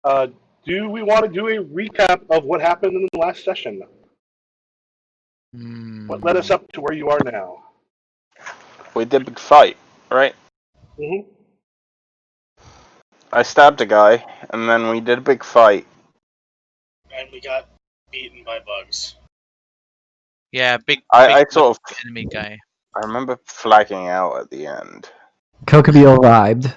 Uh, do we want to do a recap of what happened in the last session? What led us Hmm. up to where you are now? We did a big fight, right? Mm-hmm. I stabbed a guy, and then we did a big fight. And we got beaten by bugs. Yeah, big I sort of, enemy guy. I remember flagging out at the end. Kokobeel vibed.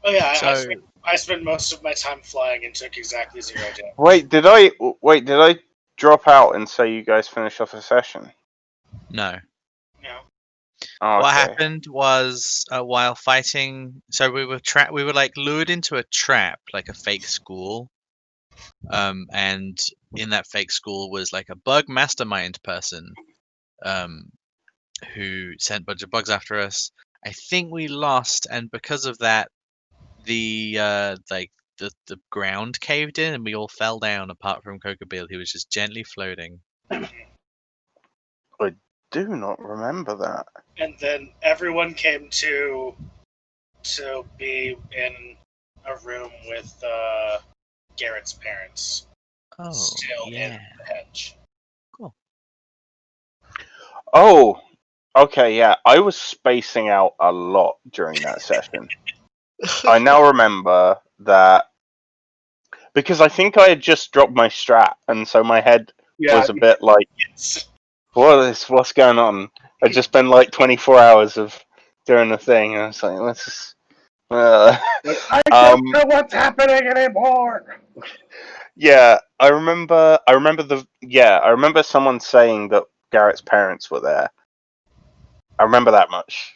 Oh yeah, So I spent most of my time flying and took exactly 0 damage. Wait, did I drop out and say you guys finished off a session? no. No. Oh, What okay. happened was while fighting, so we were like lured into a trap, like a fake school. And in that fake school was like a bug mastermind person, who sent a bunch of bugs after us. I think we lost, and because of that, the the ground caved in, and we all fell down. Apart from Kokobeel, who was just gently floating. I do not remember that. And then everyone came to be in a room with Garrett's parents, Oh, still in yeah, the hedge. cool. Oh, okay, yeah. I was spacing out a lot during that session. I now remember that because I think I had just dropped my strat, and so my head Yeah. was a bit like, Yes. what's going on? I'd just been like 24 hours of doing the thing, and I was like, let's just. Like, I don't know what's happening anymore. Yeah, I remember. I remember someone saying that Garrett's parents were there. I remember that much.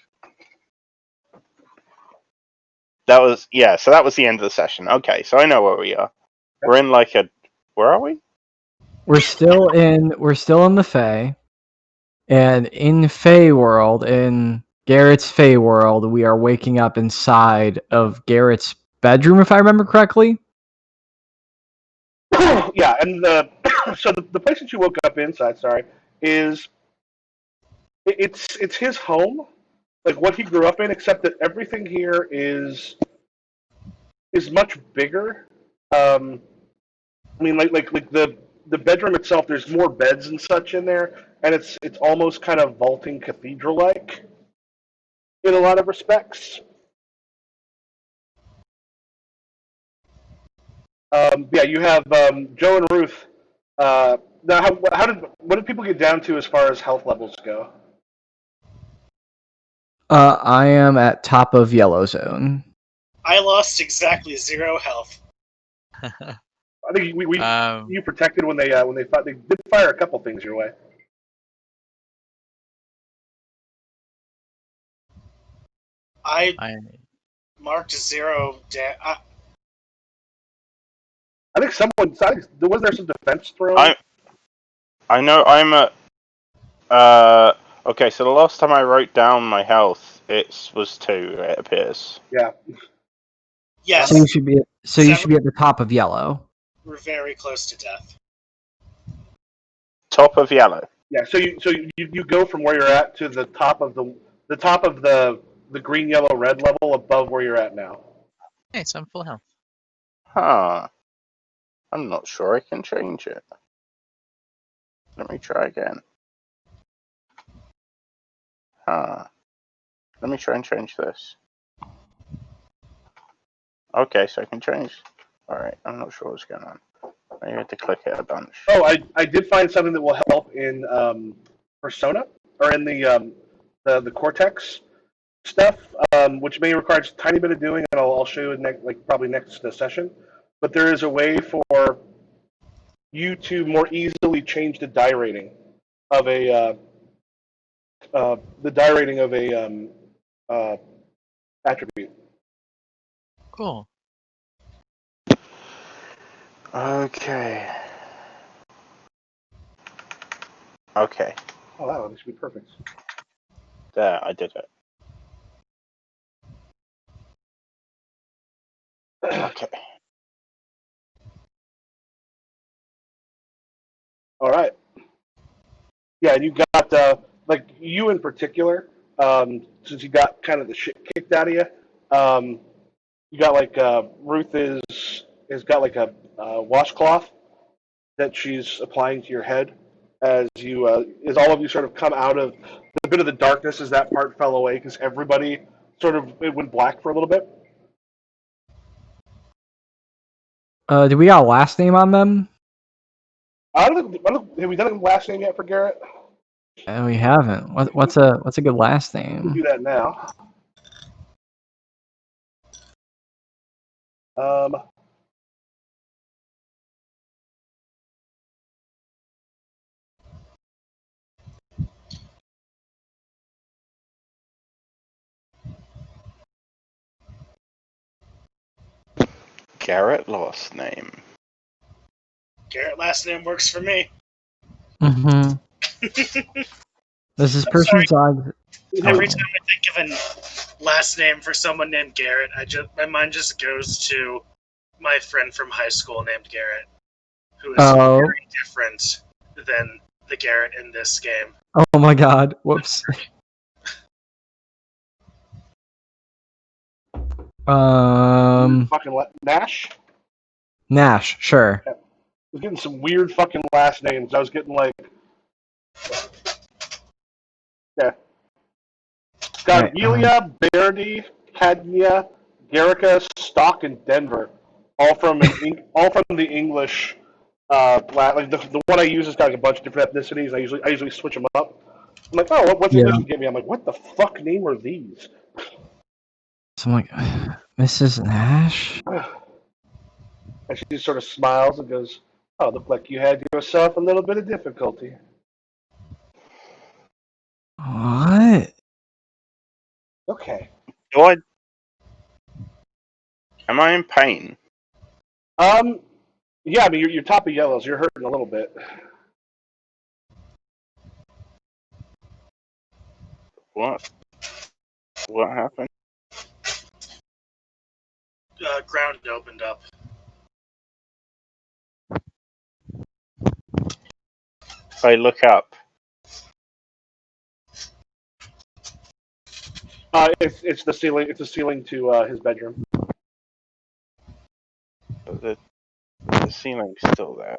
That was So that was the end of the session. Okay, so I know where we are. We're in like a. Where are we? We're still in the Fae. And in Fae world, in Garrett's Fae world, we are waking up inside of Garrett's bedroom, if I remember correctly. Yeah, and the place that you woke up inside, is it's his home, like what he grew up in, except that everything here is much bigger. I mean, like the bedroom itself. There's more beds and such in there, and it's almost kind of vaulting cathedral like in a lot of respects. Yeah, you have Joe and Ruth. Now, what did people get down to as far as health levels go? I am at top of yellow zone. I lost exactly 0 health. I think Um, you protected when they fought. They did fire a couple things your way. I I marked 0 I think wasn't there some defense thrown. I know I'm a. Okay, so the last time I wrote down my health, it was 2. It appears. Yeah. Yes, So you should be at the top of yellow. we're very close to death. Top of yellow. Yeah. So you go from where you're at to the top of the green, yellow, red level above where you're at now. hey, so I'm full health. Huh. I'm not sure I can change it. Let me try again. Huh. Let me try and change this. Okay, so I can change. Alright, I'm not sure what's going on. I had to click it a bunch. Oh, I did find something that will help in Persona or in the Cortex stuff, which may require just a tiny bit of doing, and I'll show you probably next session. But there is a way for you to more easily change the die rating of a uh, attribute. Cool. Okay. Okay. Oh wow, this should be perfect. There, I did it. Okay. All right. Yeah, and you got like you in particular, since you got kind of the shit kicked out of you. You got like Ruth is got like a washcloth that she's applying to your head as all of you sort of come out of the bit of the darkness as that part fell away because everybody sort of it went black for a little bit. Do we got a last name on them? Have we done a last name yet for Garrett? We haven't. What's a good last We can name? do that now. Um, Garrett last name. Garrett last name works for me. Mm-hmm. Does this I'm person's dog? Every time I think of a last name for someone named Garrett, my mind just goes to my friend from high school named Garrett, who is Oh. very different than the Garrett in this game. Oh my God! Whoops. fucking Nash. Nash. Sure. I was getting some weird fucking last names. I was getting like, yeah, Scargilia, Verdi, Cadmia, Garrica, Stock, and Denver, all from the English. Like the one I use has got like a bunch of different ethnicities. I usually switch them up. I'm like, oh, what's Yeah. English give me? I'm like, what the fuck name are these? So I'm like, Mrs. Nash. And she just sort of smiles and goes, oh, look like you had yourself a little bit of difficulty. What? Okay. Am I in pain? Yeah, I mean, you're top of yellows. You're hurting a little bit. What? What happened? Ground opened up. I look up. It's the ceiling. It's the ceiling to his bedroom. The ceiling's still there.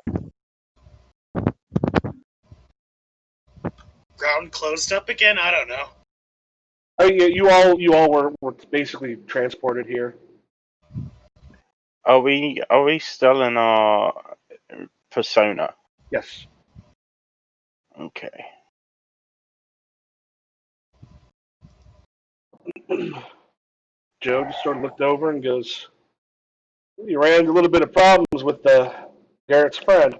Ground closed up again? I don't know. Oh yeah, you all were basically transported here. Are we still in our persona? Yes. Okay. Joe just sort of looked over and goes, "You ran into a little bit of problems with Garrett's friend."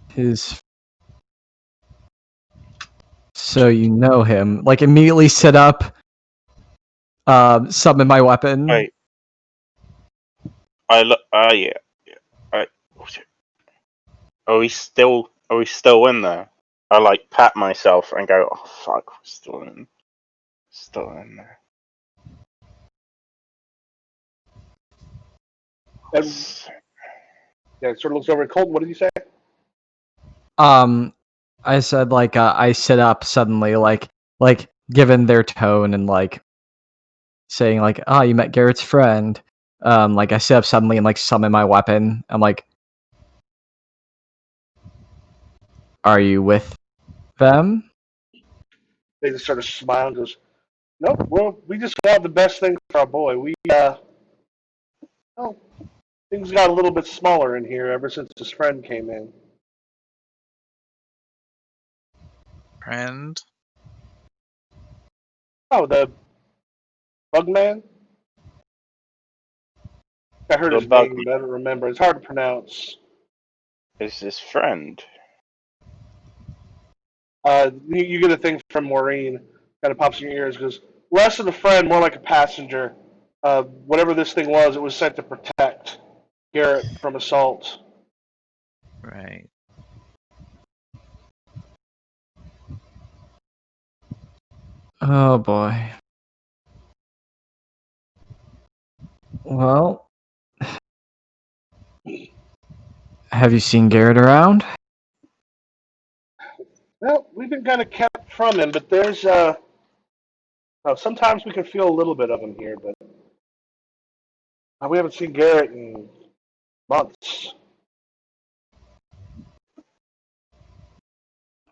His. So you know him. Like immediately sit up. Summon my weapon. Wait. I look. Yeah. Are we still in there? I like pat myself and go, oh fuck, we're still in there. And yeah, sort of looks over at Colton. What did you say? I said like I sit up suddenly, like given their tone and like saying like, oh, you met Garrett's friend. Like I sit up suddenly and like summon my weapon. I'm like, are you with them? They just sort of smile and goes, "Nope. Well, we just want the best thing for our boy. Well, things got a little bit smaller in here ever since his friend came in." Friend. Oh, the bug man. I heard The his bug name, but I don't remember. It's hard to pronounce. is his friend. You get a thing from Maureen, kind of pops in your ears, goes, less of a friend, more like a passenger. Whatever this thing was, it was sent to protect Garrett from assault. Right. Oh boy. Well, have you seen Garrett around? Well, we've been kind of kept from him, but there's sometimes we can feel a little bit of him here, but We haven't seen Garrett in months.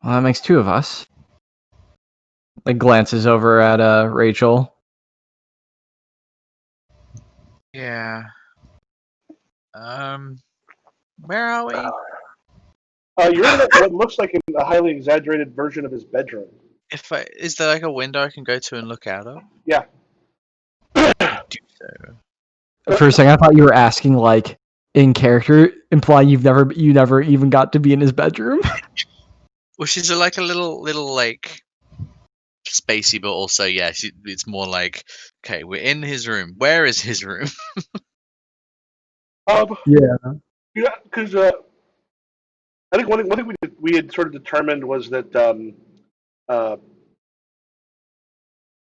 Well, that makes two of us. Like glances over at Rachel. Yeah. Where are we? You're in what looks like a highly exaggerated version of his bedroom. Is there like a window I can go to and look out of? Yeah. I do so. For a second, I thought you were asking like in character, implying you never even got to be in his bedroom. Which is like a little like spacey, but also it's more like, okay, we're in his room. Where is his room? Yeah. Yeah, because I think one thing we had sort of determined was that uh,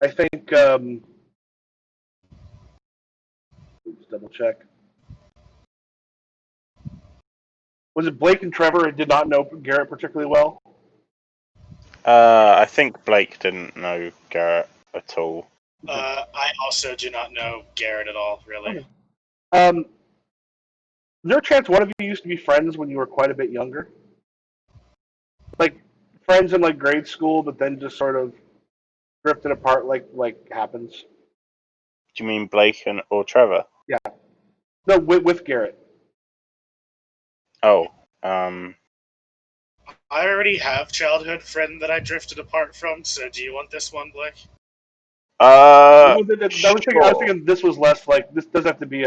I think let's double check. Was it Blake and Trevor did not know Garrett particularly well? I think Blake didn't know Garrett at all. I also do not know Garrett at all, really. Okay. Is there a chance one of you used to be friends when you were quite a bit younger? Like friends in like grade school, but then just sort of drifted apart, like happens. Do you mean Blake or Trevor? Yeah. No, with Garrett. Oh, I already have childhood friend that I drifted apart from, so do you want this one, Blake? I was sure. thinking this was less like this doesn't have to be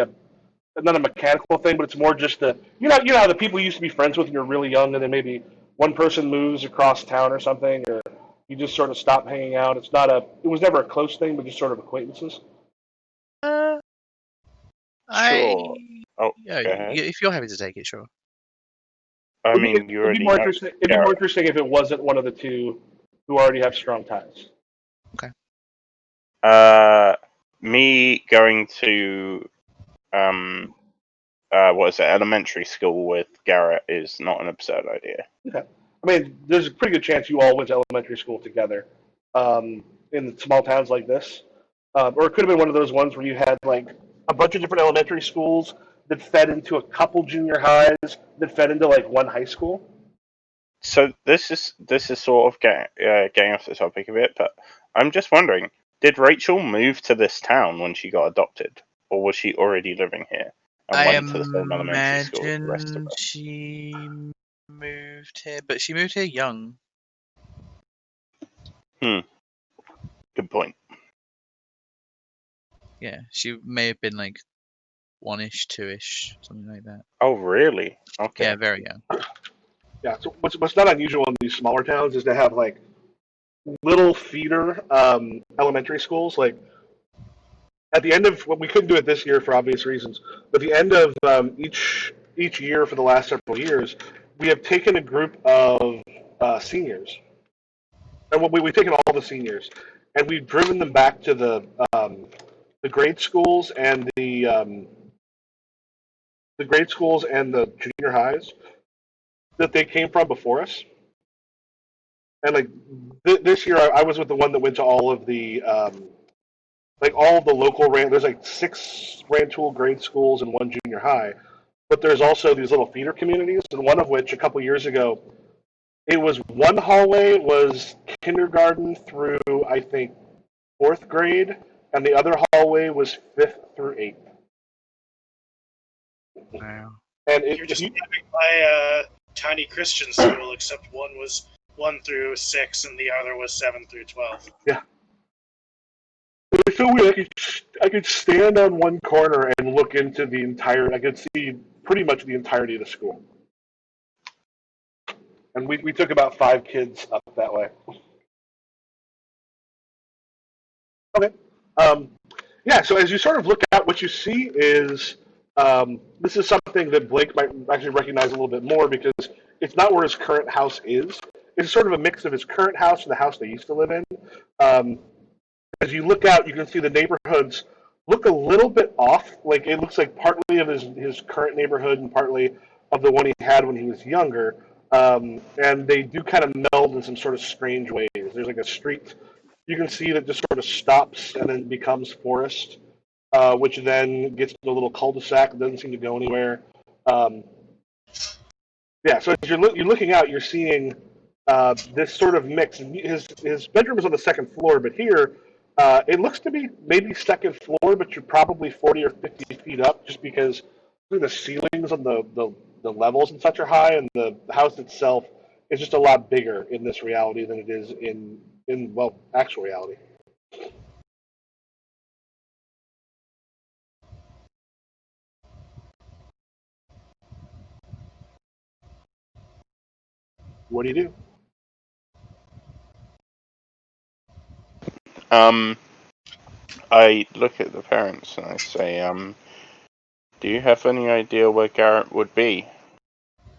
not a mechanical thing, but it's more just the you know how the people you used to be friends with when you're really young, and then maybe one person moves across town or something, or you just sort of stop hanging out. It was never a close thing, but just sort of acquaintances. I Sure. Oh, yeah. go ahead. If you're happy to take it, sure. I mean, you It'd be already more know interesting. It'd be more Garrett. interesting if it wasn't one of the two who already have strong ties. Me going to what is it, elementary school with Garrett is not an absurd idea. Okay. I mean, there's a pretty good chance you all went to elementary school together, in small towns like this, or it could have been one of those ones where you had like a bunch of different elementary schools that fed into a couple junior highs that fed into like one high school. So this is sort of getting off the topic a bit, but I'm just wondering, did Rachel move to this town when she got adopted, or was she already living here and I went to the same elementary school as the rest of imagine us? she moved here, but she moved here young. Good point. Yeah, she may have been like 1-ish, 2-ish, something like that. Oh, really? Okay. Yeah, very young. Yeah. So what's not unusual in these smaller towns is to have like little feeder elementary schools. Like at the end of we couldn't do it this year for obvious reasons, but at the end of each year for the last several years, we have taken a group of seniors, and we've taken all the seniors, and we've driven them back to the grade schools and the grade schools and the junior highs that they came from before us. And like this year, I was with the one that went to all of the like all of the local there's like 6 Rantoul grade schools and 1 junior high, but there's also these little feeder communities, and one of which a couple years ago, it was one hallway was kindergarten through I think 4th grade, and the other hallway was 5th through 8th. Wow. And You're just having my tiny Christian school, except one was 1 through 6 and the other was 7 through 12. yeah, it was so weird. I could stand on one corner and look into the entire. I could see pretty much the entirety of the school, and we took about 5 kids up that way. Okay. Um, yeah. So as you sort of look out, what you see is this is something that Blake might actually recognize a little bit more because it's not where his current house is. It's sort of a mix of his current house and the house they used to live in. Um, as you look out, you can see the neighborhoods look a little bit off. Like it looks like partly of his current neighborhood and partly of the one he had when he was younger. And they do kind of meld in some sort of strange ways. There's like a street you can see that just sort of stops and then becomes forest. which then gets into a little cul-de-sac that doesn't seem to go anywhere. Um, yeah, so as you're looking out, you're seeing this sort of mix. His bedroom is on the second floor, but here it looks to be maybe second floor, but you're probably 40 or 50 feet up, just because the ceilings on the levels and such are high, and the house itself is just a lot bigger in this reality than it is in well, actual reality. What do you do? I look at the parents and I say, do you have any idea where Garrett would be?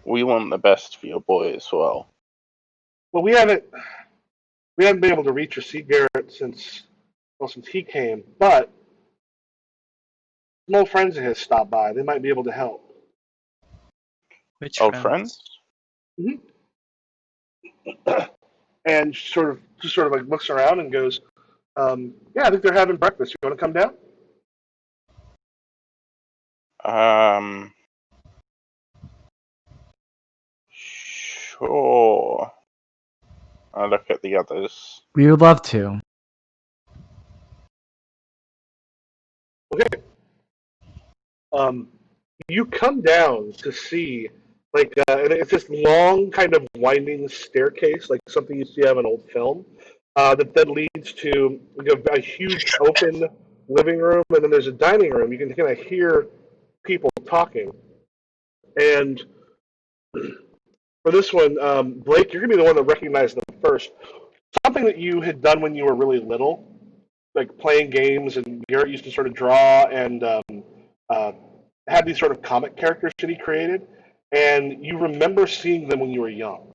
We want the best for your boy as well. Well, we haven't been able to reach or see Garrett since he came, but some old friends of his stopped by. They might be able to help. Which Old friends? friends? And sort of like looks around and goes, "Yeah, I think they're having breakfast. You want to come down?" Sure. I look at the others. We would love to. Okay. You come down to see and it's this long kind of winding staircase, like something you see out of an old film, that then leads to like a huge open living room, and then there's a dining room. You can kind of hear people talking. And for this one, Blake, you're gonna be the one that recognized them first. Something that you had done when you were really little, like playing games, and Garrett used to sort of draw and uh, had these sort of comic characters that he created, and you remember seeing them when you were young.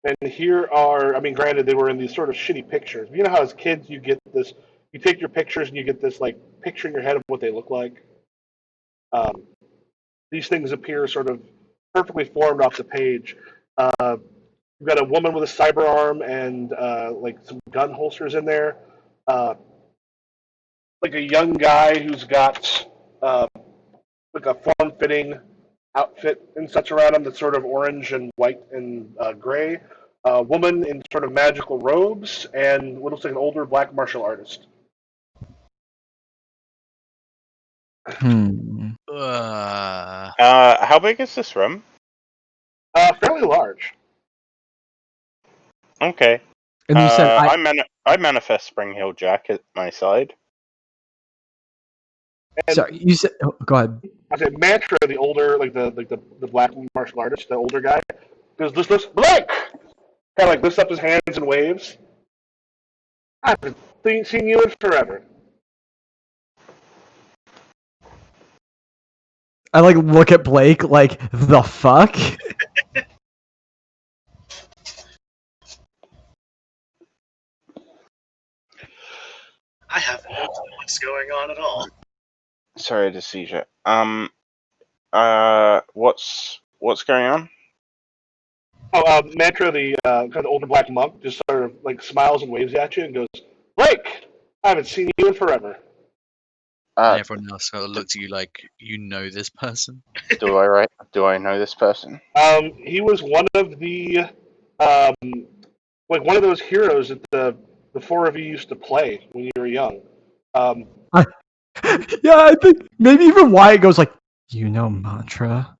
And here are, I mean, granted, they were in these sort of shitty pictures. You know how as kids you get this, you take your pictures and you get this like picture in your head of what they look like. Um, these things appear sort of perfectly formed off the page. Uh, you've got a woman with a cyber arm and like some gun holsters in there. Uh, like a young guy who's got uh, like a form-fitting outfit and such around him that's sort of orange and white and gray. A woman in sort of magical robes, and what looks like an older black martial artist. How big is this room? Fairly large. Okay. And you said I manifest Spring Hill Jack at my side. And sorry. You said go ahead. I said Mantra, the older, the black martial artist, the older guy, goes, "This, Blake!" Kind of like lifts up his hands and waves. I haven't seen you in forever. I like look at Blake like the fuck. I have no clue what's going on at all. Sorry, the seizure. What's going on? Oh, Mantra, the kind of older black monk, just sort of like smiles and waves at you and goes, "Blake, I haven't seen you in forever." And everyone else sort of looks at you like you know this person. Do I know this person? He was one of the, um, like one of those heroes that the four of you used to play when you were young. Yeah, I think maybe even Wyatt goes like, you know, mantra.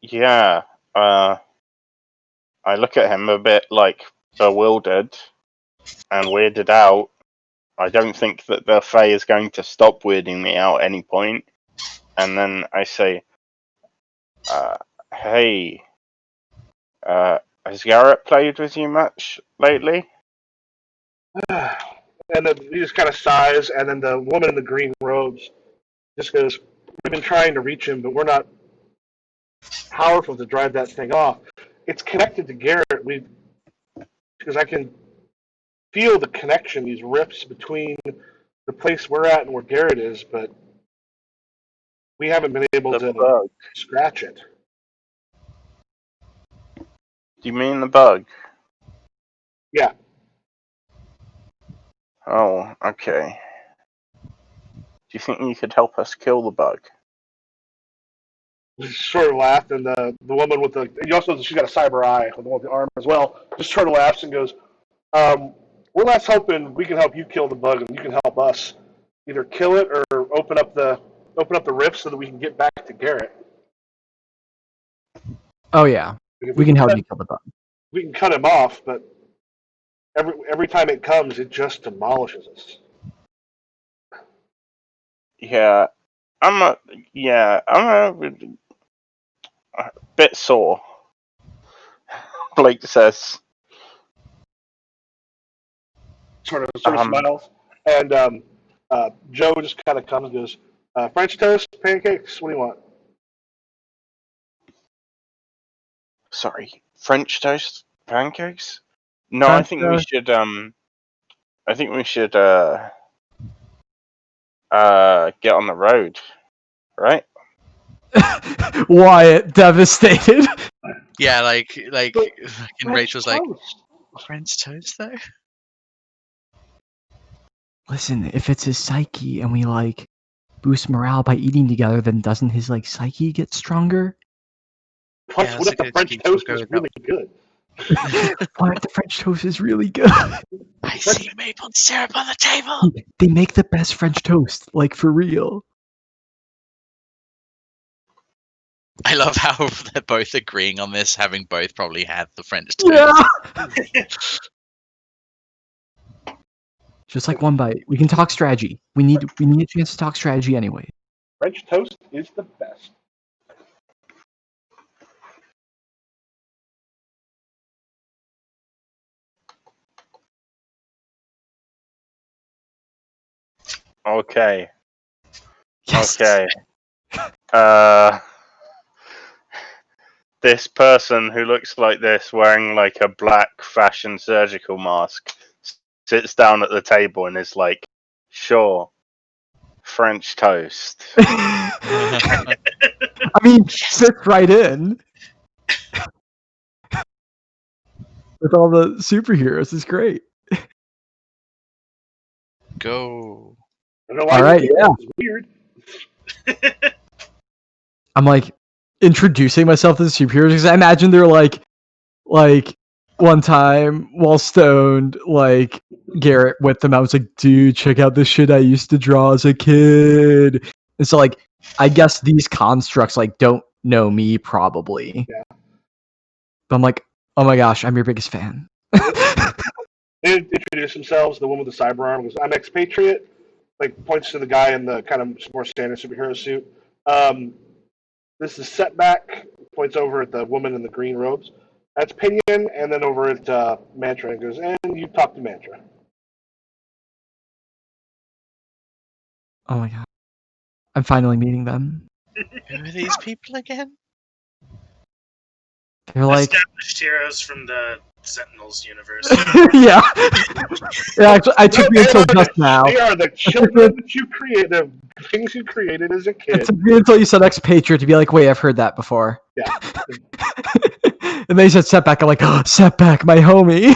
Yeah. I look at him a bit like bewildered and weirded out. I don't think that the Fae is going to stop weirding me out at any point. And then I say, hey, has Garrett played with you much lately? And then he just kind of sighs, and then the woman in the green robes just goes, "We've been trying to reach him, but we're not powerful to drive that thing off. It's connected to Garrett. Because I can feel the connection, these rifts between the place we're at and where Garrett is, but we haven't been able The to bug. scratch it." Do you mean the bug? Yeah. Oh, okay. Do you think you could help us kill the bug? She sort of laughed, and the woman with the you also she's got a cyber eye with the one with the arm as well. Just sort of laughs and goes, "We're last hoping we can help you kill the bug, and you can help us either kill it or open up the rift so that we can get back to Garrett. Oh yeah, If we can help cut, you kill the bug. we can cut him off, but every time it comes, it just demolishes us." Yeah, I'm a bit sore. Blake says. Sort of smiles, and Joe just kind of comes and goes, "French toast, pancakes. What do you want?" Sorry, French toast pancakes? No, I French think we toast. should. I think we should. Get on the road, right? Wyatt devastated. Yeah, like But fucking Rachel's like, toast. French toast though? Listen, if it's his psyche and we like boost morale by eating together, then doesn't his like psyche get stronger? What, Yeah, what that's if a the good French excuse. We'll toast go was with really good? What if the French toast is really good? I see maple syrup on the table. They make the best French toast, like for real. I love how they're both agreeing on this, having both probably had the French toast. Yeah. Just like one bite. We can talk strategy. We need a chance to talk strategy anyway. French toast is the best. Okay. Yes. Okay. This person who looks like this, wearing like a black fashion surgical mask, sits down at the table and is like, "Sure, French toast." I mean, fits right in with all the superheroes. It's great. Go. I don't know why All you right, think yeah. this is weird. I'm like introducing myself to the superheroes because I imagine they're like one time while stoned, like Garrett with them. I was like, dude, check out this shit I used to draw as a kid. And so like, I guess these constructs like don't know me probably. Yeah. But I'm like, oh my gosh, I'm your biggest fan. They introduce themselves. The one with the cyber arm goes, "I'm expatriate." Like points to the guy in the kind of more standard superhero suit. This is Setback. Points over at the woman in the green robes. That's Pinion, and then over at Mantra and goes, "And you talk to Mantra." Oh my god. I'm finally meeting them. Who are these people again? They're like Established heroes from the Sentinels universe. yeah. Yeah, actually, I took me until just now. They are the children that you created, the things you created as a It kid. took me until you said expatriate to be like, wait, I've heard that before. Yeah. And then you said setback. I'm like, oh, setback, my homie.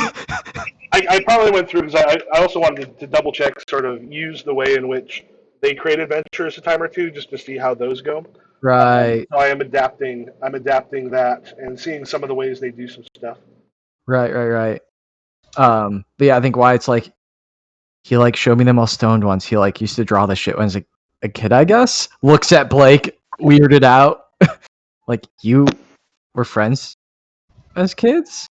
I probably went through because I also wanted to double check, sort of use the way in which they create adventures a time or two just to see how those go. Right, So I am adapting. I'm adapting that and seeing some of the ways they do some stuff. right. But yeah, I think Wyatt's like, he like showed me them all stoned once. He like used to draw this shit when he was a kid, I guess. Looks at Blake, weirded out. Like, you were friends as kids?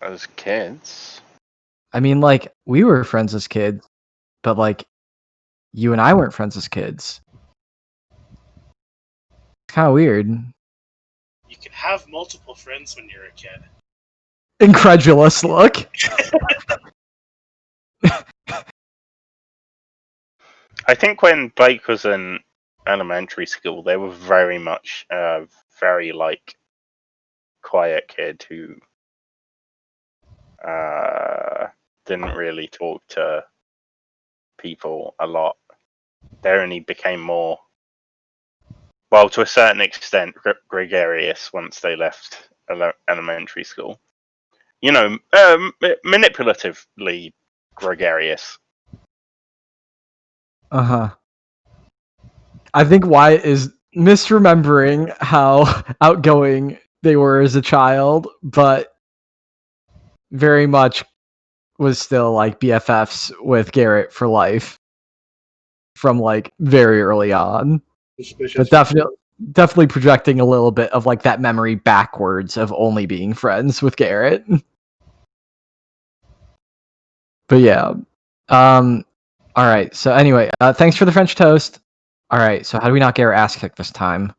As kids. I mean, like, we were friends as kids, but like, you and I weren't friends as kids. It's kind of weird. You can have multiple friends when you're a kid. Incredulous look. I think when Blake was in elementary school, they were very much very like quiet kid who didn't really talk to people a lot. They only became more, well, to a certain extent, gregarious once they left elementary school. manipulatively gregarious. Uh-huh. I think Wyatt is misremembering how outgoing they were as a child, but very much was still like BFFs with Garrett for life from like very early on. Suspicious. But definitely projecting a little bit of like that memory backwards of only being friends with Garrett. But yeah. All right. So anyway, thanks for the French toast. All right. So how do we not get our ass kicked this time?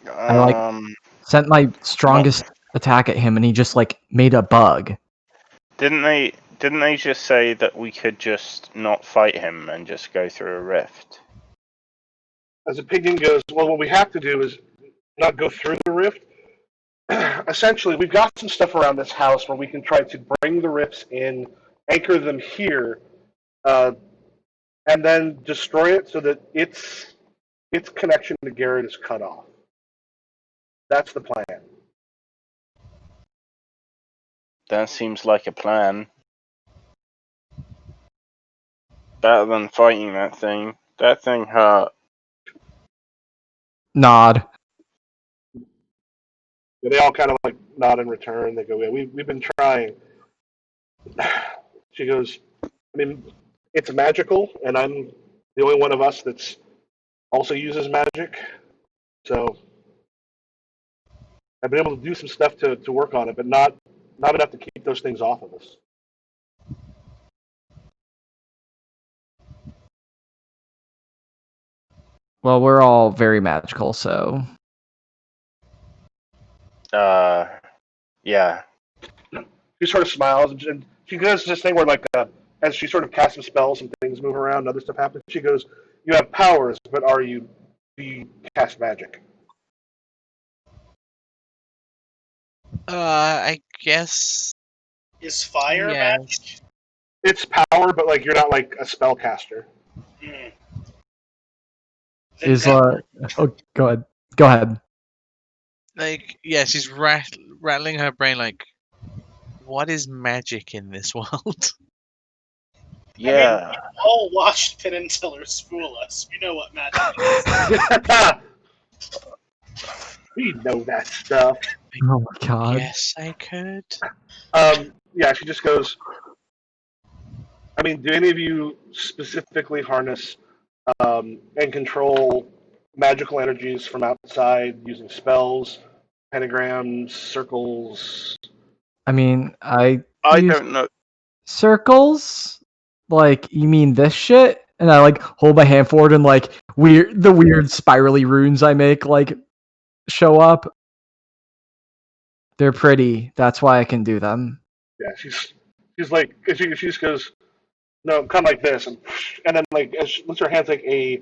I sent my strongest attack at him, and he just like made a bug. Didn't they just say that we could just not fight him and just go through a rift? As Opinion goes, well, what we have to do is not go through the rift. Essentially, we've got some stuff around this house where we can try to bring the rifts in, anchor them here, and then destroy it so that its connection to Garrett is cut off. That's the plan. That seems like a plan. Better than fighting that thing. That thing hurt. Nod. Yeah, they all kind of like nod in return. They go, yeah, we've been trying. She goes, I mean, it's magical, and I'm the only one of us that's also uses magic. So I've been able to do some stuff to work on it, but not enough to keep those things off of us. Well, we're all very magical, so Yeah. She sort of smiles, and she does this thing where, like, as she sort of casts some spells, some things move around, other stuff happens. She goes, "You have powers, but do you cast magic?" I guess. Is fire Yes. magic? It's power, but like you're not like a spellcaster. Hmm. is oh, go ahead. Go ahead. Like, yeah, she's rattling her brain like, what is magic in this world? Yeah. I mean, we all watched Penn and Teller school us. We know what magic is. We know that stuff. Oh my god. Yes, I could. Yeah, she just goes, I mean, do any of you specifically harness and control magical energies from outside using spells, pentagrams, circles? I mean, I use don't know. circles. Like, you mean this shit? And I like hold my hand forward and like the weird spirally runes I make like show up. They're pretty. That's why I can do them. Yeah, she's like, she just goes, no, kind of like this, and then like as she lifts her hands like a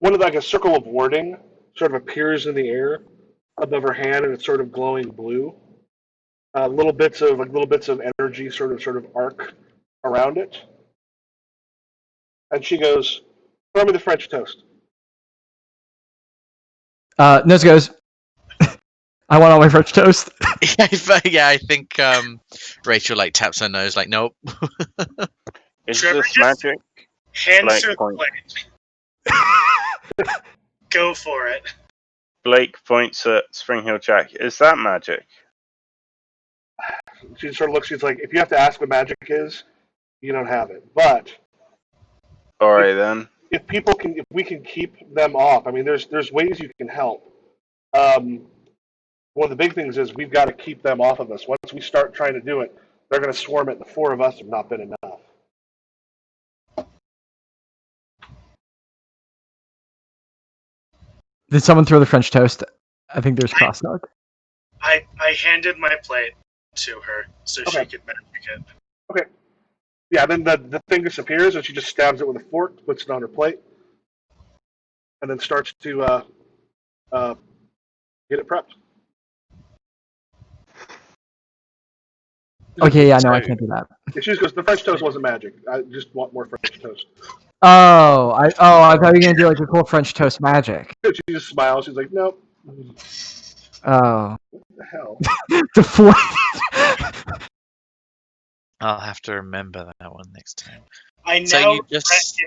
one of like a circle of warding sort of appears in the air above her hand, and it's sort of glowing blue. Little bits of energy sort of arc around it, and she goes, "Throw me the French toast." Nose goes. I want all my French toast. Yeah, I think Rachel like taps her nose like, nope. Is Trevor, this just magic? hands her the point. plate. Go for it. Blake points at Spring Hill Jack. Is that magic? She sort of looks. She's like, "If you have to ask what magic is, you don't have it. But All right then. if we can keep them off. I mean, there's ways you can help. One of the big things is we've got to keep them off of us. Once we start trying to do it, they're going to swarm it. The four of us have not been enough." Did someone throw the French toast? I think there's crosstalk. I handed my plate to her so Okay. she could magic it. Okay. Yeah, then the thing disappears, and she just stabs it with a fork, puts it on her plate, and then starts to get it prepped. Okay, yeah, no, I can't do that. She just goes, "The French toast wasn't magic. I just want more French toast." I thought you were gonna do like a cool French toast magic. She just smiles. She's like, "Nope." Oh. What the hell? Deflated. I'll have to remember that one next time. I So now you regret just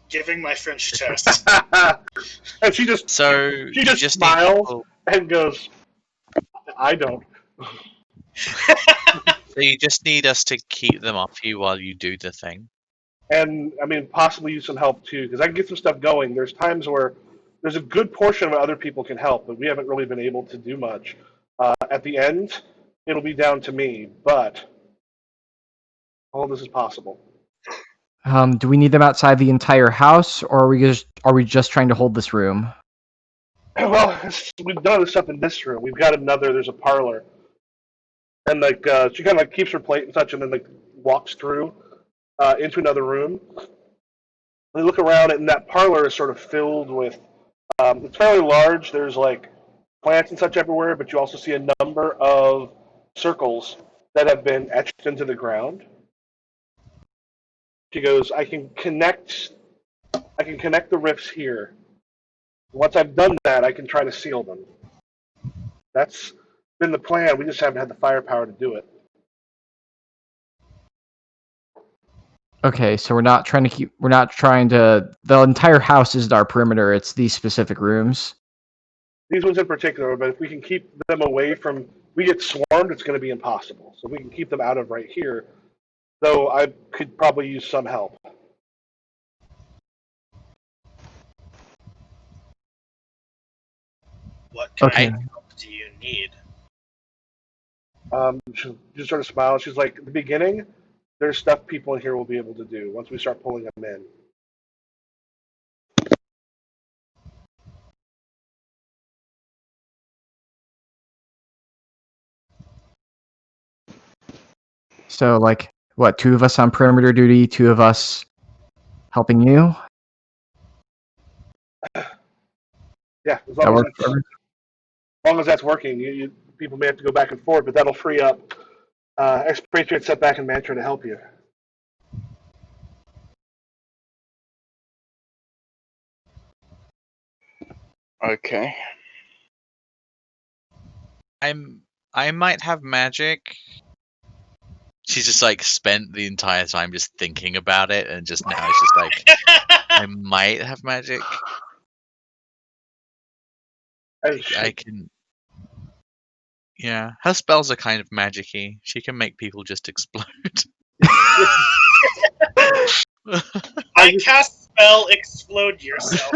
giving my French test. And she just need smiles people. and goes, "I don't." So you just need us to keep them off you while you do the thing. And I mean, possibly use some help too, because I can get some stuff going. There's times where there's a good portion of other people can help, but we haven't really been able to do much. At the end, it'll be down to me, but all of this is possible. Do we need them outside the entire house, or are we just trying to hold this room? Well, we've done this stuff in this room. We've got another. There's a parlor, and like she kind of like keeps her plate and such, and then like walks through into another room. We look around, and that parlor is sort of filled with. It's fairly large. There's like plants and such everywhere, but you also see a number of circles that have been etched into the ground. She goes, I can connect the rifts here. Once I've done that, I can try to seal them. That's been the plan. We just haven't had the firepower to do it. Okay, so we're not trying to. The entire house isn't our perimeter. It's these specific rooms. These ones in particular, but if we can keep them away from, we get swarmed, it's going to be impossible. So if we can keep them out of right here, though I could probably use some help. What kind Okay. of help do you need? She just sort of smiles. She's like, at the beginning, there's stuff people in here will be able to do once we start pulling them in. So, like, what? 2 of us on perimeter duty, 2 of us helping you. Yeah, as That works for everyone? long as that's working. People may have to go back and forth, but that'll free up expatriate, setback, and mantra to help you. Okay. I might have magic. She's just like spent the entire time just thinking about it, and just now it's just like I might have magic. I can. Yeah, her spells are kind of magic-y. She can make people just explode. I cast spell explode yourself.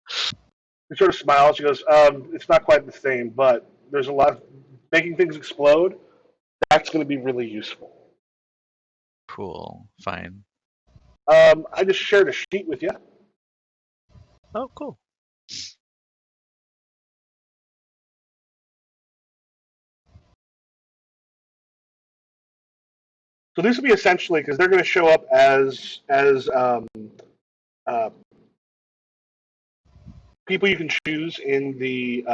She sort of smiles. She goes, "It's not quite the same, but there's a lot of making things explode. That's going to be really useful." Cool. Fine. I just shared a sheet with you. Oh, cool. So this will be essentially because they're going to show up as uh, people you can choose in the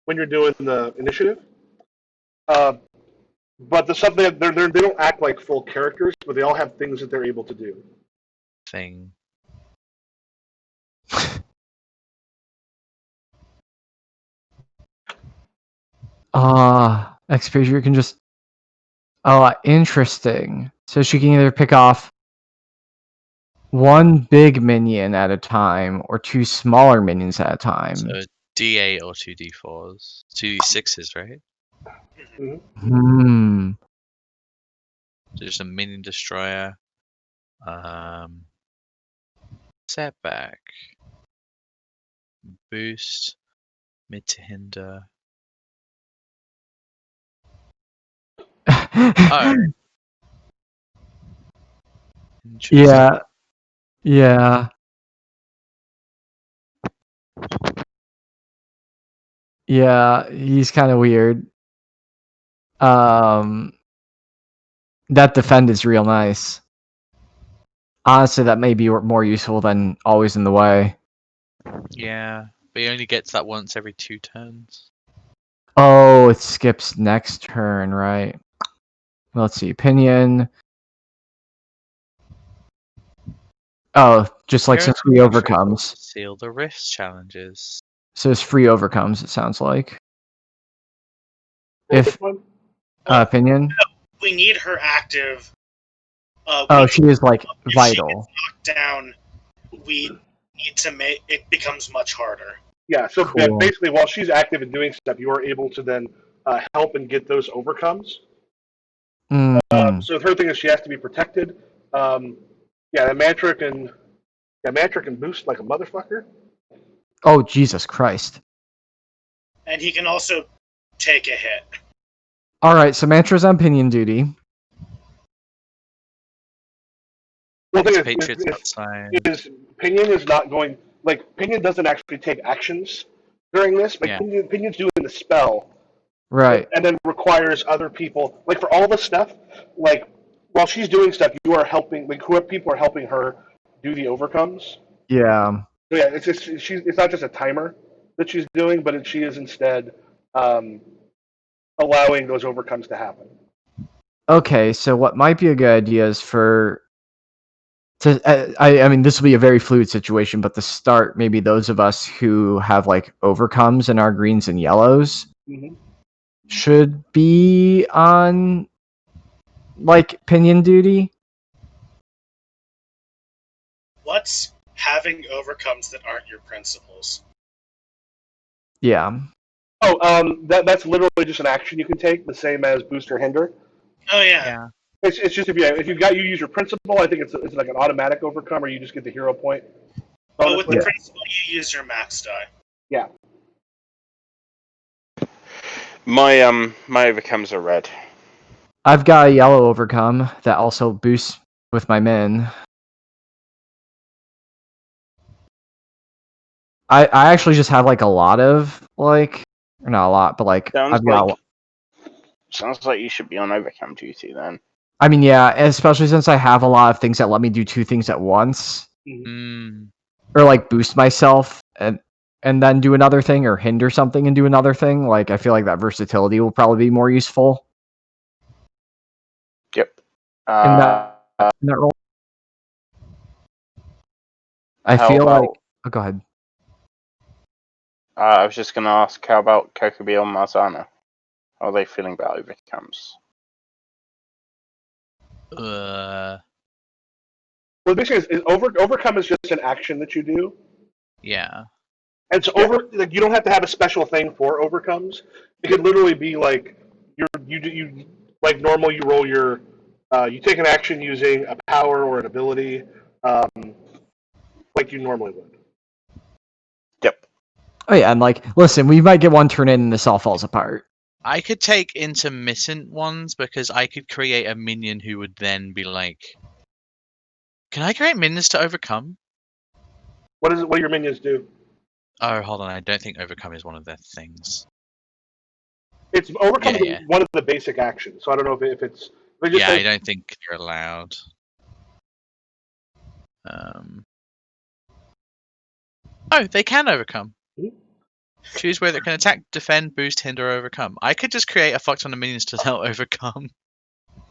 when you're doing the initiative. Uh, but the stuff they don't act like full characters, but they all have things that they're able to do. Thing. Expatriate can just. Oh, interesting. So she can either pick off 1 big minion at a time or 2 smaller minions at a time. So D8 or 2D4s, 2D6s, right? Hmm. So just a minion destroyer. Setback. Boost. Mid to hinder. Oh. Interesting. Yeah. Yeah. Yeah, he's kind of weird. That defend is real nice. Honestly, that may be more useful than always in the way. Yeah, but he only gets that once every 2 turns. Oh, it skips next turn, right? Let's see. Pinion. Oh, just like since we overcomes. Seal the Rifts challenges. So it's free overcomes, it sounds like. For If which one? opinion. We need her active. Oh, she is like If vital. she gets knocked down, we need to make it becomes much harder. Yeah, so Cool. basically, while she's active and doing stuff, you are able to then help and get those overcomes. Mm. So her thing is she has to be protected. Yeah, Mantra can boost like a motherfucker. Oh, Jesus Christ. And he can also take a hit. All right, so Mantra's on pinion duty. Well, the thing Expatriates outside. is Pinion is not going like Pinion doesn't actually take actions during this. Like Yeah. Pinion's doing the spell, Right. and then requires other people. Like for all the stuff, like while she's doing stuff, you are helping. Like whoever people are helping her do the overcomes. Yeah. So yeah, it's not just a timer that she's doing, but she is instead um, allowing those overcomes to happen. Okay, so what might be a good idea is I mean, this will be a very fluid situation, but to start, maybe those of us who have like overcomes in our greens and yellows Mm-hmm. should be on like pinion duty. What's having overcomes that aren't your principles? Yeah. Oh, that's literally just an action you can take, the same as boost or hinder. Oh yeah. Yeah. It's just if you use your principal, I think it's like an automatic overcome, or you just get the hero point. Oh, with the Yeah. principle, you use your max die. Yeah. My overcomes are red. I've got a yellow overcome that also boosts with my min. I actually just have like a lot of like, or not a lot, but like Sounds I've got. like you should be on overcome duty then. I mean, yeah, especially since I have a lot of things that let me do two things at once, Mm. or like boost myself and then do another thing, or hinder something and do another thing. Like I feel like that versatility will probably be more useful Yep. in that role. I How feel about, like. Oh, go ahead. I was just going to ask, how about Kokobi and Marzana? How are they feeling about overcomes? Well, basically, overcome is just an action that you do, Yeah. and so Yeah. like you don't have to have a special thing for overcomes. It could literally be like you like normal. You roll your you take an action using a power or an ability, like you normally would. Yep. Oh yeah, and like, listen, we might get one turn in and this all falls apart. I could take intermittent ones because I could create a minion who would then be like, can I create minions to overcome? What do your minions do? Oh, hold on. I don't think overcome is one of their things. It's overcome Yeah, is yeah. one of the basic actions, so I don't know if it's. They just Yeah, I say, don't think you're allowed. Oh, they can overcome. Mhm. Choose whether it can attack, defend, boost, hinder, or overcome. I could just create a fuck ton of minions to help overcome.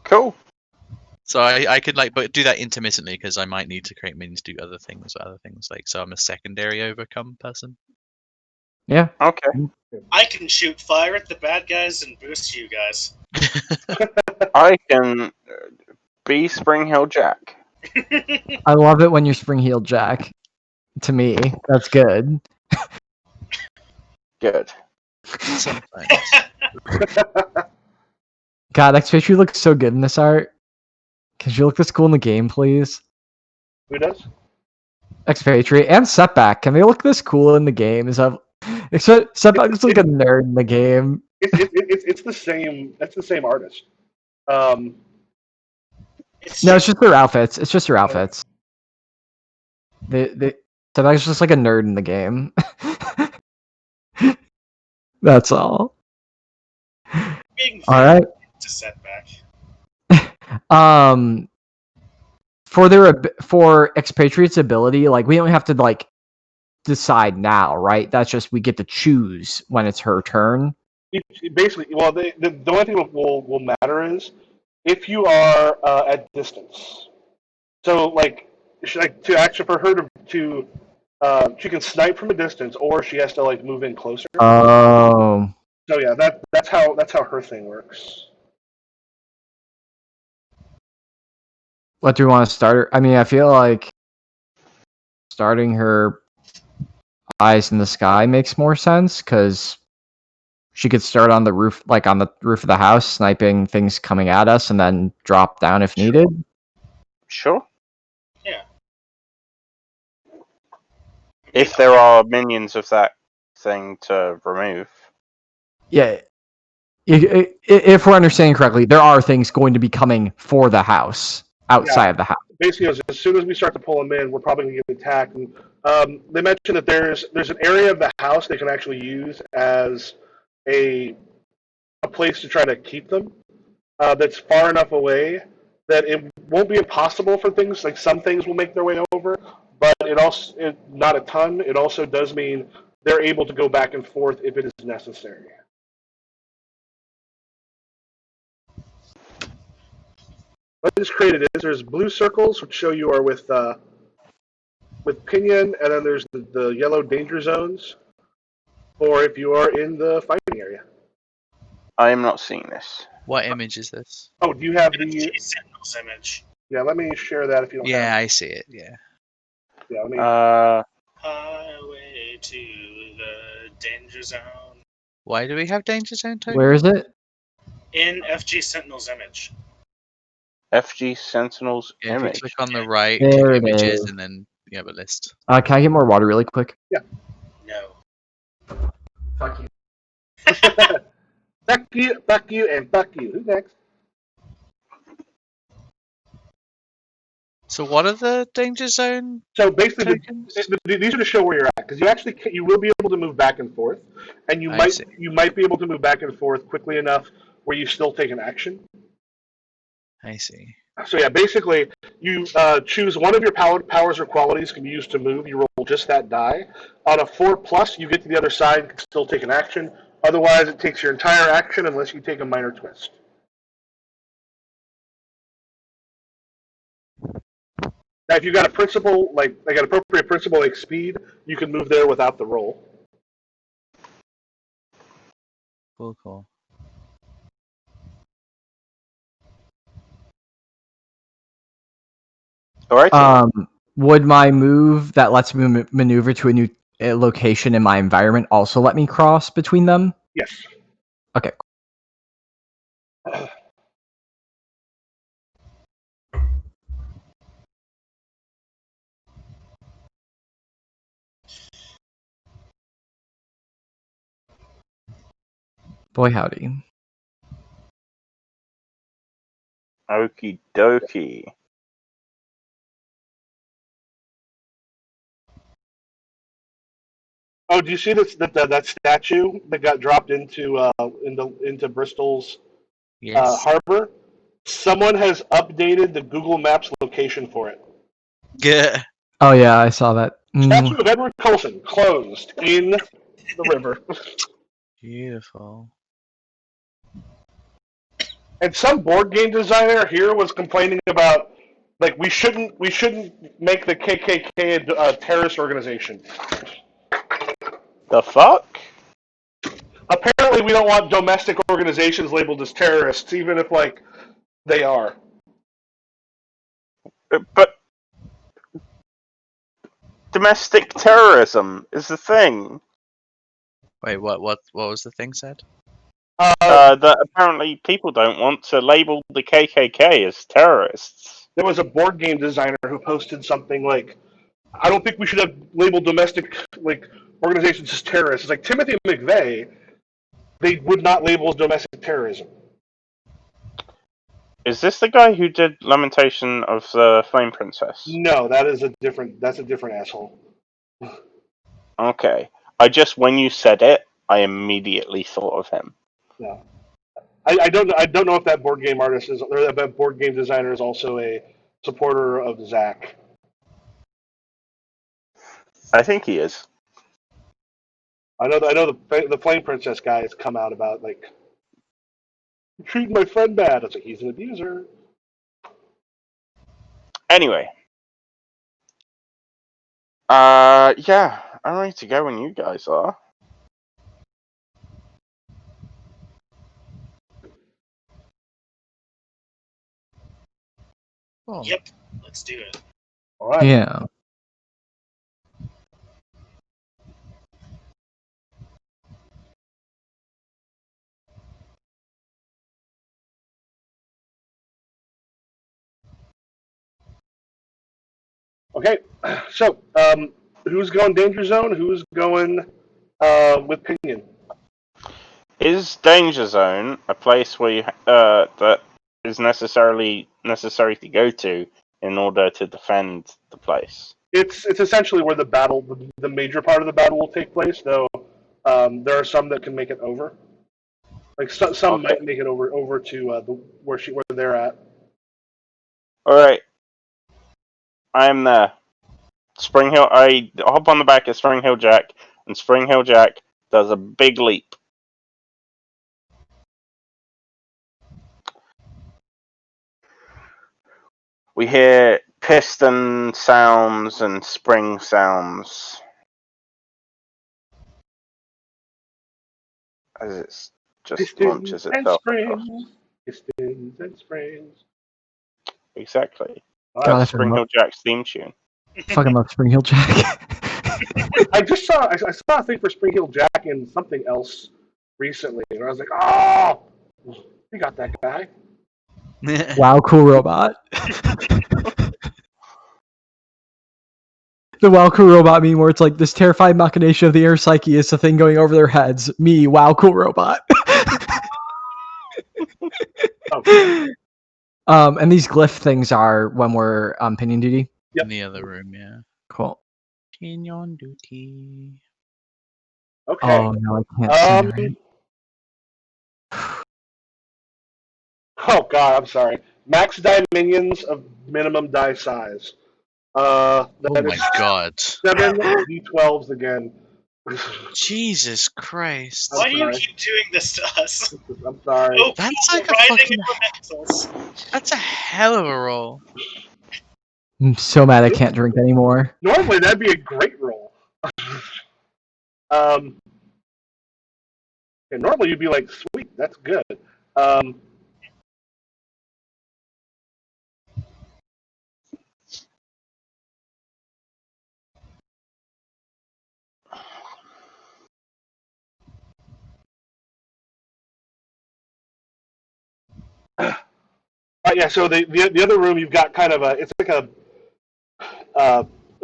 Cool. So I could like, but do that intermittently because I might need to create minions to do other things. Like, so I'm a secondary overcome person. Yeah. Okay. I can shoot fire at the bad guys and boost you guys. I can be Spring Hill Jack. I love it when you're spring heeled Jack. To me, that's good. Good. Sometimes. God, Expatriate looks so good in this art. Could you look this cool in the game, please? Who does? Expatriate and Setback. Can they look this cool in the game? Setback looks like a nerd in the game. It's the same. That's the same artist. No, it's just their outfits. It's just their outfits. Setback's just like a nerd in the game. That's all. being All right. to setback. For Expatriate's ability, like we don't have to like decide now, right? That's just we get to choose when it's her turn. Basically, well, the only thing that will matter is if you are at distance. So, like to actually for her to she can snipe from a distance, or she has to like move in closer. Oh, So yeah, that's how her thing works. What do we want to start her? I mean, I feel like starting her eyes in the sky makes more sense because she could start on the roof, like on the roof of the house, sniping things coming at us, and then drop down if needed. Sure. Yeah. If there are minions of that thing to remove. Yeah, if we're understanding correctly, there are things going to be coming for the house outside of the house. Basically, as soon as we start to pull them in, we're probably going to get attacked. And they mentioned that there's an area of the house they can actually use as a place to try to keep them. That's far enough away that it won't be impossible for things. Like some things will make their way over, but not a ton. It also does mean they're able to go back and forth if it is necessary. What I just created is there's blue circles which show you are with Pinion, and then there's the yellow danger zones, or if you are in the fighting area. I am not seeing this. What image is this? Oh, do you have It's the? the Sentinel's image. Yeah, let me share that if you don't Yeah, have. I see it. Yeah. Yeah, let me. Highway to the danger zone. Why do we have danger zone token? Where is it? In FG Sentinel's image. FG Sentinel's Yeah, if you image. click on the right, There click it images, is. and then you have a list. Can I get more water really quick? No. Fuck you. Fuck you, and fuck you. Who's next? So what are the danger zone So basically, tokens? these are to show where you're at because you will be able to move back and forth, and you I might see. you might be able to move back and forth quickly enough where you still take an action. I see. So yeah, basically, you choose one of your powers or qualities can be used to move. You roll just that die. On a 4+, you get to the other side and can still take an action. Otherwise, it takes your entire action unless you take a minor twist. Now, if you got a principal, like an appropriate principal like speed, you can move there without the roll. Cool. Alright. Would my move that lets me maneuver to a new location in my environment also let me cross between them? Yes. Okay. Boy, howdy. Okie dokie. Oh, do you see that statue that got dropped into Bristol's Yes. harbor? Someone has updated the Google Maps location for it. Yeah. Oh yeah, I saw that. Statue of Edward Colson closed in the river. Beautiful. And some board game designer here was complaining about like we shouldn't make the KKK a terrorist organization. The fuck? Apparently, we don't want domestic organizations labeled as terrorists, even if like they are. But domestic terrorism is the thing. Wait, what was the thing said? That apparently people don't want to label the KKK as terrorists. There was a board game designer who posted something like, "I don't think we should have labeled domestic like organizations as terrorists." It's like Timothy McVeigh, they would not label as domestic terrorism. Is this the guy who did Lamentation of the Flame Princess? No, that's a different asshole. Okay. When you said it, I immediately thought of him. No, I don't know if that board game artist is or that board game designer is also a supporter of Zach. I think he is. I know the Flame Princess guy has come out about like treating my friend bad. It's like he's an abuser. Anyway. Yeah, I'm ready to go when you guys are. Cool. Yep, let's do it. All right. Yeah. Okay. So, who's going danger zone? Who's going with Pinion? Is Danger Zone a place where you that is necessary to go to in order to defend the place? It's essentially where the major part of the battle will take place. Though there are some that can make it over. Like some Okay. might make it over to where they're at. All right, I am there. Spring Hill. I hop on the back of Spring Hill Jack, and Spring Hill Jack does a big leap. We hear piston sounds and spring sounds as it just launches Pistons and itself across. springs. Pistons and springs. Exactly. All God, I right. Spring Hill Jack's theme tune. fucking love Spring Hill Jack. I just saw I saw a thing for Spring Hill Jack and something else recently, and I was like, oh, we got that guy. Wow, cool robot. The wow, cool robot meme where it's like this terrifying machination of the inner psyche is the thing going over their heads. Me, wow, cool robot. Oh, And these glyph things are when we're pinion duty. Yep. In the other room, yeah. Cool. Pinion duty. okay. Oh no, I can't send right. Oh god, I'm sorry. Max die minions of minimum die size. Oh That my is god. 7 D12s again. Jesus Christ. I'm Why do you sorry. keep doing this to us? I'm sorry. Oh, That's people like a riding fucking. elementals. That's a hell of a roll. I'm so mad I can't drink anymore. Normally that'd be a great roll. Yeah, normally you'd be like, sweet, that's good. Um, yeah, so the other room you've got kind of it's like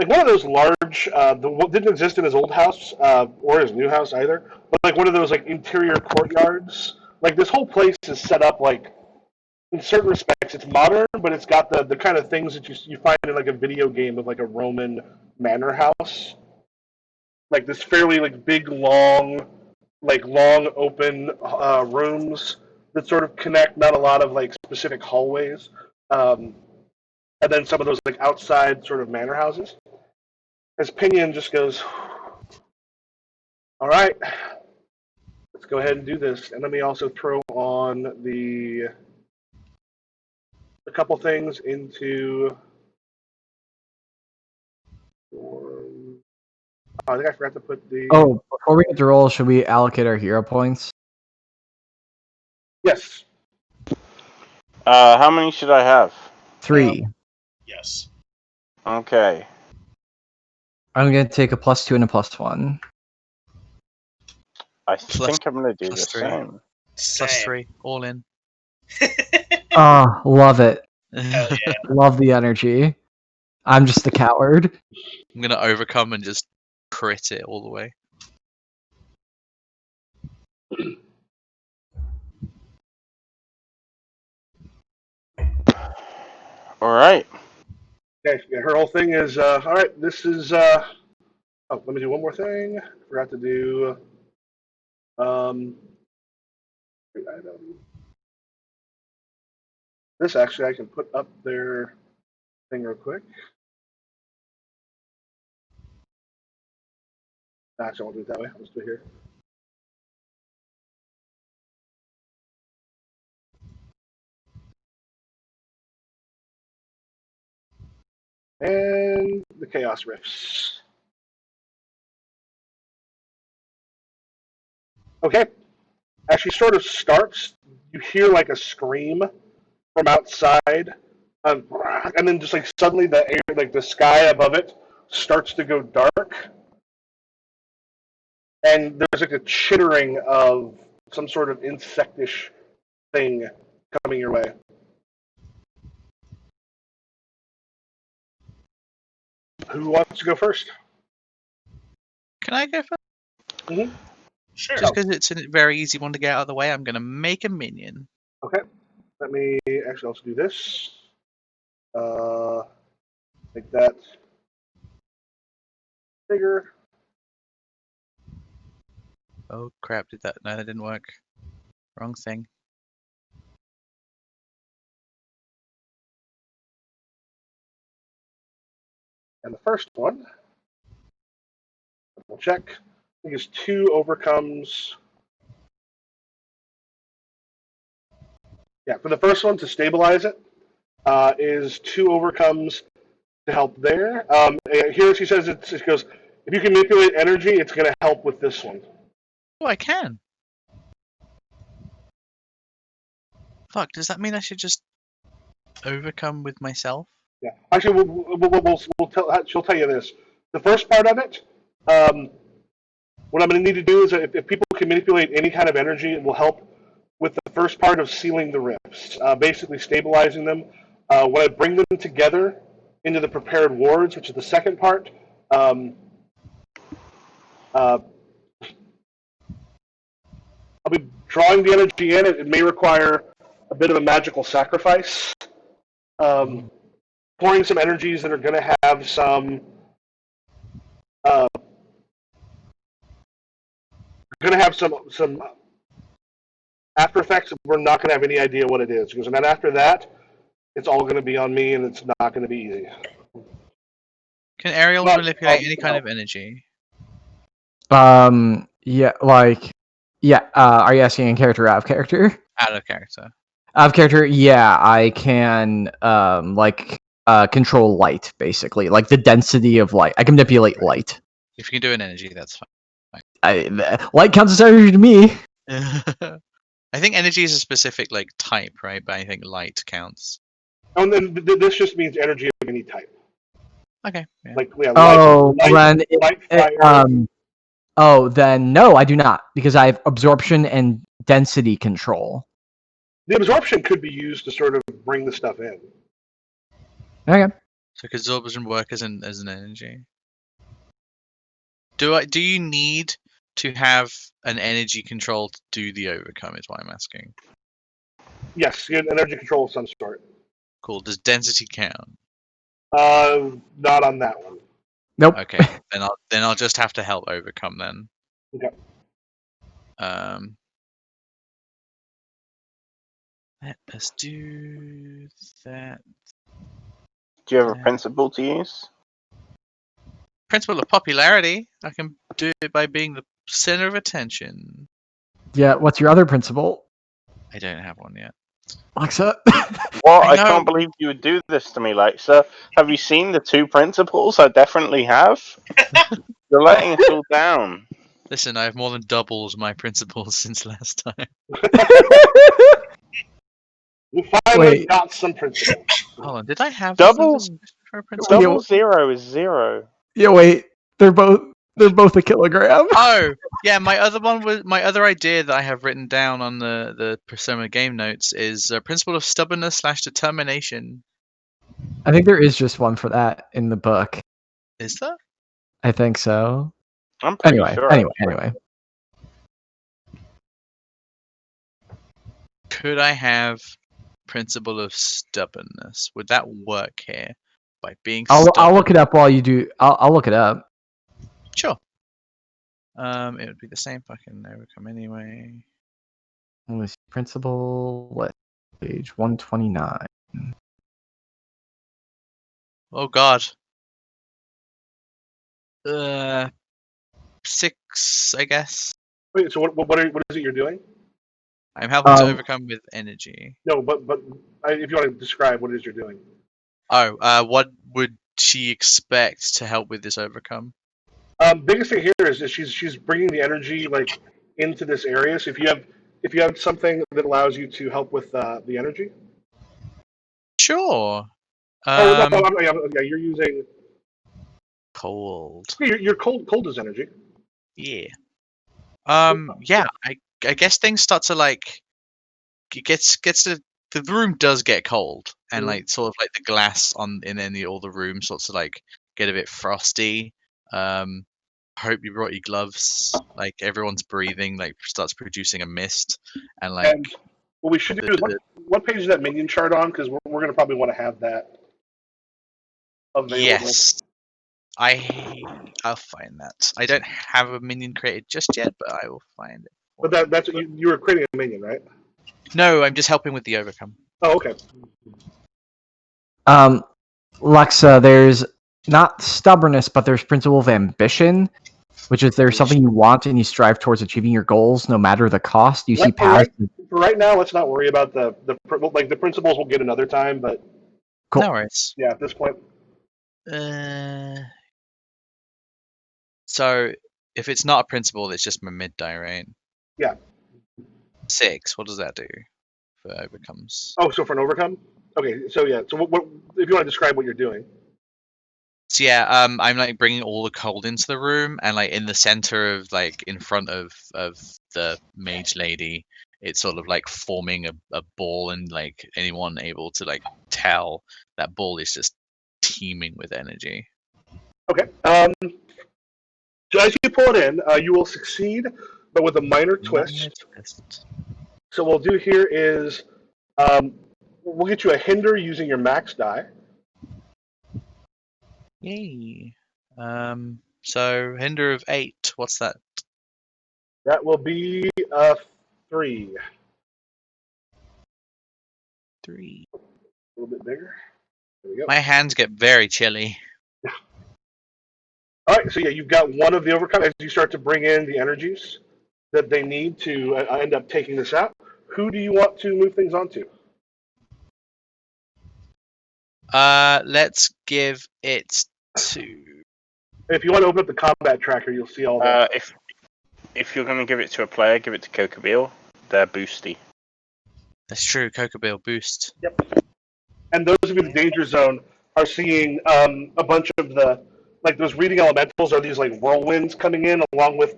one of those large what didn't exist in his old house or his new house either, but like one of those like interior courtyards. Like this whole place is set up like in certain respects it's modern, but it's got the kind of things that you find in like a video game of like a Roman manor house. Like this fairly like big long open rooms that sort of connect, not a lot of like specific hallways. Um, and then some of those like outside sort of manor houses. As Pinion just goes, all right, let's go ahead and do this. And let me also throw on a couple things into. Oh, I think I forgot to put the. Oh, before we get to roll, should we allocate our hero points? Yes. How many should I have? 3. Yes. Okay. I'm gonna take a +2 and a +1. I Plus- think I'm going to do the plus 3. same. Plus 3. All in. Oh, love it. Hell yeah. Love the energy. I'm just the coward. I'm gonna overcome and just crit it all the way. All right. Okay. Yeah, her whole thing is all right. This is. Oh, let me do one more thing. Forgot to do. Um, this actually I can put up their thing real quick. Actually, I won't do it that way. I'll just do it here. And the Chaos Rifts. Okay. As she sort of starts, you hear like a scream from outside, and then just like suddenly the air, like the sky above it, starts to go dark, and there's like a chittering of some sort of insectish thing coming your way. Who wants to go first? Can I go first? Mm-hmm. Sure. Just because it's a very easy one to get out of the way, I'm going to make a minion. Okay. Let me actually also do this. Make that bigger. Oh crap! Did that? No, that didn't work. Wrong thing. And the first one, we'll check. I think it's 2 overcomes. Yeah, for the first one to stabilize it is 2 overcomes to help there. Here she says it goes. If you can manipulate energy, it's going to help with this one. Oh, I can. Fuck. Does that mean I should just overcome with myself? Yeah. Actually, we'll tell. She'll tell you this. The first part of it. What I'm going to need to do is if people can manipulate any kind of energy, it will help with the first part of sealing the rifts, basically stabilizing them. When I bring them together into the prepared wards, which is the second part, I'll be drawing the energy in. It may require a bit of a magical sacrifice. Pouring some energies that are going to have some some after effects. We're not going to have any idea what it is, because then after that, it's all going to be on me, and it's not going to be easy. Can Ariel But, manipulate any kind of energy? Yeah, like, yeah. Are you asking in character or out of character? Out of character. Out of character, yeah. I can control light, basically, like the density of light. I can manipulate light. If you can do an energy, that's Light counts as energy to me. fine. I think energy is a specific like type, right? But I think light counts. And then this just means energy of any type. Okay. Yeah. Like, yeah, Oh, light, fire. Then no, I do not, because I have absorption and density control. The absorption could be used to sort of bring the stuff in. Okay. So could absorption work as an energy? Do you need to have an energy control to do the overcome? Is what I'm asking. Yes, you get energy control of some sort. Cool. Does density count? Not on that one. Nope. Okay. then I'll just have to help overcome then. Okay. Let us do that. Do you have a principle to use? Principle of popularity. I can do it by being the center of attention. Yeah. What's your other principle, I don't have one yet. Alexa? What? I know. can't believe you would do this to me, like, sir. Have you seen the 2 principles? I definitely have. You're letting us all down. Listen, I have more than doubled my principles since last time. You finally Wait. got some principle. Hold on, did I have Double- something for a principle? Double 0 is 0. Yeah. Wait. They're both a kilogram. Oh, yeah. My other idea that I have written down on the Persona game notes is a principle of stubbornness / determination. I think there is just one for that in the book. Is there? I think so. I'm pretty Anyway. sure. Anyway. Could I have principle of stubbornness? Would that work here? By being I'll stubborn? look it up while you do. I'll look it up. Sure. It would be the same fucking overcome anyway. Let me see. Principle. What? Page 129. Oh God. 6, I guess. Wait, so what is it you're doing? I'm helping to overcome with energy. No, but if you want to describe what it is you're doing. Oh, what would she expect to help with this overcome? Biggest thing here is she's bringing the energy like into this area. So if you have something that allows you to help with the energy. Sure. Oh no, Um, yeah, you're using cold. your cold is energy. Yeah. Yeah. I guess things start to like it gets to the room does get cold, and Mhm. like sort of like the glass on in any all the rooms starts to like get a bit frosty. Hope you brought your gloves. Like everyone's breathing, like starts producing a mist, and like And what we should the, do is the what page is that minion chart on? Because we're going to probably want to have that available. yes, I'll find that. I don't have a minion created just yet, but I will find it. But For you. that's what you were creating a minion, right? No, I'm just helping with the overcome. Oh, okay. Lexa, there's not stubbornness, but there's principle of ambition, which is there's something you want and you strive towards achieving your goals, no matter the cost. You see paths. For right now, let's not worry about the principles. We'll get another time, but Cool. No worries. yeah, at this point, So if it's not a principal, it's just my mid die, right? yeah. 6. What does that do for overcomes? Oh, so for an overcome. Okay, so yeah. So what if you want to describe what you're doing? So yeah, I'm like bringing all the cold into the room, and like in the center of like in front of the mage lady, it's sort of like forming a ball, and like anyone able to like tell that ball is just teeming with energy. Okay. So as you pull it in, you will succeed, but with a minor Minor twist. twist. So what we'll do here is we'll get you a hinder using your max die. Yay. So hinder of 8. What's that? That will be 3. 3. A little bit bigger. There we go. My hands get very chilly. All right, so yeah, you've got one of the overcome as you start to bring in the energies that they need to end up taking this out. Who do you want to move things on to? Let's give it to. If you want to open up the combat tracker, you'll see all the. If you're going to give it to a player, give it to Kokobeel. They're boosty. That's true. Kokobeel boost. Yep. And those of you in the danger zone are seeing a bunch of those reading elementals are these like whirlwinds coming in along with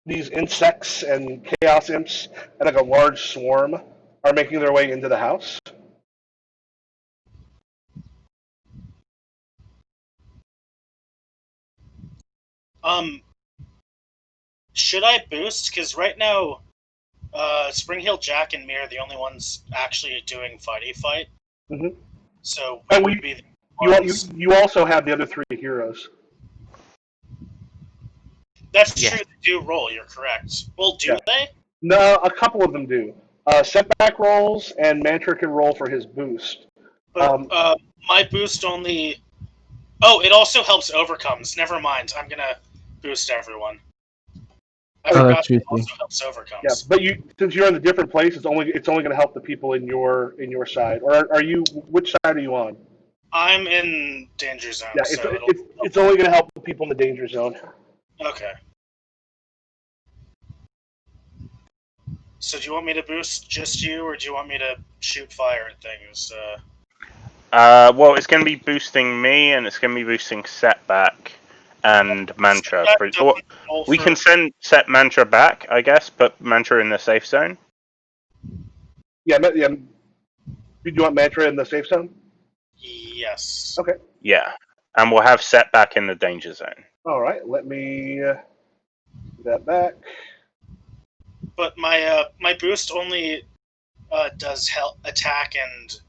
these insects and chaos imps and like a large swarm are making their way into the house. Should I boost? Because right now, Spring Hill Jack and me are the only ones actually doing fighty fight. Mhm. So we And would be the ones. you also have the other 3 heroes. That's Yeah. true. They do roll. You're correct. Well, do Yeah. they? No, a couple of them do. Setback rolls and Mantra can roll for his boost. But my boost only. Oh, it also helps overcomes. Never mind. I'm gonna boost everyone. I Oh, forgot that's it juicy. also helps overcomes. Yeah, but since you're in a different place, it's only going to help the people in your side. Or are you? Which side are you on? I'm in danger zone, Yeah, so it's only going to help the people in the danger zone. Okay. So do you want me to boost just you, or do you want me to shoot fire at things? Well, it's going to be boosting me, and it's going to be boosting Setback and Mantra. We can set Mantra back, I guess. Put Mantra in the safe zone. Yeah. Do you want Mantra in the safe zone? Yes. Okay. Yeah, and we'll have Setback in the danger zone. All right. Let me do that back. But my boost only does help attack and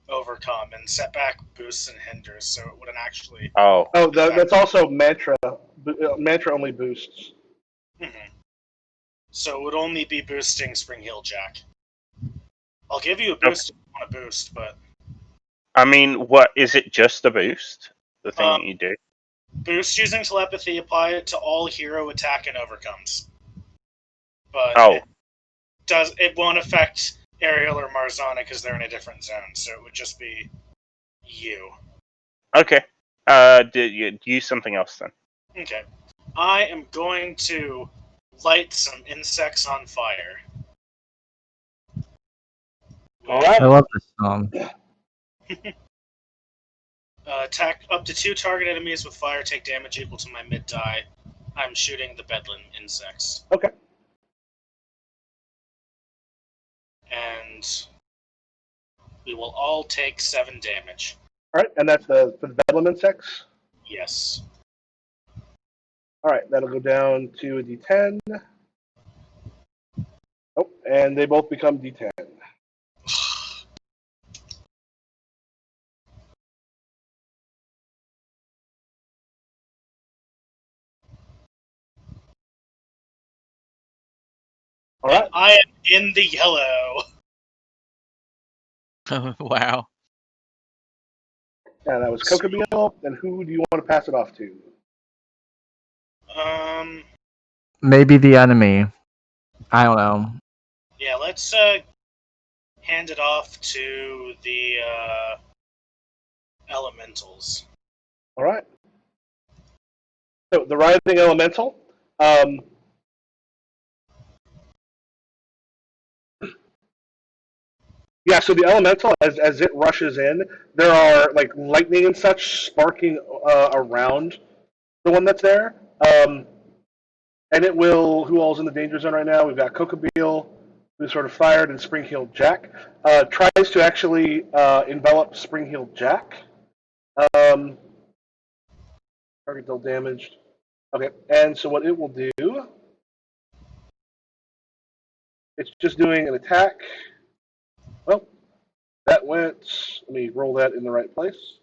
overcome, and setback boosts and hinders, so it wouldn't actually. Oh. Oh, that's also Mantra. Mantra only boosts. Mm-hmm. So it would only be boosting Spring Hill Jack. I'll give you a boost if you want a boost, but. I mean, what is it? Just a boost? The thing that you do? Boost using telepathy, apply it to all hero attack and overcomes. But it won't affect Ariel or Marzana because they're in a different zone, so it would just be you. Okay. Use something else then. Okay. I am going to light some insects on fire. All right. I love this song. Attack up to 2 target enemies with fire take damage equal to my mid die. I'm shooting the Bedlam insects. Okay. And we will all take 7 damage. All right, and that's for the Bedlam insects. Yes. All right, that'll go down to a D10. Oh, and they both become D10. All right. And I am in the yellow. Wow. And that was Kokobeel. And who do you want to pass it off to? Maybe the enemy. I don't know. Yeah, let's hand it off to the elementals. All right. So the Writhing Elemental. Yeah, so the Elemental, as it rushes in, there are like lightning and such sparking around the one that's there. And it will. Who all's in the danger zone right now? We've got Kokobeel, who's sort of fired, and Spring-Heeled Jack. Tries to actually envelop Spring-Heeled Jack. Target still damaged. Okay, and so what it will do, it's just doing an attack. Well, that went. Let me roll that in the right place.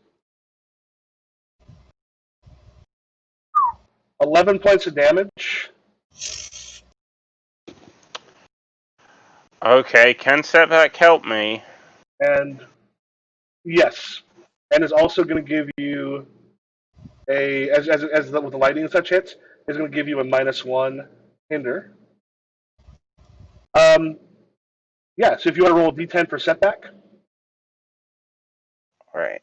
11 points of damage. Okay, can setback help me? And yes, and is also going to give you a with the lightning and such hits, is going to give you a -1 hinder. Yeah. So if you want to roll a D10 for setback. All right.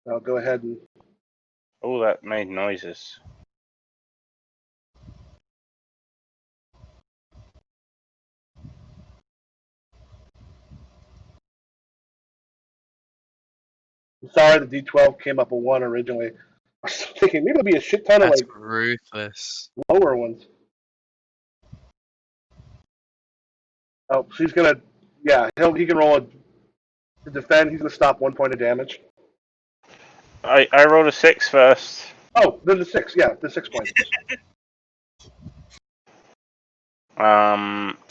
I'll go ahead and. Oh, that made noises. I'm sorry, the D12 came up a 1 originally. I was thinking maybe there'll be a shit ton of That's like ruthless. lower ones. Oh, she's gonna. Yeah, he can roll to defend. He's gonna stop 1 point of damage. I rolled a 6 first. Oh, then the 6. Yeah, the 6 points.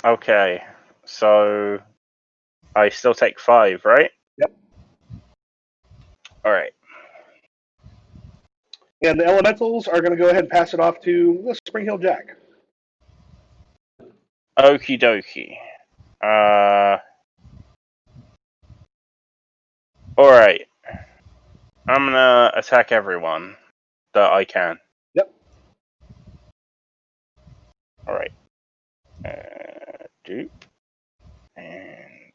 Okay. So I still take 5, right? Yep. All right. And the elementals are gonna go ahead and pass it off to the Spring-Heeled Jack. Okie dokie. All right. I'm gonna attack everyone that I can. Yep. All right. Dupe. And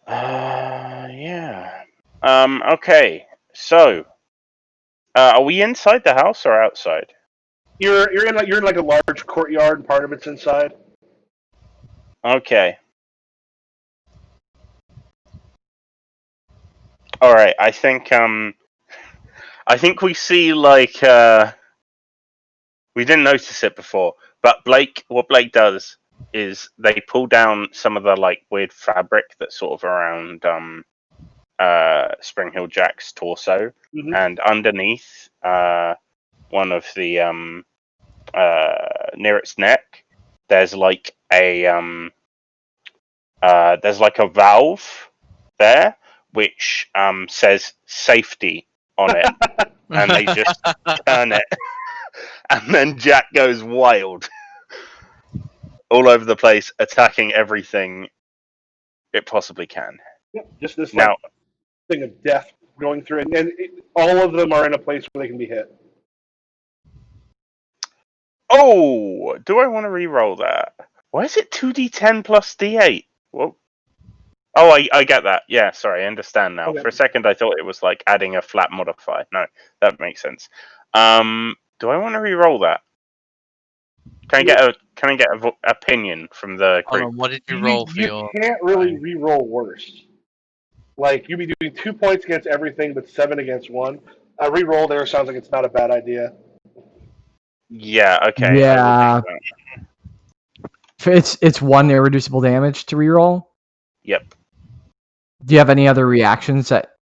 yeah. Okay. So, are we inside the house or outside? You're in like a large courtyard, and part of it's inside. Okay. All right. I think we see like we didn't notice it before, but what Blake does is they pull down some of the like weird fabric that's sort of around Spring Hill Jack's torso, Mm-hmm. and underneath one of the near its neck, there's like a valve there which says safety on it, and they just turn it, and then Jack goes wild, all over the place, attacking everything it possibly can. Yep. Just this Now, like thing of death going through it, and all of them are in a place where they can be hit. oh, do I want to re-roll that? Why is it 2d10 plus d8? Well, oh, I get that. Yeah, sorry, I understand now. Okay. For a second, I thought it was like adding a flat modifier. No, that makes sense. Do I want to re-roll that? Can I get a opinion from the Hold group? on, what did you roll for You your? can't really re-roll worse. Like, you'd be doing 2 points against everything, but 7 against 1. A re-roll there sounds like it's not a bad idea. Yeah. Okay. Yeah. It's 1 irreducible damage to reroll. Yep. Do you have any other reactions that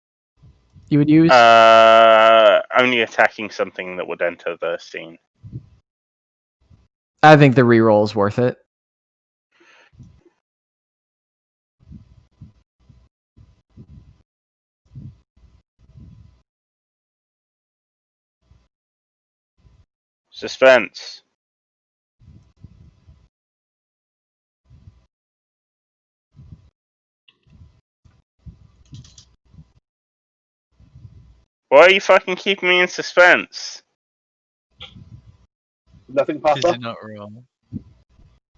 you would use? Only attacking something that would enter the scene. I think the reroll is worth it. Suspense. Why are you fucking keeping me in suspense? Nothing popped Did up. you not roll?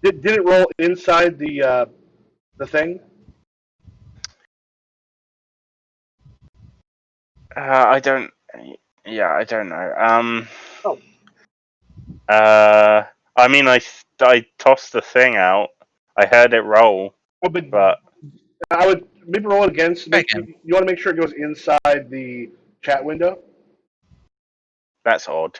Did it roll inside the thing? I don't. Yeah, I don't know. Oh. I mean, I tossed the thing out. I heard it roll, Oh, but but I would maybe roll it again. So Try again. you want to make sure it goes inside the chat window. that's odd.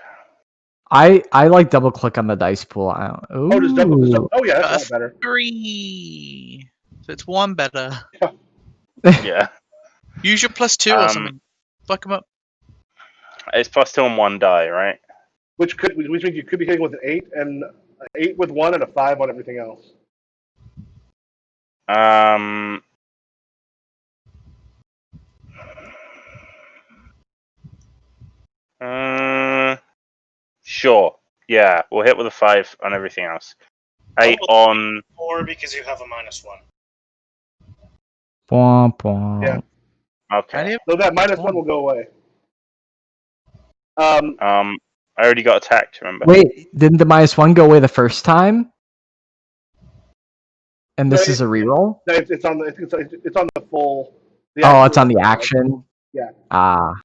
I like double click on the dice pool. Oh, just double. Ooh. Oh, yeah, that's a Got lot better. 3. So it's 1 better. Yeah. Use your +2 or something. Fuck him up. It's +2 on 1 die, right? Which means you could be hitting with an 8 and 8 with 1 and a 5 on everything else. Sure. Yeah, we'll hit with a 5 on everything else. 8 on 4 because you have a -1. Womp womp. Yeah. Okay. So that -1 will go away. I already got attacked. Remember? Wait, didn't the -1 go away the first time? And this No, is a reroll? No, it's on the full. Oh, it's on the action. Yeah. Ah.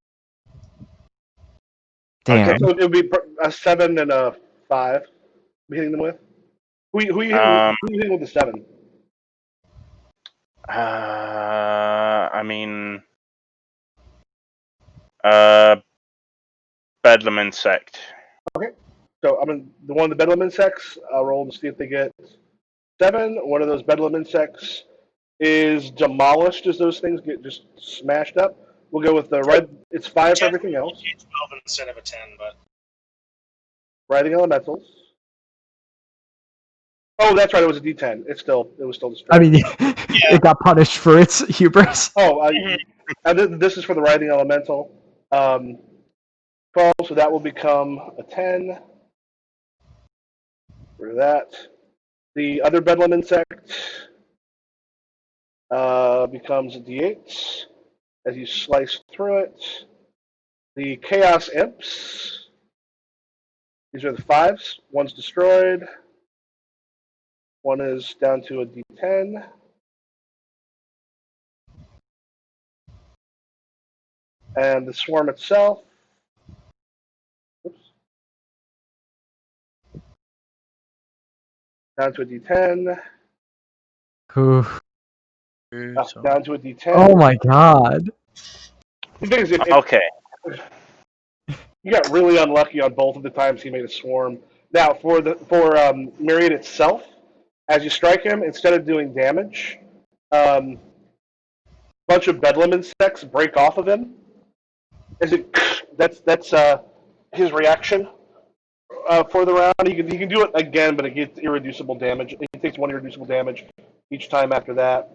Damn. Okay. So it would be a 7 and a 5. Be hitting them with. Who you hitting with the 7? I mean, Bedlam insect. Okay. So I'm in the one of the bedlam insects. I'll roll to see if they get 7. One of those bedlam insects is demolished as those things get just smashed up. We'll go with the red. It's 5 for everything else. 12 instead of a 10, but Writhing elementals. Oh, that's right. It was a D10. It was still destroyed. I mean, it got punished for its hubris. Oh, this is for the writhing elemental. 12, so that will become a 10. For that. The other bedlam insect becomes a D8 as you slice through it. The chaos imps. These are the 5s. One's destroyed. One is down to a D10. And the swarm itself. Oops. Down to a D10. Oof. Down to a D10. Oh my god. The thing is, Okay. you got really unlucky on both of the times he made a swarm. Now, for Myriad itself, as you strike him, instead of doing damage, a bunch of bedlam insects break off of him. That's his reaction for the round. He can do it again, but it gets irreducible damage. He takes 1 irreducible damage each time after that.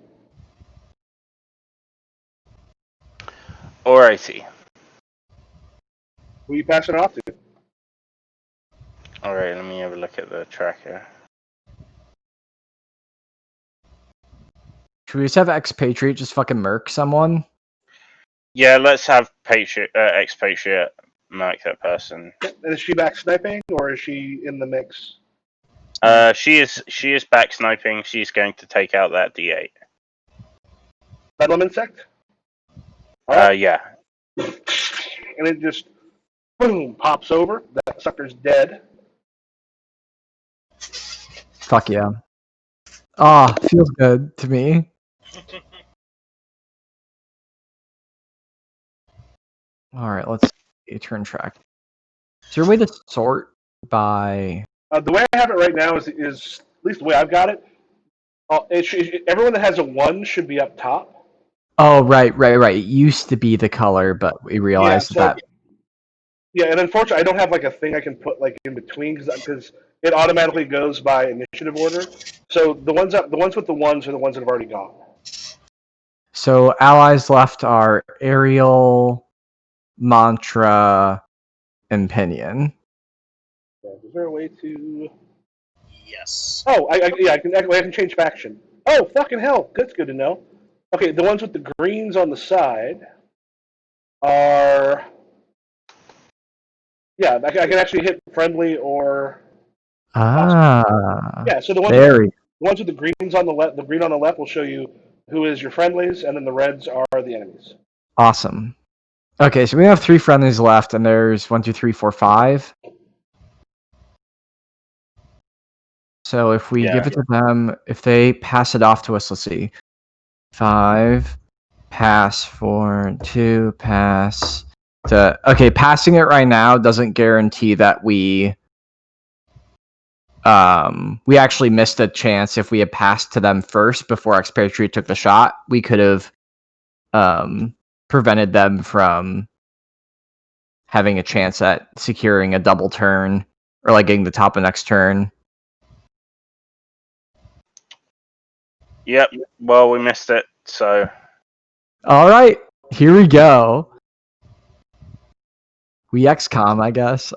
Alrighty. Who are you passing it off to? Alright, let me have a look at the tracker. Should we just have expatriate just fucking murk someone? Yeah, let's have expatriate mark that person. And is she back sniping, or is she in the mix? She is back sniping. She's going to take out that D8. Bedlam insect? Alright. Yeah. And it just, boom, pops over. That sucker's dead. Fuck yeah. Ah, feels good to me. All right, let's see. Turn track. Is there a way to sort by? The way I have it right now is at least the way I've got it. Everyone that has a 1 should be up top. Oh, right. It used to be the color, but we realized that. Yeah, and unfortunately, I don't have like a thing I can put like in between because it automatically goes by initiative order. So the ones with the 1s are the ones that have already gone. So allies left are Ariel, Mantra, and Pinion. So is there a way to? Yes. Oh, I can change faction. Oh, fucking hell! That's good to know. Okay, the ones with the greens on the side are. Yeah, I can actually hit friendly or. Ah. Yeah, so the ones with the greens on the left, the green on the left will show you who is your friendlies, and then the reds are the enemies. Awesome. Okay, so we have 3 friendlies left, and there's 1, 2, 3, 4, 5. So if we give it to them, if they pass it off to us, let's see. 5, pass 4, 2, pass to. Okay, passing it right now doesn't guarantee that we actually missed a chance. If we had passed to them first before Expatriate took the shot, we could have prevented them from having a chance at securing a double turn or like getting the top of next turn. Yep. Well, we missed it, so. All right, here we go. We XCOM, I guess.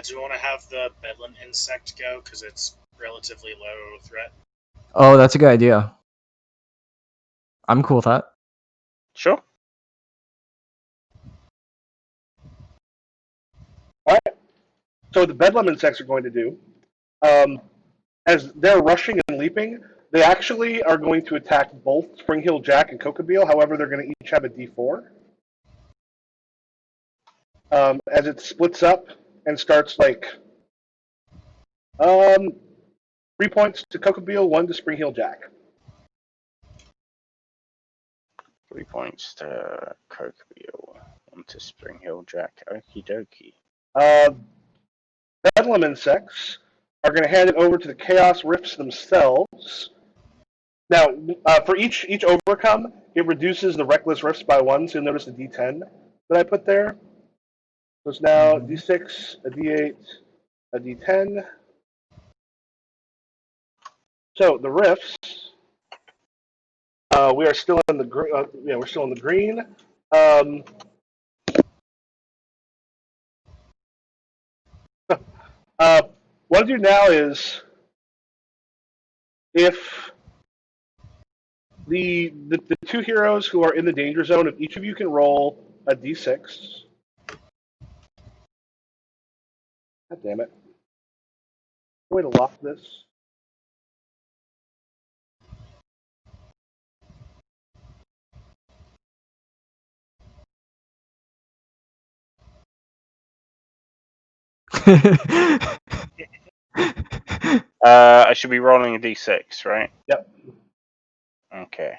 Do you want to have the Bedlam insect go because it's relatively low threat? Oh, that's a good idea. I'm cool with that. Sure. All right. So what the Bedlam insects are going to do, as they're rushing and leaping, they actually are going to attack both Spring Heel Jack and Cocobeel. However, they're going to each have a D4. As it splits up and starts like 3 points to Cocobeel, 1 to Spring Heel Jack. 3 points to Cocobeel, 1 to Spring Hill Jack. Okie dokie. Bedlam insects are going to hand it over to the Chaos Rifts themselves. Now, for each overcome, it reduces the Reckless Rifts by 1, so you'll notice the D10 that I put there. So it's now D6, a D8, a D10. So the Rifts, we are still in the we're still in the green. What I'll do now is, if the 2 heroes who are in the danger zone, if each of you can roll a D6. God damn it. Way to lock this. I should be rolling a d6, right? Yep. Okay.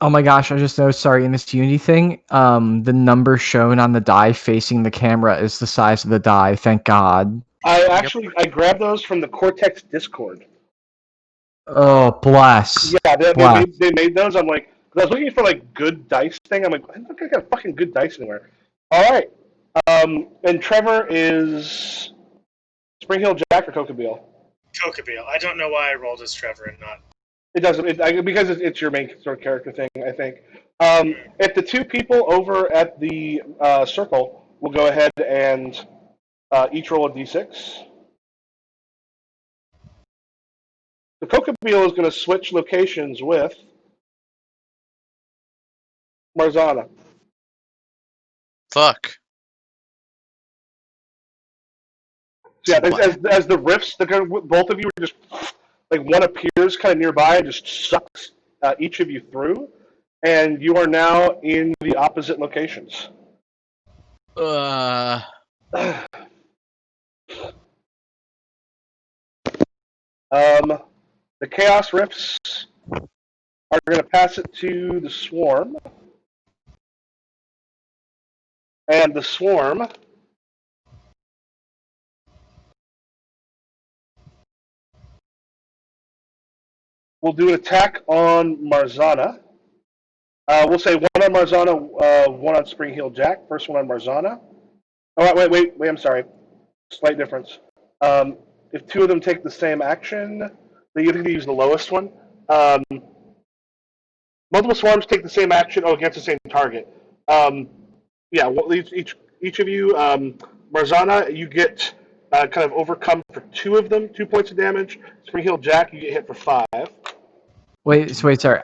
Oh my gosh, I just noticed, sorry, in this Unity thing, the number shown on the die facing the camera is the size of the die, thank God. I grabbed those from the Cortex Discord. Oh, bless. Yeah, Bless. they made those. I'm like, cause I was looking for like good dice thing. I'm like, I don't think I got fucking good dice anywhere. All right. And Trevor is Spring Hill Jack or Cocobeel? Cocobeel. I don't know why I rolled as Trevor and not. It doesn't because it's your main sort of character thing. I think. If the 2 people over at the circle will go ahead and each roll a d6. The Cocobeel is going to switch locations with Marzana. Fuck. So yeah, as the rifts, both of you are just like one appears kind of nearby and just sucks each of you through, and you are now in the opposite locations. The Chaos Rifts are going to pass it to the Swarm. And the Swarm will do an attack on Marzana. We'll say one on Marzana, one on Spring Heel Jack. First one on Marzana. Oh, wait, I'm sorry. Slight difference. If two of them take the same action, then you have to use the lowest one. Multiple swarms take the same action against the same target. Yeah, well, each of you, Marzana, you get kind of overcome for two of them, 2 points of damage. Spring Heel Jack, you get hit for 5. Wait, sorry.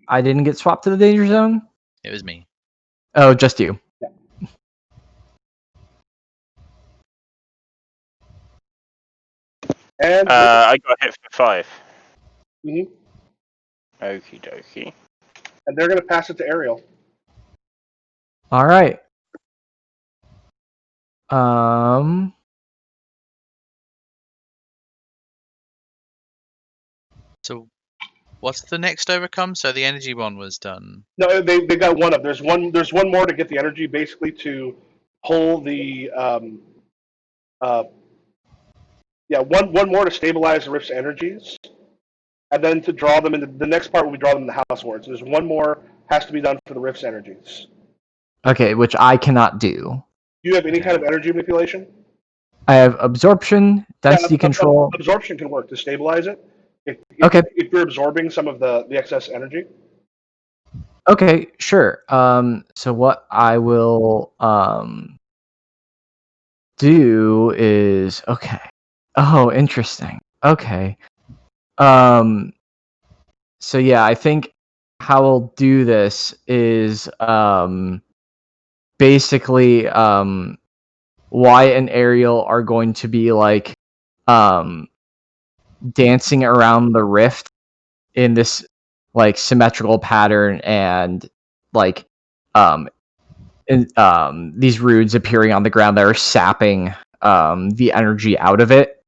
I didn't get swapped to the danger zone? It was me. Oh, just you. Yeah. And I got hit for 5. Mhm. Okie dokie. And they're going to pass it to Ariel. All right. So, what's the next overcome? So the energy one was done. No, they got one up. There's one more to get the energy, basically to pull the one more to stabilize the Rift's energies, and then to draw them into the next part will be draw them into House Wards. There's one more has to be done for the Rift's energies. Okay, which I cannot do. Do you have any kind of energy manipulation? I have absorption, density control. Absorption can work to stabilize it. Okay. If you're absorbing some of the excess energy. Okay, sure. So what I will do is okay. Oh, interesting. Okay. So yeah, I think how we'll do this is basically Wyatt and Ariel are going to be like dancing around the rift in this like symmetrical pattern, and like these runes appearing on the ground that are sapping the energy out of it,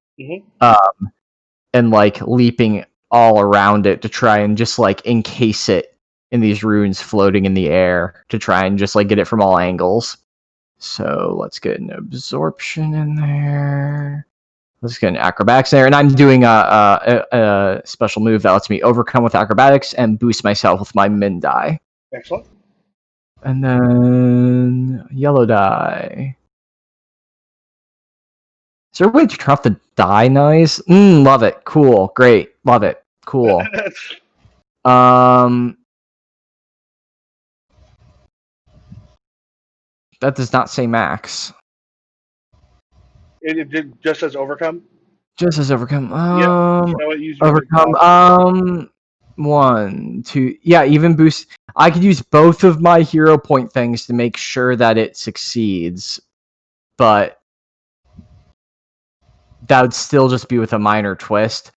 and like leaping all around it to try and just like encase it in these runes floating in the air to try and just like get it from all angles. So let's get an absorption in there. Let's get an acrobatics there, and I'm doing a special move that lets me overcome with acrobatics and boost myself with my min die. Excellent. And then yellow die. Is there a way to turn off the die noise? Love it. Cool. Great. Love it. Cool. That does not say max. It just says overcome. Just as overcome. Use overcome. 1, 2. Yeah, even boost. I could use both of my hero point things to make sure that it succeeds, but that would still just be with a minor twist.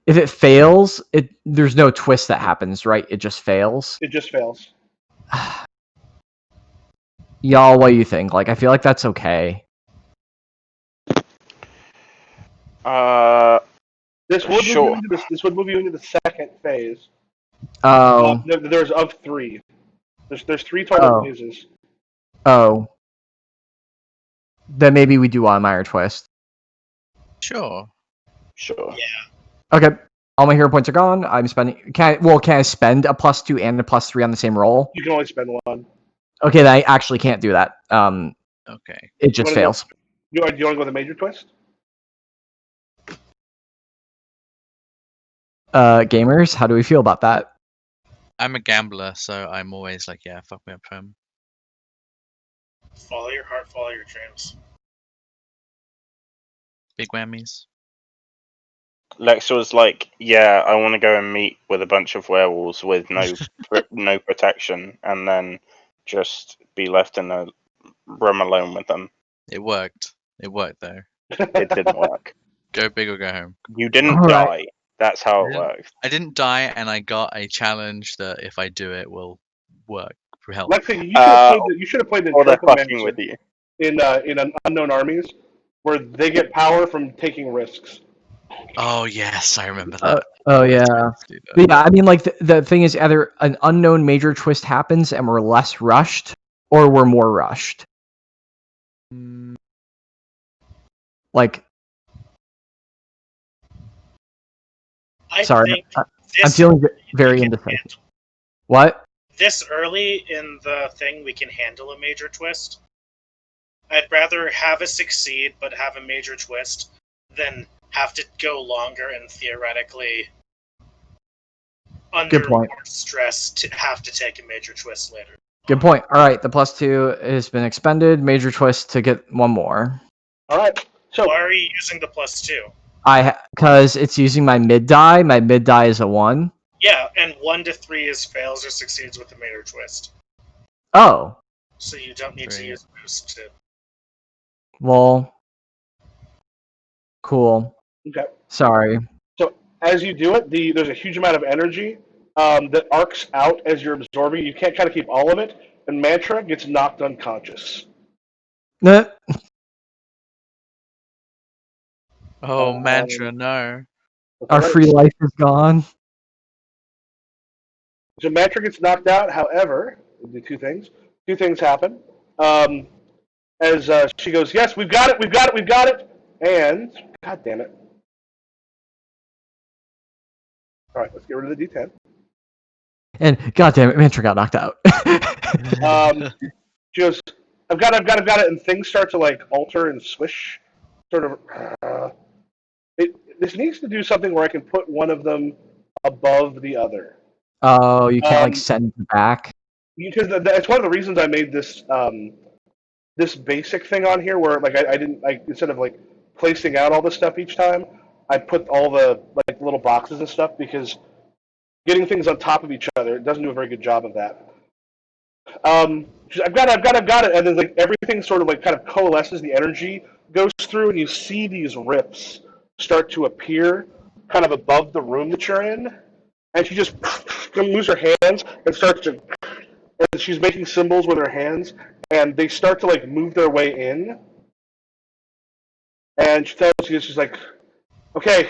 If it fails, there's no twist that happens, right? It just fails. It just fails. Y'all, what do you think? Like, I feel like that's okay. This would Sure. move you into the second phase. Oh. There's of 3. There's 3 total phases. Oh. Then maybe we do on minor twist. Sure. Sure. Yeah. Okay. All my hero points are gone. I'm spending. Can I spend a +2 and a +3 on the same roll? You can only spend 1. Okay, then I actually can't do that. Okay. It just fails. Do you want to go with a major twist? Gamers, how do we feel about that? I'm a gambler, so I'm always like, yeah, fuck me up home. Follow your heart, follow your dreams. Big whammies. Lex was like, yeah, I want to go and meet with a bunch of werewolves with no protection, and then just be left in a room alone with them. It worked. It worked though. It didn't work. Go big or go home. You didn't All die. right. That's how it works. I didn't die, and I got a challenge that if I do it will work. Help. Lexi, you should have played the Or they're Tropomancer. fucking with you. in Unknown Armies, where they get power from taking risks. Oh yes, I remember that. Oh yeah. Let's do that. But yeah, I mean, like the thing is, either an unknown major twist happens and we're less rushed, or we're more rushed. Mm, Like, I sorry, think I'm this feeling we very can indecisive. handle. What? This early in the thing, we can handle a major twist. I'd rather have it succeed, but have a major twist, than have to go longer and theoretically under point. more stress to have to take a major twist later. Good point. All right, the +2 has been expended. Major twist to get one more. All right. So Why are you using the +2? Because it's using my mid die. My mid die is a 1. Yeah, and 1 to 3 is fails or succeeds with a major twist. Oh, So you don't need to Three. use boost to. well, cool. okay. Sorry. So as you do it, there's a huge amount of energy that arcs out as you're absorbing. You can't kind of keep all of it, and Mantra gets knocked unconscious. Nah. Oh, Mantra, no. Our free life is gone. So Mantra gets knocked out. However, the two things. Two things happen. As she goes, yes, we've got it, we've got it, we've got it, and God damn it. All right, let's get rid of the D10. And goddamn it, Mantra got knocked out. She goes, I've got it, and things start to like alter and swish, sort of. This needs to do something where I can put one of them above the other. Oh, you can't like Um, send it back. Because that's one of the reasons I made this this basic thing on here, where like I didn't like instead of like placing out all the stuff each time, I put all the like little boxes and stuff because getting things on top of each other, it doesn't do a very good job of that. I've got it, and then like everything sort of like kind of coalesces. The energy goes through, and you see these rips start to appear, kind of above the room that you're in, and she just moves her hands and starts to, and she's making symbols with her hands, and they start to like move their way in, and she tells you, she's like, okay,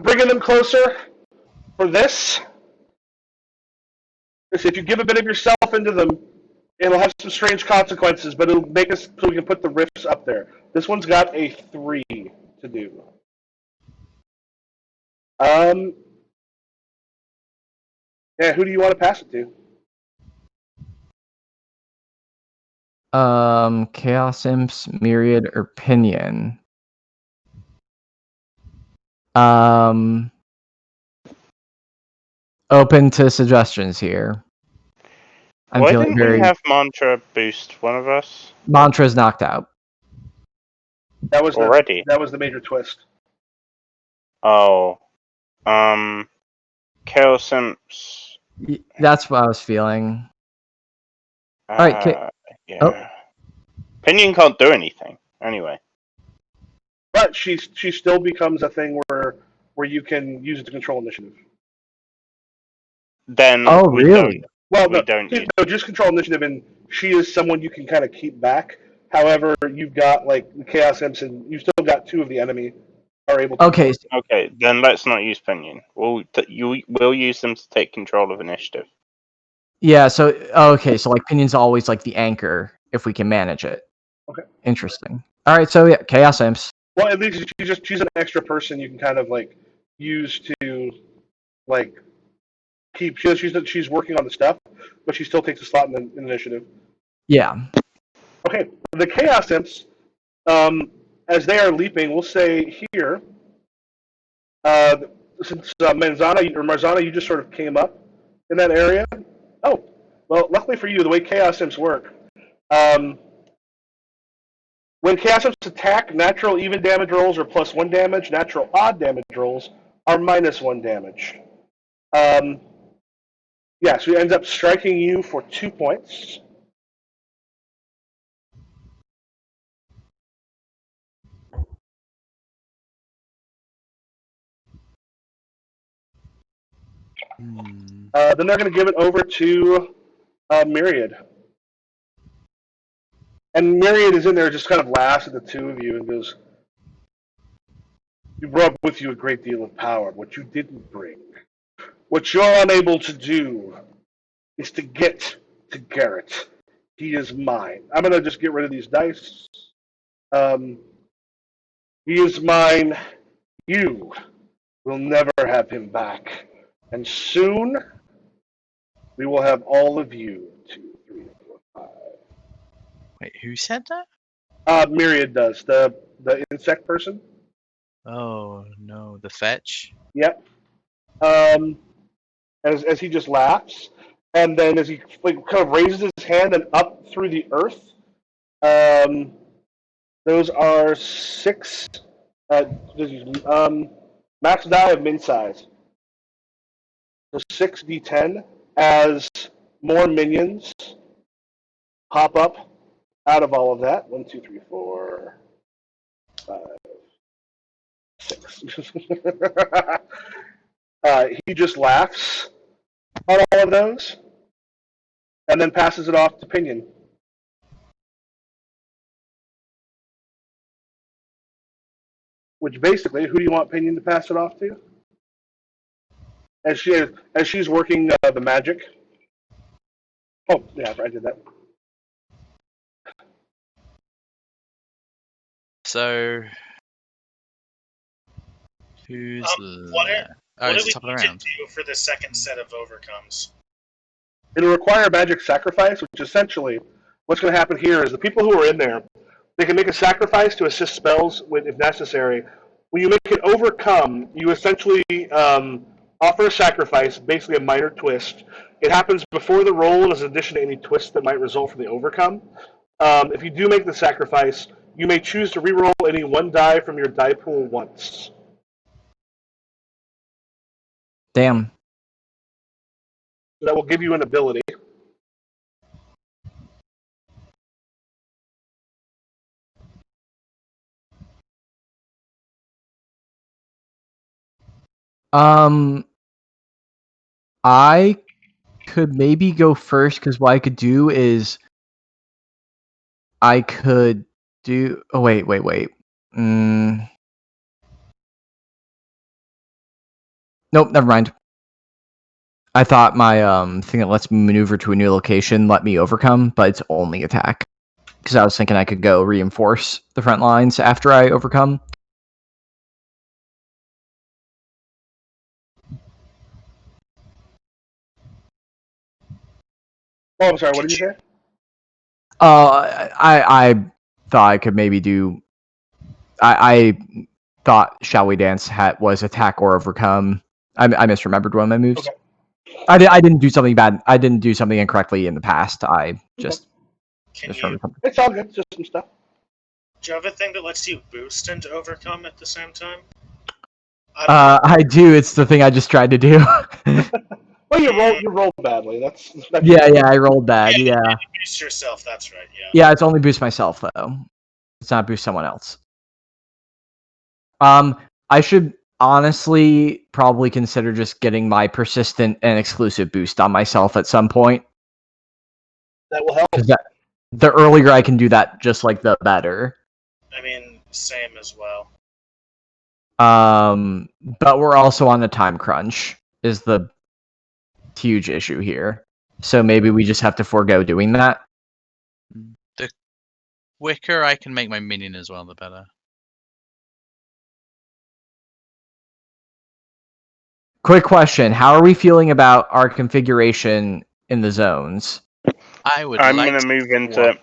bringing them closer for this. If you give a bit of yourself into them, it'll have some strange consequences, but it'll make us so we can put the rifts up there. This one's got a 3 to do. Yeah, who do you want to pass it to? Chaos Imps, Myriad, or Pinion. Open to suggestions here. I'm Why feeling didn't very. we have Mantra boost one of us Mantra's knocked out. That was already? that was the major twist. Oh. Chaos Imps. That's what I was feeling. Alright, Yeah. Oh. Pinion can't do anything, anyway. But she still becomes a thing where you can use it to control initiative. Then Oh, we really? don't. Well, We don't use no, just control initiative, and she is someone you can kind of keep back. However, you've got like the Chaos Imps, and you've still got 2 of the enemy are able to. Okay. Okay, then let's not use Pinion. We'll use them to take control of initiative. Yeah, so okay, so like Pinion's always like the anchor if we can manage it. Okay. Interesting. Alright, so yeah, Chaos Imps. Well, at least she's an extra person you can kind of like use to like keep. She's working on the stuff, but she still takes a slot in initiative. Yeah. Okay, the Chaos Imps, as they are leaping, we'll say here, since Marzana, you just sort of came up in that area. Oh, well, luckily for you, the way Chaos Imps work, when Chaos Imps attack, natural even damage rolls are +1 damage, natural odd damage rolls are -1 damage. Yeah, so he ends up striking you for 2 points. Hmm. Then they're going to give it over to Myriad. And Myriad is in there, just kind of laughs at the two of you and goes, "You brought with you a great deal of power. What you didn't bring, what you're unable to do, is to get to Garrett. He is mine. I'm gonna just get rid of these dice. Um, he is mine. You will never have him back. And soon we will have all of you. 2, 3, 4, 5. Wait, who said that? Myriad does the insect person. Oh no, the fetch. Yep. As he just laughs, and then as he like kind of raises his hand and up through the earth. Those are 6. Max die of min size. So 6d10 as more minions pop up out of all of that. 1, 2, 3, 4, 5, 6. He just laughs on all of those and then passes it off to Pinion. Which basically, who do you want Pinion to pass it off to? As she's working the magic. Oh yeah, I did that. So who's What left? Oh, do it's we top of the need to round. do for the second set of overcomes? It'll require magic sacrifice, which essentially, what's going to happen here is the people who are in there, they can make a sacrifice to assist spells if necessary. When you make it overcome, you essentially offer a sacrifice, basically a minor twist. It happens before the roll as an addition to any twist that might result from the overcome. If you do make the sacrifice, you may choose to reroll any one die from your die pool once. Damn. That will give you an ability. I could maybe go first because what I could do is I could do. Oh wait. Nope, never mind. I thought my thing that lets me maneuver to a new location let me overcome, but it's only attack. Because I was thinking I could go reinforce the front lines after I overcome. Oh, I'm sorry. What did you say? I thought I could maybe do. I thought Shall We Dance was attack or overcome. I misremembered one of my moves. Okay. I didn't do something bad. I didn't do something incorrectly in the past. I just misremembered something. It's all good. Just some stuff. Do you have a thing that lets you boost and overcome at the same time? I do. It's the thing I just tried to do. Well, you rolled badly. That's yeah, I rolled bad. Yeah. You boost yourself. That's right. Yeah. Yeah, it's only boost myself though. It's not boost someone else. I should honestly probably consider just getting my persistent and exclusive boost on myself at some point. That will help. Because the earlier I can do that, just like the better. I mean, same as well. But we're also on a time crunch. Is the huge issue here. So maybe we just have to forego doing that. The quicker I can make my minion as well, the better. Quick question: how are we feeling about our configuration in the zones? I'm gonna move into.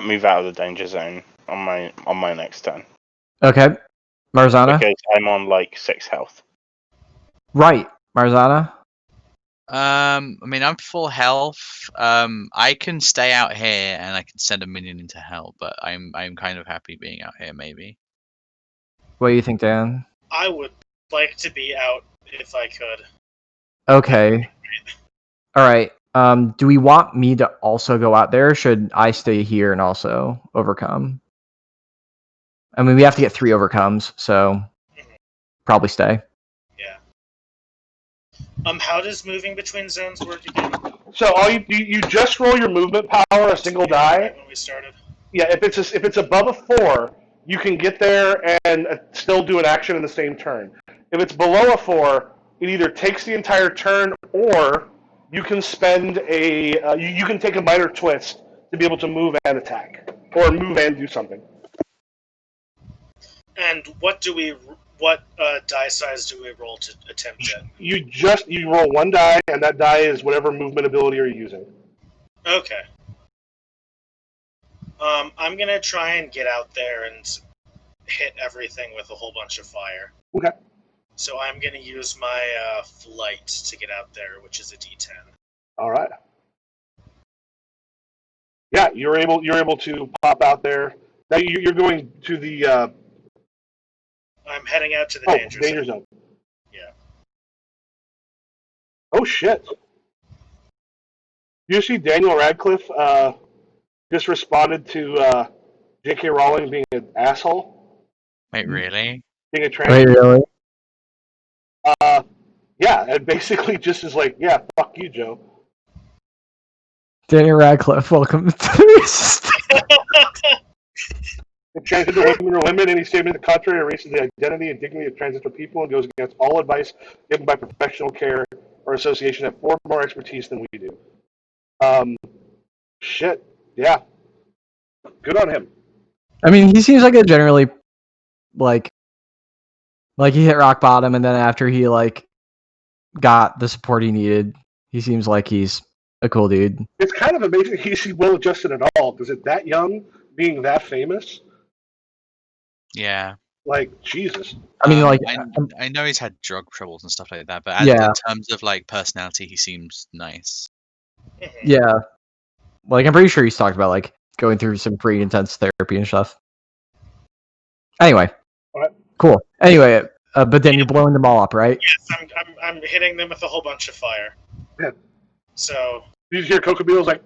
Move out of the danger zone on my next turn. Okay, Marzana. Because I'm on like 6 health. Right, Marzana. I mean, I'm full health. I can stay out here and I can send a minion into hell, but I'm kind of happy being out here. Maybe. What do you think, Dan? I would like to be out if I could. Okay. All right. Do we want me to also go out there? Or should I stay here and also overcome? I mean, we have to get 3 overcomes, so probably stay. Yeah. How does moving between zones work again? So all you just roll your movement power, a single die. Right when we started. Yeah, if it's above a 4, you can get there and still do an action in the same turn. If it's below a 4, it either takes the entire turn or you can spend you can take a minor twist to be able to move and attack, or move and do something. And what die size do we roll to attempt it? You roll one die, and that die is whatever movement ability you're using. Okay. I'm gonna try and get out there and hit everything with a whole bunch of fire. Okay. So I'm gonna use my flight to get out there, which is a D10. All right. Yeah, you're able to pop out there. Now you're going to the I'm heading out to the danger zone. Yeah. Oh shit! You see, Daniel Radcliffe just responded to J.K. Rowling being an asshole. Wait, really? Being a trans. Wait, really? Yeah, and basically just is like, yeah, fuck you, Joe. Daniel Radcliffe, welcome to this. Transgender women are women. Any statement to the contrary erases the identity and dignity of transgender people and goes against all advice given by professional care or association that have far more expertise than we do. Shit. Yeah. Good on him. I mean, he seems like a generally like he hit rock bottom, and then after he got the support he needed, he seems like he's a cool dude. It's kind of amazing he's well adjusted at all, because at that young, being that famous. Yeah. Like, Jesus. I mean, I know he's had drug troubles and stuff like that, but in terms of personality, he seems nice. Yeah. I'm pretty sure he's talked about going through some pretty intense therapy and stuff. Anyway. Right. Cool. Anyway, but then you're blowing them all up, right? Yes, I'm hitting them with a whole bunch of fire. Yeah. So you just hear Coca Beale's like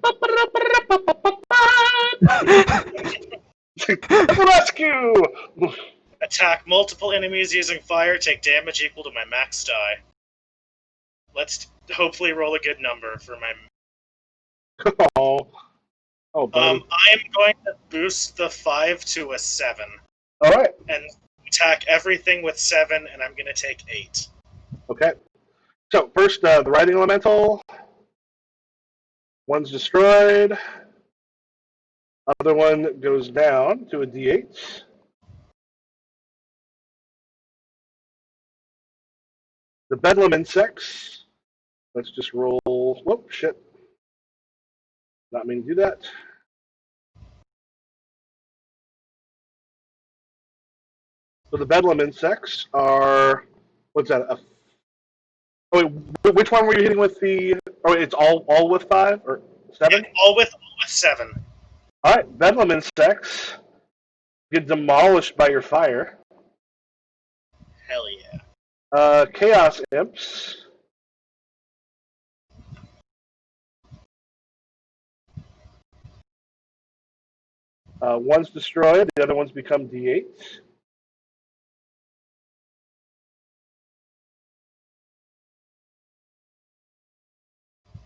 rescue. Attack multiple enemies using fire, take damage equal to my max die. Let's hopefully roll a good number for my... Oh, buddy. I'm going to boost the 5 to a 7. Alright. And attack everything with 7, and I'm going to take 8. Okay. So, first, the Riding Elemental. One's destroyed. Other one goes down to a D8. The Bedlam Insects. Let's just roll. Whoop, shit. Not meaning to do that. So the Bedlam Insects are. What's that? Oh, wait, which one were you hitting with the. Oh, it's all with 5 or 7? Yeah, all with 7. Alright, Bedlam Insects get demolished by your fire. Hell yeah. Chaos Imps. One's destroyed, the other one's become D8.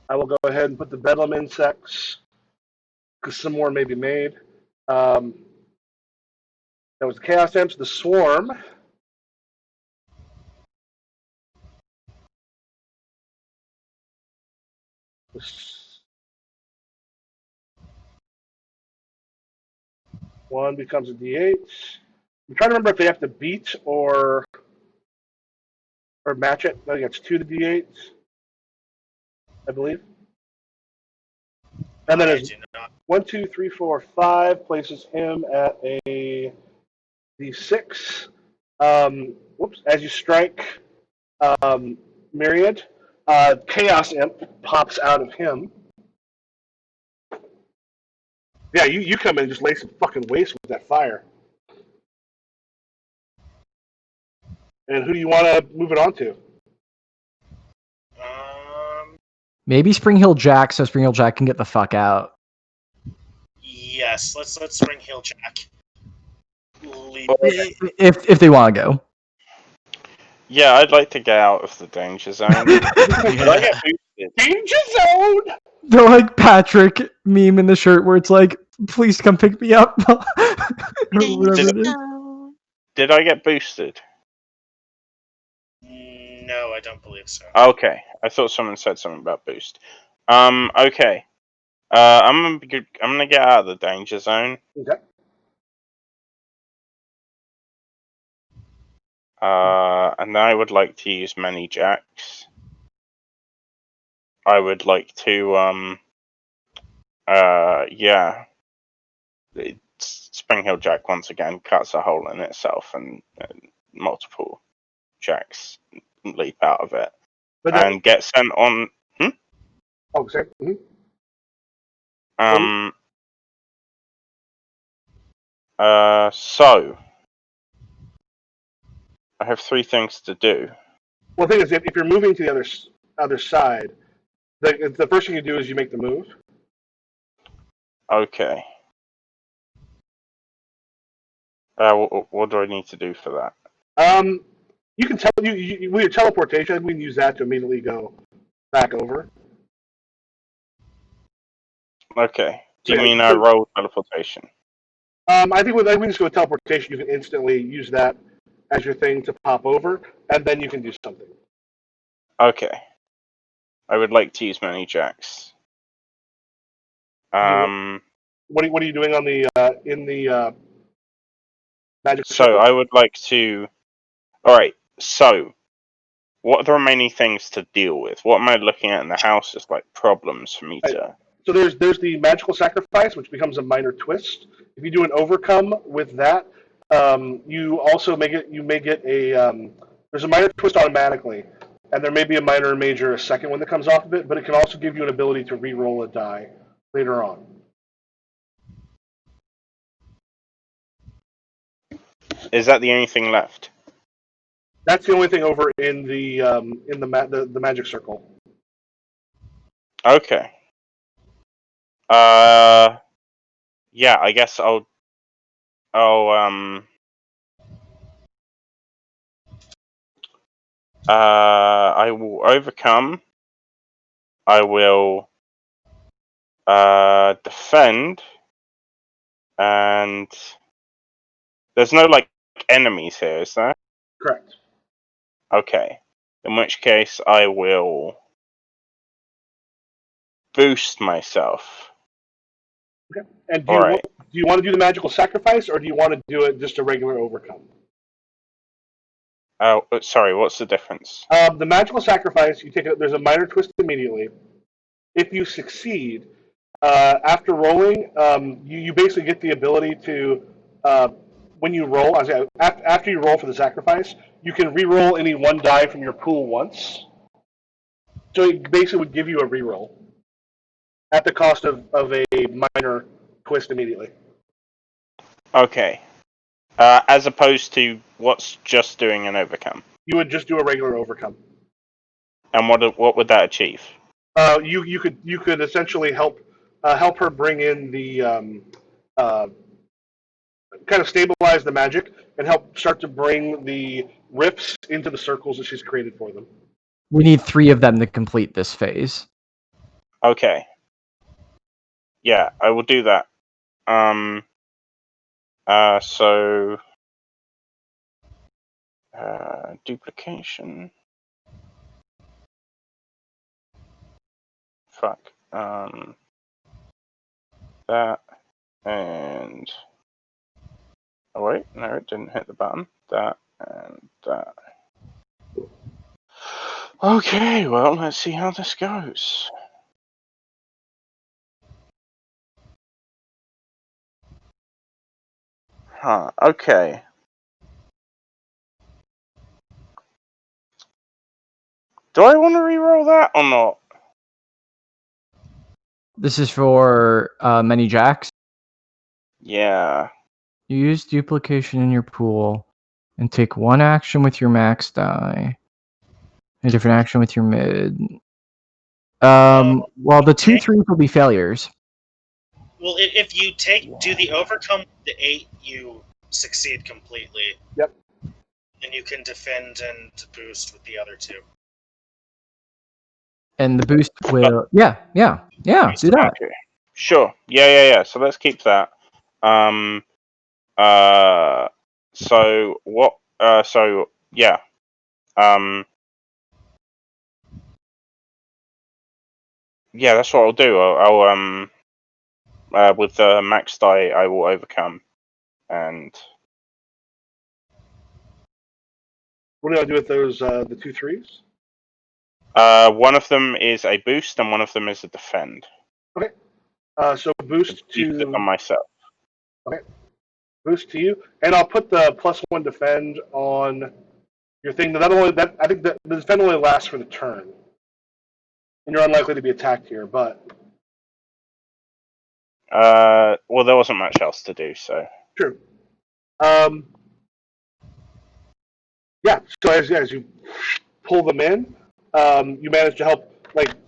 I will go ahead and put the Bedlam Insects, because some more may be made. That was the Chaos Imps, the Swarm. One becomes a D8. I'm trying to remember if they have to beat or match it. I think it's 2 to D8, I believe. And then it's 1, 2, 3, 4, 5 places him at a D6. Whoops! As you strike Myriad, Chaos Imp pops out of him. Yeah, you come in and just lay some fucking waste with that fire. And who do you want to move it on to? Maybe Spring Hill Jack, so Spring Hill Jack can get the fuck out. Yes, let's Spring Hill Jack. If they want to go. Yeah, I'd like to get out of the danger zone. Danger zone! The like Patrick meme in the shirt where it's like, please come pick me up. Or whatever it is. Did I get boosted? No, I don't believe so. Okay, I thought someone said something about boost. Okay. I'm gonna get out of the danger zone. Okay. And I would like to use many jacks. I would like to yeah. Spring Hill Jack once again cuts a hole in itself, and multiple jacks leap out of it But and get sent on. oh, sorry. So I have 3 things to do. Well, the thing is, if you're moving to the other side, the first thing you do is you make the move. Okay. What do I need to do for that? You can with your teleportation, we can use that to immediately go back over. Okay. Do you Yeah, mean I roll teleportation? I think when we just go with teleportation, you can instantly use that as your thing to pop over, and then you can do something. Okay. I would like to use many jacks. What are you doing on the in the magic So circle? I would like to. All right. So, what are the remaining things to deal with? What am I looking at in the house as like problems for me to? So there's the magical sacrifice, which becomes a minor twist. If you do an overcome with that, you also may get a there's a minor twist automatically, and there may be a minor or major second one that comes off of it, but it can also give you an ability to re-roll a die later on. Is that the only thing left? That's the only thing over in the magic circle. Okay. Yeah. I guess I'll I will overcome. I will defend, and there's no like enemies here, is there? Correct. Okay. In which case, I will boost myself. Okay. And All right. do you want to do the magical sacrifice, or do you want to do it just a regular overcome? Oh, sorry. What's the difference? The magical sacrifice, there's a minor twist immediately. If you succeed, after rolling, you basically get the ability to, when you roll, after you roll for the sacrifice, you can re-roll any one die from your pool once. So it basically would give you a re-roll at the cost of a minor twist immediately. Okay. As opposed to what's just doing an overcome. You would just do a regular overcome. And what would that achieve? You could essentially help her bring in the kind of stabilize the magic and help start to bring the rifts into the circles that she's created for them. We need 3 of them to complete this phase. Okay. Yeah, I will do that. So duplication. Fuck. That and oh wait, no, it didn't hit the button. That and that. Okay, well, let's see how this goes. Huh, okay. Do I want to re-roll that or not? This is for many jacks. Yeah. You use duplication in your pool and take 1 action with your max die, a different action with your mid. Well, the 2 3s will be failures. Well, if you do the overcome with the 8, you succeed completely. Yep. And you can defend and boost with the other 2. And the boost will... Yeah. Yeah, do that. Okay. Sure. Yeah. So let's keep that. So what? So yeah. Yeah, that's what I'll do. With the max die, I will overcome, and What do I do with those the 2 3s? one of them is a boost, and one of them is a defend. Okay. So boost Use it on to myself. boost to you, and I'll put the +1 defend on your thing. Not only that, I think that the defend only lasts for the turn, and you're unlikely to be attacked here. But Well, there wasn't much else to do, so true. Um, yeah. So as you pull them in, you manage to help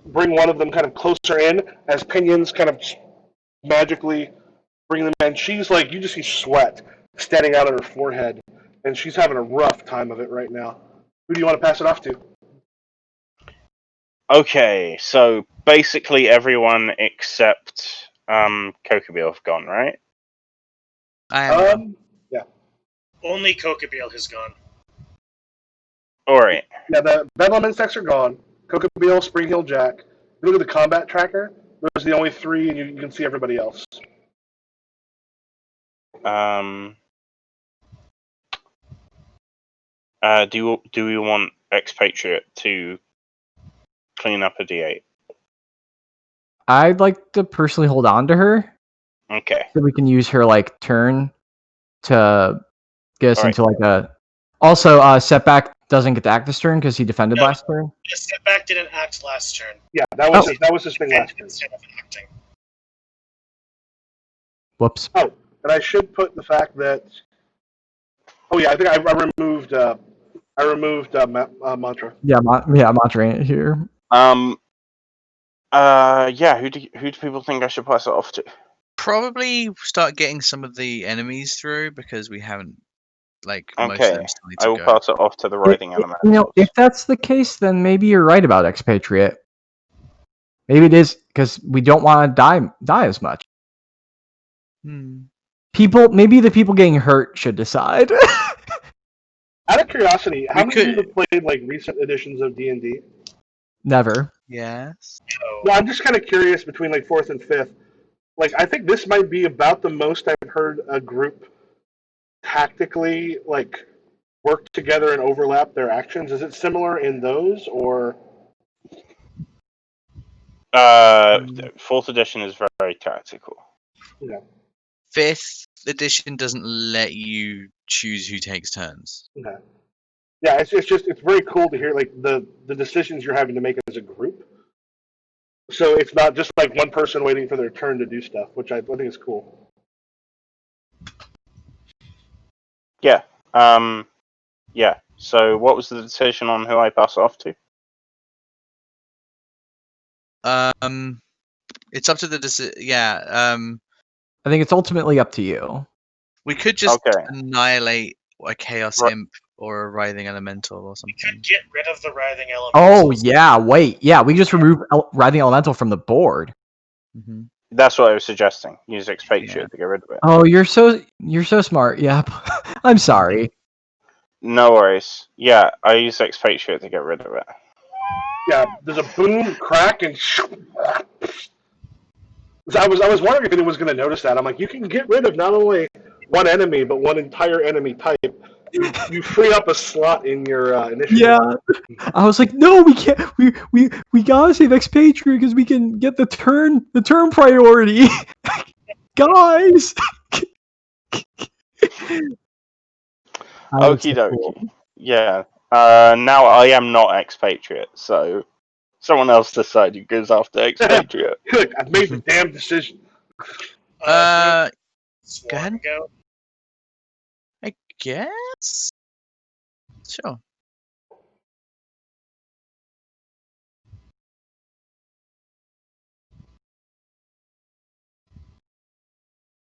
bring one of them kind of closer in as pinions kind of magically bring them in. She's like, you just see sweat standing out on her forehead, and she's having a rough time of it right now. Who do you want to pass it off to? okay. So basically, everyone except Kokobio have gone, right? I am now. Yeah. Only Kokobile has gone. All right. Yeah, the Bedlam insects are gone. Cocobeel, Spring Hill Jack. You look at the combat tracker, those are the only 3, and you can see everybody else. Do we want Expatriate to clean up a D8? I'd like to personally hold on to her Okay. so we can use her turn to get us All right. into a. Also, setback doesn't get to act this turn because he defended No. last turn. The setback didn't act last turn. Yeah, that was his thing last turn. Instead of acting. Whoops. Oh, and I should put the fact that. Oh yeah, I think I removed. Mantra. Yeah, Monterey here. Yeah. Who do people think I should pass it off to? Probably start getting some of the enemies through because we haven't most of Okay. them still need I to will go. pass it off to the writing element. If that's the case, then maybe you're right about Expatriate. Maybe it is because we don't want to die as much. Maybe the people getting hurt should decide. Out of curiosity, how We many of you could- have played recent editions of D&D? Never. Yes. No, I'm just kind of curious between 4th and 5th. I think this might be about the most I've heard a group tactically work together and overlap their actions. Is it similar in those, or? 4th edition is very tactical. Yeah. 5th edition doesn't let you choose who takes turns. Okay. Yeah, it's very cool to hear the decisions you're having to make as a group. So it's not just one person waiting for their turn to do stuff, which I think is cool. Yeah. Yeah. So what was the decision on who I pass it off to? It's up to the I think it's ultimately up to you. we could just Okay. annihilate a chaos Right. imp or a writhing elemental or We something. could get rid of the writhing elementals. Oh yeah, wait, yeah, we just remove Writhing Elemental from the board. Mm-hmm. That's what I was suggesting. Use Expatriate Yeah. to get rid of it. Oh, you're so smart. Yep. I'm sorry. No worries. Yeah, I use Expatriate to get rid of it. Yeah, there's a boom, crack, and I was wondering if anyone was going to notice that. I'm like, you can get rid of not only one enemy but one entire enemy type. You free up a slot in your initiative. Yeah. I was like, no, we can't. We gotta save Expatriate because we can get the turn priority, guys. Okie dokie. Yeah. Now I am not Expatriate, so someone else decide who goes after Expatriate. Good, I've made the damn decision. Go ahead. Swarm go. I guess. Sure.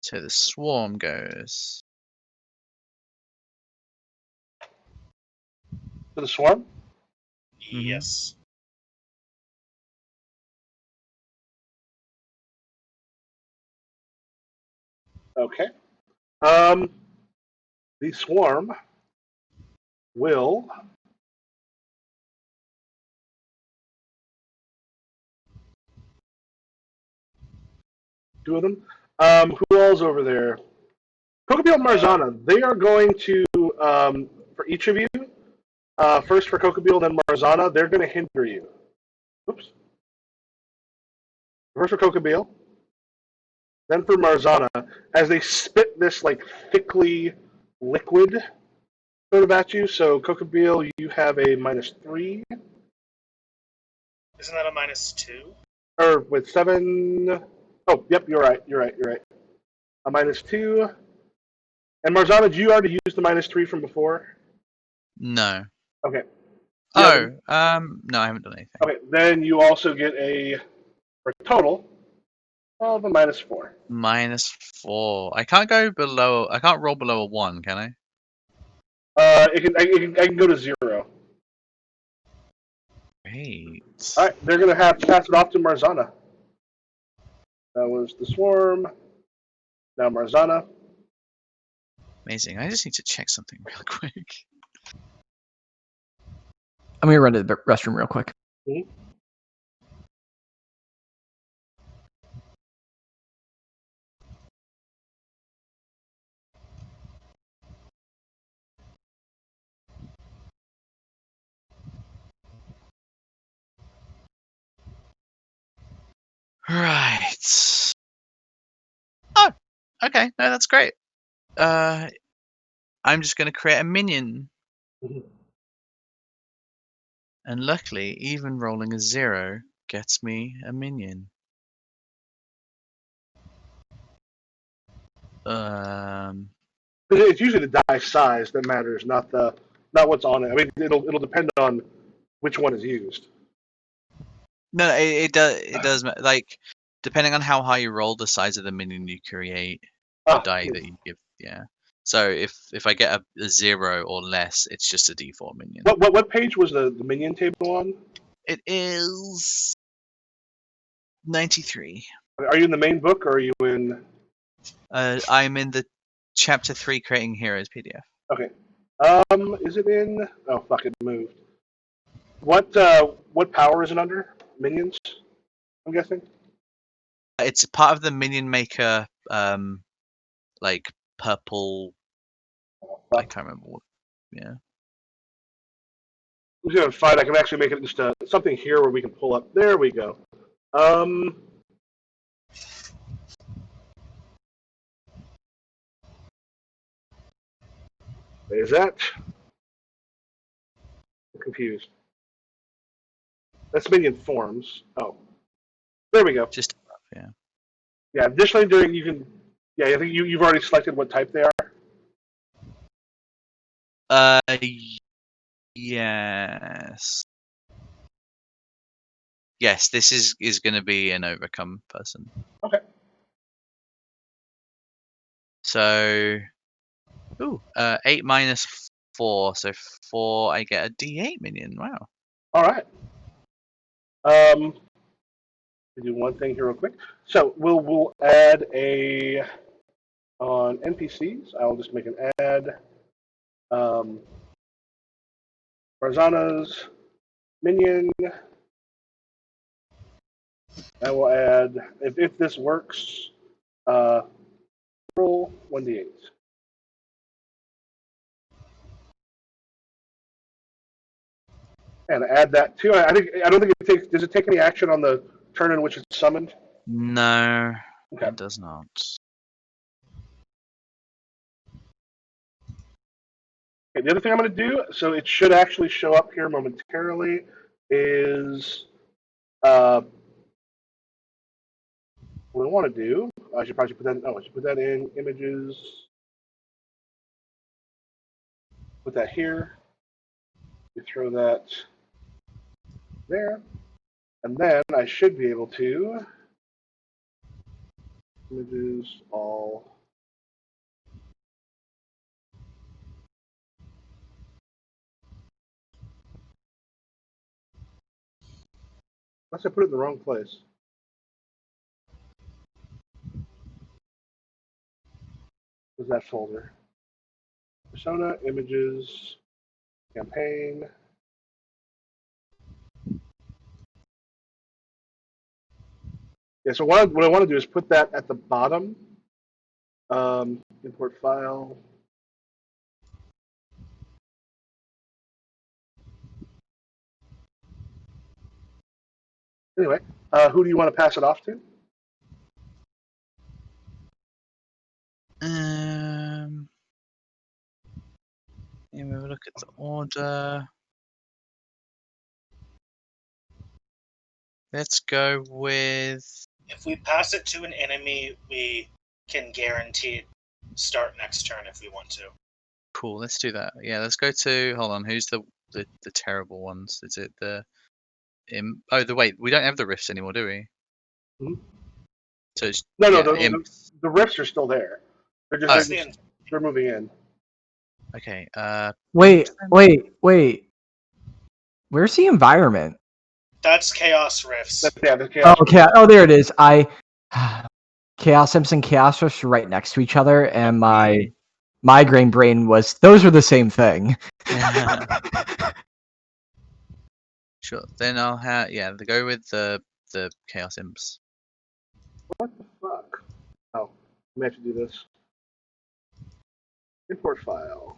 So the swarm goes. For the swarm? Yes. Okay. The swarm will two of them. Who all's over there? Kokobio and Marzana. They are going to for each of you. First for Kokobio, then Marzana. They're going to hinder you. Oops. First for Kokobio, then for Marzana. As they spit this like thickly liquid sort of at you. So Kokobio, you have a -3, Isn't that a -2? or with 7. Oh, yep, you're right. You're right. You're right. A -2. And Marzana, did you already use the -3 from before? No. Okay. Oh, no, I haven't done anything. Okay, then you also get a total of a -4. -4. I can't go below. I can't roll below a 1, can I? I can go to 0. Great. All right, they're gonna have to pass it off to Marzana. That was the swarm. Now Marzana. Amazing. I just need to check something real quick. I'm gonna run to the restroom real quick. Mhm. Right. Oh, okay. No, that's great. I'm just going to create a minion. Mhm. And luckily, even rolling a 0 gets me a minion. It's usually the die size that matters, not what's on it. I mean, it'll depend on which one is used. No, it does. It does. Like, depending on how high you roll, the size of the minion you create, the Ah, die that you give. Yeah. So if I get a 0 or less, it's just a D4 minion. what page was the minion table on? It is 93. Are you in the main book or are you in? I'm in the chapter 3 creating heroes PDF. Okay. Is it in? Oh, fuck! It moved. What power is it under? Minions, I'm guessing. It's part of the minion maker, like purple. I Fuck. can't remember what. Yeah. I'm just gonna find. I can actually make it just something here where we can pull up. There we go. Um, is that? I'm confused. That's minion forms. Oh, there we go. Just yeah. Yeah. Additionally, during you can. Yeah, I think you've already selected what type they are. Yes. Yes, this is going to be an overcome person. Okay. So, 8 minus 4, so 4. I get a D8 minion. Wow. All right. Um, do one thing here real quick. So we'll add a on NPCs. I'll just make an add. Marzana's minion. I will add if this works. Roll 1d8. And add that too. I don't think it takes. Does it take any action on the turn in which it's summoned? No, Okay. it does not. Okay, the other thing I'm going to do, so it should actually show up here momentarily, is what I want to do. I should probably put that. Oh, I should put that in images. Put that here. You throw that there, and then I should be able to images all. Unless I put it in the wrong place. was that folder? Persona, images, campaign. Yeah, so what I want to do is put that at the bottom. Import file. Anyway, who do you want to pass it off to? Yeah, we will look at the order. Let's go with. If we pass it to an enemy, we can guarantee start next turn if we want to. Cool. Let's do that. Yeah, let's go to. Hold on. Who's the terrible ones? Is it the? Wait. We don't have the rifts anymore, do we? Mhm. So it's, No, yeah, the rifts are still there. They're moving in. Okay. Wait. Where's the environment? That's Chaos Rifts. The chaos. Oh, okay. Oh, there it is. Chaos Imps and Chaos Rifts are right next to each other, and my migraine brain was those are the same thing. Sure. Then I'll have go with the Chaos Imps. What the fuck? Oh, we have to do this. Import file.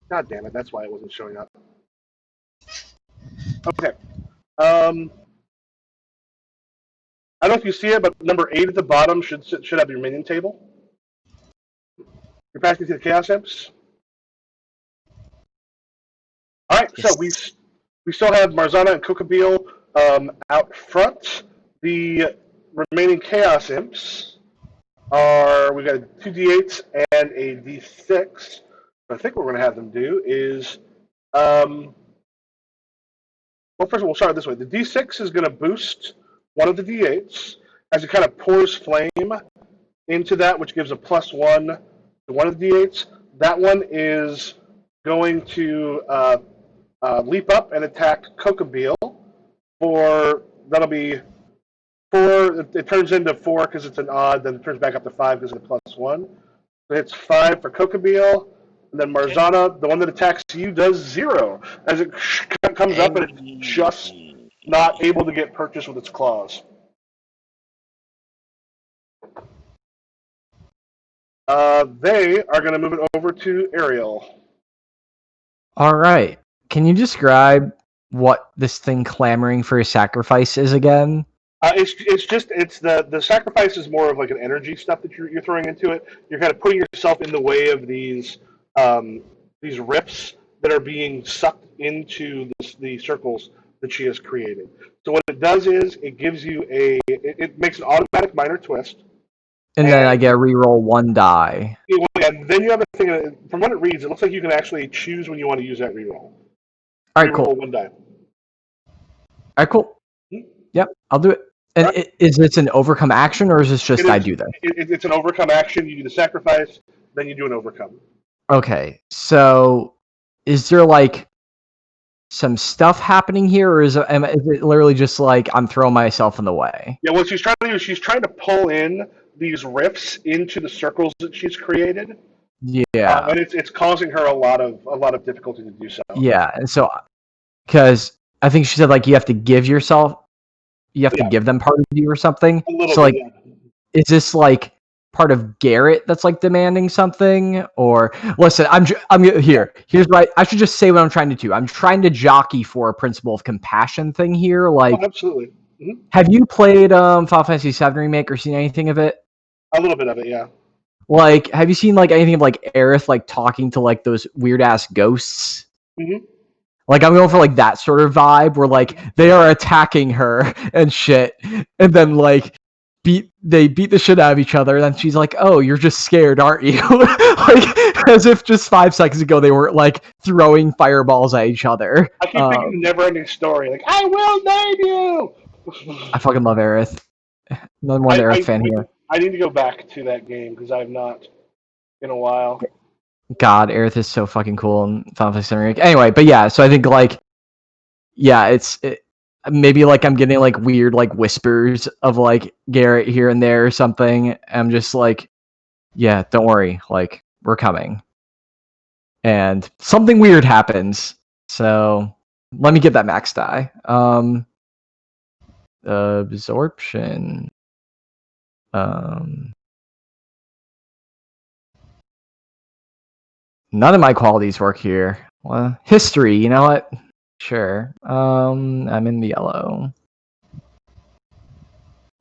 God damn it! That's why it wasn't showing up. Okay. I don't know if you see it, but number 8 at the bottom should have your minion table. You're passing to the Chaos Imps. All right, Yes. so we still have Marzana and Kokabil out front. The remaining Chaos Imps we got 2 D8s and a D6. What I think what we're going to have them do is, well, first of all, we'll start this way. The D6 is going to boost one of the D8s as it kind of pours flame into that, which gives a +1 to one of the D8s. That one is going to leap up and attack Kokabil that'll be 4. It turns into 4 because it's an odd, then it turns back up to 5 because it's a +1. So it's 5 for Kokabil, and then Marzana, the one that attacks you, does 0 as it comes up and it's just not able to get purchased with its claws. They are going to move it over to Ariel. All right. Can you describe what this thing clamoring for a sacrifice is again? It's the sacrifice is more of like an energy stuff that you're throwing into it. You're kind of putting yourself in the way of these rifts that are being sucked into the circles that she has created. So what it does is it gives you it makes an automatic minor twist. And then I get to reroll 1 die. And then you have a thing. From what it reads, it looks like you can actually choose when you want to use that reroll. All right, cool. Reroll 1 die. All right, cool. Yep, I'll do it. And is this an overcome action, or is this just I do this? It's an overcome action. You do the sacrifice, then you do an overcome. Okay, so is there like some stuff happening here, or is it literally just like I'm throwing myself in the way? Yeah, what she's trying to do is she's trying to pull in these rifts into the circles that she's created. Yeah, and it's causing her a lot of difficulty to do so. Yeah, and so because I think she said like you have to give them part of you or something. So like, is this like part of Garrett that's like demanding something? Or listen, I'm here. Here's what I should just say what I'm trying to do. I'm trying to jockey for a principle of compassion thing here. Like, absolutely. Mm-hmm. Have you played Final Fantasy VII Remake or seen anything of it? A little bit of it, yeah. Like, have you seen like anything of like Aerith like talking to like those weird ass ghosts? Mm-hmm. Like, I'm going for like that sort of vibe where like they are attacking her and shit, and then like they beat the shit out of each other, and then she's like, "Oh, you're just scared, aren't you?" Like as if just 5 seconds ago they were like throwing fireballs at each other. I keep thinking the never-ending story, like I will name you. I fucking love Aerith. Another one Aerith fan here. I need to go back to that game because I've not in a while. God, Aerith is so fucking cool in Final Fantasy VII Remake. Anyway, but yeah, so I think like, yeah, maybe like I'm getting like weird like whispers of like Garrett here and there or something. I'm just like, yeah, don't worry, like we're coming. And something weird happens. So let me get that max die. Absorption. None of my qualities work here. Well, history, you know what? Sure. I'm in the yellow.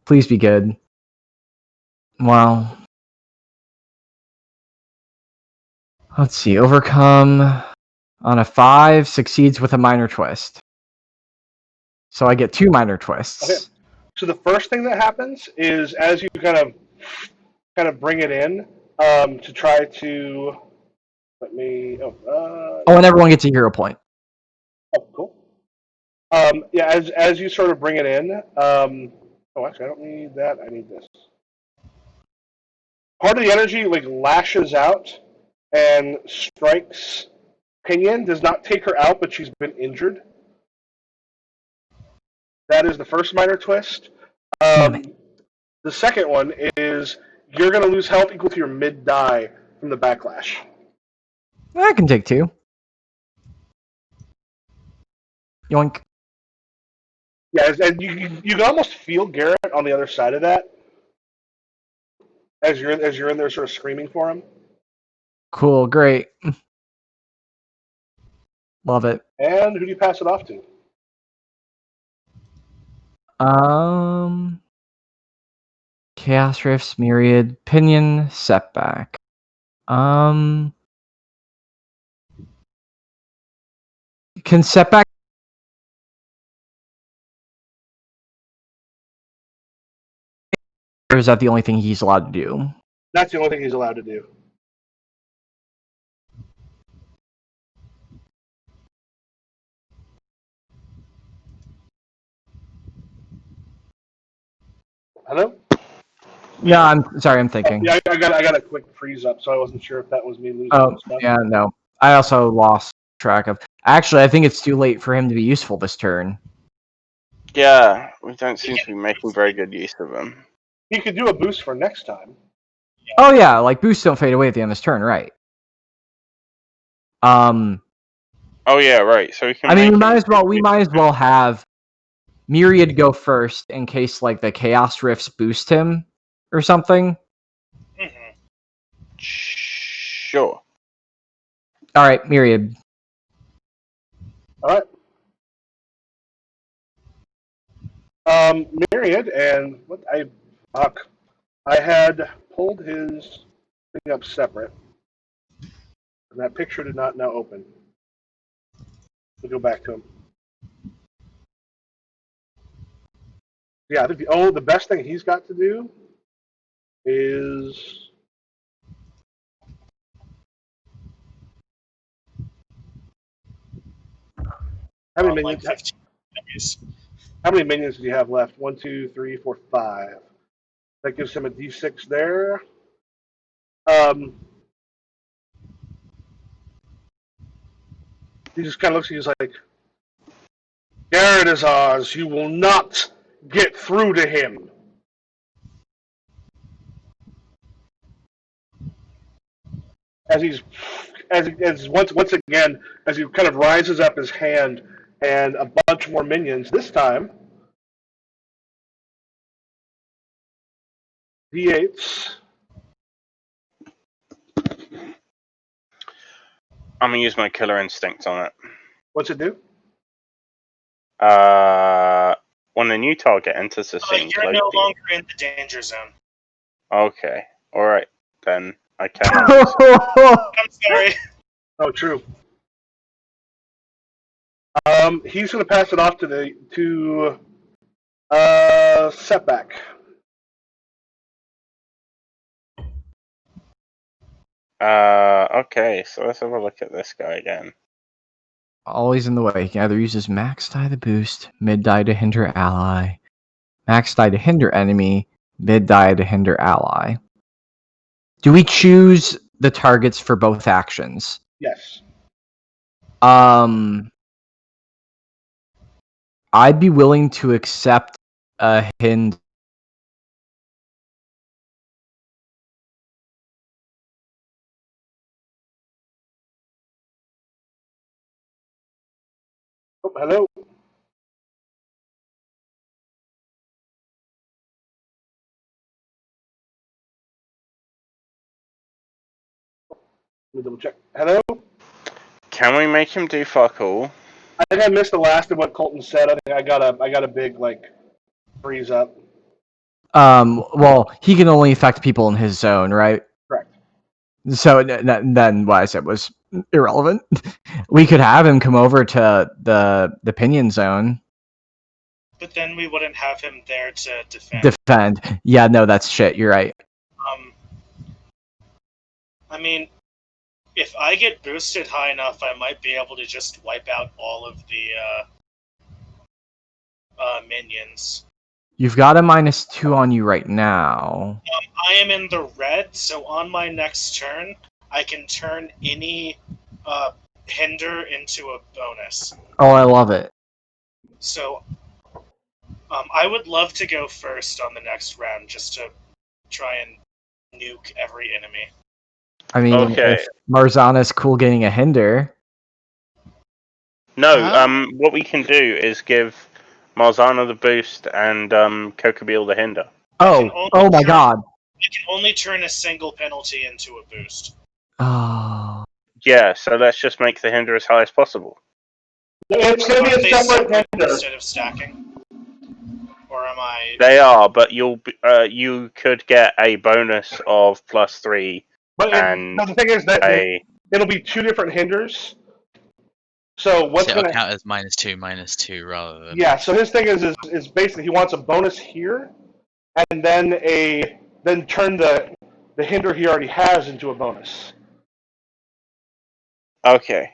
Please be good. Well, let's see. Overcome on a 5 succeeds with a minor twist. So I get 2 minor twists. Okay. So the first thing that happens is as you kind of bring it in to try to let me. And everyone gets a hero point. Oh, cool. Yeah, as you sort of bring it in. Oh, actually, I don't need that. I need this. Part of the energy like lashes out and strikes Pinion. Does not take her out, but she's been injured. That is the first minor twist. The second one is you're going to lose health equal to your mid die from the backlash. I can take 2. Yoink. Yeah, and you can almost feel Garrett on the other side of that as you're in there sort of screaming for him. Cool, great. Love it. And who do you pass it off to? Chaos Rifts, Myriad, Pinion, Setback. Can Setback or is that the only thing he's allowed to do? That's the only thing he's allowed to do. Hello? Yeah, I'm sorry, I'm thinking. Yeah, I got a quick freeze up, so I wasn't sure if that was me losing stuff. Yeah, no. I also lost track of. Actually, I think it's too late for him to be useful this turn. Yeah, we don't seem to be making very good use of them. He could do a boost for next time. Oh yeah, like boosts don't fade away at the end of this turn, right? Oh yeah, right. So we can. I mean, we might as well have Myriad go first in case like the Chaos Rifts boost him or something. Mm-hmm. Sure. All right, Myriad. All right. Myriad and what I had pulled his thing up separate, and that picture did not now open. We'll go back to him. Yeah, I think the best thing he's got to do is how many minions? Like 15 enemies. How many minions do you have left? 1, 2, 3, 4, 5. That gives him a D6 there. He just kind of looks at you, he's like, Garrett is ours. You will not get through to him. Once again, as he kind of rises up his hand and a bunch more minions, this time, D8s. I'm gonna use my killer instinct on it. What's it do? When a new target enters the scene, you're no longer in the danger zone. Okay, all right, then I can. I'm sorry. Oh, true. He's going to pass it off to Setback. Okay, so let's have a look at this guy again. Always in the way. He can either use his max die to boost, mid die to hinder ally, max die to hinder enemy, mid die to hinder ally. Do we choose the targets for both actions? Yes. I'd be willing to accept a hint. Oh, hello. Let me double check. Hello. Can we make him do fuck all? I think I missed the last of what Colton said. I think I got a big like freeze up. Well, he can only affect people in his zone, right? Correct. So then what I said was irrelevant. We could have him come over to the Pinion Zone. But then we wouldn't have him there to defend. Defend. Yeah, no, that's shit. You're right. I mean, if I get boosted high enough, I might be able to just wipe out all of the minions. You've got a -2 on you right now. I am in the red, so on my next turn, I can turn any hinder into a bonus. Oh, I love it. So I would love to go first on the next round just to try and nuke every enemy. I mean, Okay. if Marzana's cool getting a hinder. No, what we can do is give Marzana the boost and Kokobeel the hinder. Oh my god. I can only turn a single penalty into a boost. Oh. Yeah, so let's just make the hinder as high as possible. It's going to be a separate hinder. Instead of stacking? Or am I... They are, but you could get a bonus of +3. But and no, the thing is that it'll be two different hinders. So what's So going it'll to count as -2 rather than. Yeah. So his thing is basically he wants a bonus here, and then turn the hinder he already has into a bonus. Okay.